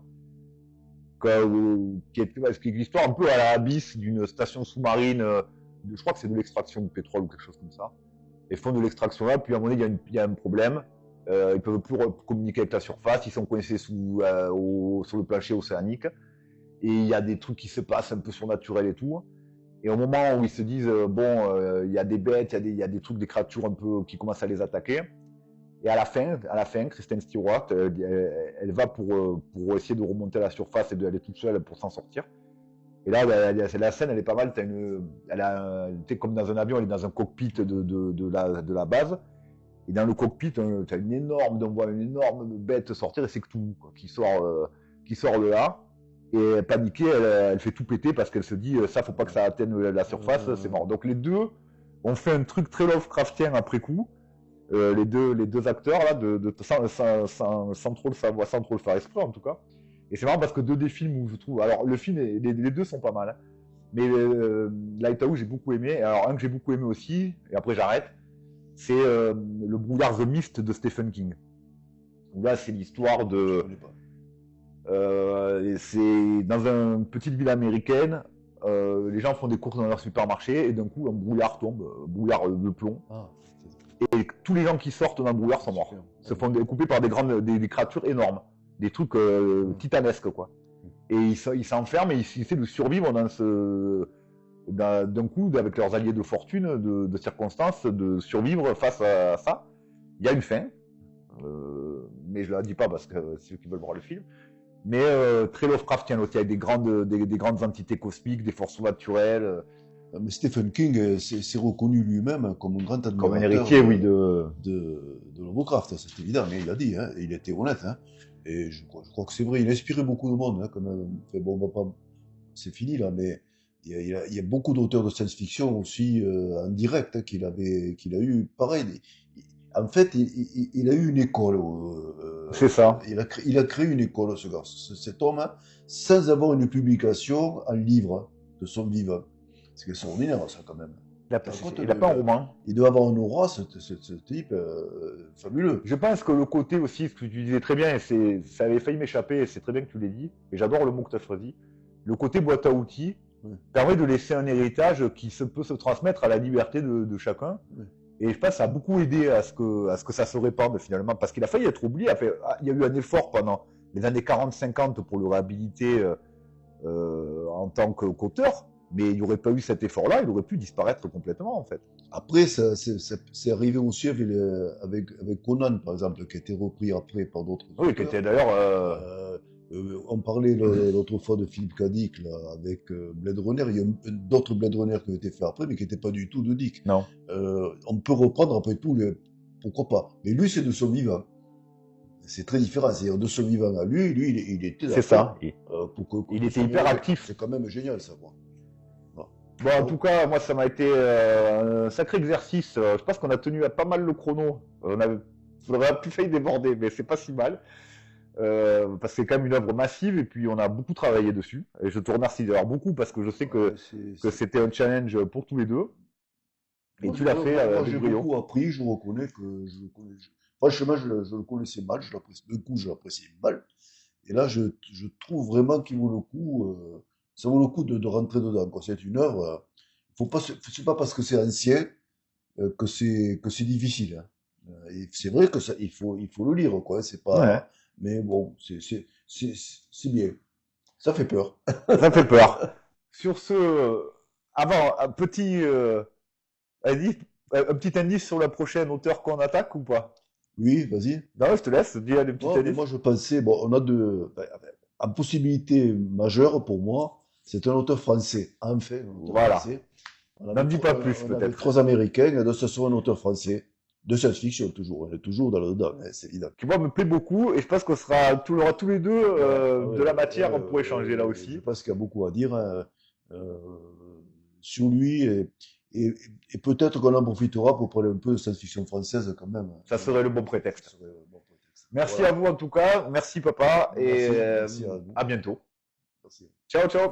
qui est l'histoire un peu à la abysse d'une station sous-marine, je crois que c'est de l'extraction de pétrole ou quelque chose comme ça. Ils font de l'extraction là, puis à un moment donné, il y a un problème, ils peuvent plus communiquer avec la surface, ils sont coincés sur le plancher océanique, et il y a des trucs qui se passent un peu surnaturels et tout. Et au moment où ils se disent, il y a des bêtes, il y a des trucs, des créatures un peu qui commencent à les attaquer. Et à la fin, Kristen Stewart, elle va pour essayer de remonter à la surface et d'aller toute seule pour s'en sortir. Et là, la scène, elle est pas mal. T'es comme dans un avion, elle est dans un cockpit de la base. Et dans le cockpit, on voit une énorme bête sortir, et c'est que tout, quoi, qui sort de là. Et paniquée, elle fait tout péter parce qu'elle se dit ça, faut pas que ça atteigne la surface, c'est mort. Donc les deux ont fait un truc très Lovecraftien après coup, les deux acteurs là, sans trop le savoir, sans trop le faire exprès en tout cas. Et c'est marrant parce que deux des films où je trouve, alors le film, les deux sont pas mal, hein, mais Lighthouse j'ai beaucoup aimé. Alors un que j'ai beaucoup aimé aussi, et après j'arrête, c'est le brouillard The Mist de Stephen King. Donc là c'est l'histoire de c'est dans une petite ville américaine, les gens font des courses dans leur supermarché et d'un coup un brouillard tombe, brouillard de plomb. Et tous les gens qui sortent d'un brouillard sont morts. Se font découper par des créatures énormes, des trucs titanesques quoi. Et ils s'enferment et ils essaient de survivre d'un coup avec leurs alliés de fortune, de circonstances, de survivre face à ça. Il y a une fin, mais je la dis pas parce que c'est ceux qui veulent voir le film. Mais très Lovecraftien aussi, avec des grandes entités cosmiques, des forces naturelles. Mais Stephen King s'est reconnu lui-même comme un grand admirateur comme un héritier, oui, de Lovecraft, c'est évident, mais il l'a dit, hein, il était honnête. Hein, et je crois que c'est vrai, il a inspiré beaucoup de monde. Hein, quand même. Enfin, bon, c'est fini là, mais il y a beaucoup d'auteurs de science-fiction aussi en direct hein, qu'il a eu. Pareil, en fait, il a eu une école. C'est ça. Il a créé une école, ce gars, cet homme, hein, sans avoir une publication en livre de son vivant. C'est extraordinaire, ça, quand même. Il n'a pas un roman. Il doit avoir un aura, ce type, fabuleux. Je pense que le côté aussi, ce que tu disais très bien, et ça avait failli m'échapper, et c'est très bien que tu l'aies dit, et j'adore le mot que tu as choisi, le côté boîte à outils permet de laisser un héritage qui peut se transmettre à la liberté de chacun. Et je pense que ça a beaucoup aidé à ce que ça se répande finalement, parce qu'il a failli être oublié. Il y a eu un effort pendant les années 40-50 pour le réhabiliter en tant qu'auteur, mais il n'y aurait pas eu cet effort-là, il aurait pu disparaître complètement, en fait. Après, c'est arrivé aussi avec Conan, par exemple, qui a été repris après par d'autres Oui, qui auteurs. était d'ailleurs... On parlait l'autre fois de Philippe K. Dick, là, avec Blade Runner. Il y a d'autres Blade Runner qui ont été faits après, mais qui n'étaient pas du tout de Dick. Non. On peut reprendre après tout, pourquoi pas. Mais lui, c'est de son vivant. C'est très différent. C'est de son vivant à lui, il était C'est ça. Il était hyper actif. C'est quand même génial, ça. Bon, en tout cas, moi, ça m'a été un sacré exercice. Je pense qu'on a tenu à pas mal le chrono. On aurait pu failli déborder, mais c'est pas si mal. Parce que c'est quand même une œuvre massive et puis on a beaucoup travaillé dessus. Et je te remercie d'ailleurs beaucoup parce que je sais que c'était un challenge pour tous les deux. Et tu l'as fait moi, avec j'ai brio. beaucoup appris, je reconnais que franchement, je le connaissais mal, je l'appréciais mal. Et là, je trouve vraiment qu'il vaut le coup, ça vaut le coup de rentrer dedans, quoi. C'est une œuvre, c'est pas parce que c'est ancien que c'est difficile, hein. Et c'est vrai que il faut le lire, quoi. C'est pas, Ouais. mais bon, c'est bien. Ça fait peur. Ça fait peur. Sur ce, avant, un petit indice sur la prochaine auteure qu'on attaque ou pas? Oui, vas-y. Non, je te laisse, dis des petits indices. Moi, je pensais, bon, on a en possibilité majeure pour moi, c'est un auteur français. Enfin, un auteur Voilà. français. N'en dis pas plus, On avait peut-être. 3 Américains, donc ce sera un auteur français. De science-fiction, toujours. On est toujours dans le dedans, hein, c'est évident. Qui, moi, me plaît beaucoup et je pense qu'on aura tous les deux de la matière pour échanger là aussi. Je pense qu'il y a beaucoup à dire sur lui et peut-être qu'on en profitera pour parler un peu de science-fiction française quand même. Ça serait le bon prétexte. Merci Voilà. à vous en tout cas. Merci papa et Merci à vous. à bientôt. Merci. Ciao, ciao.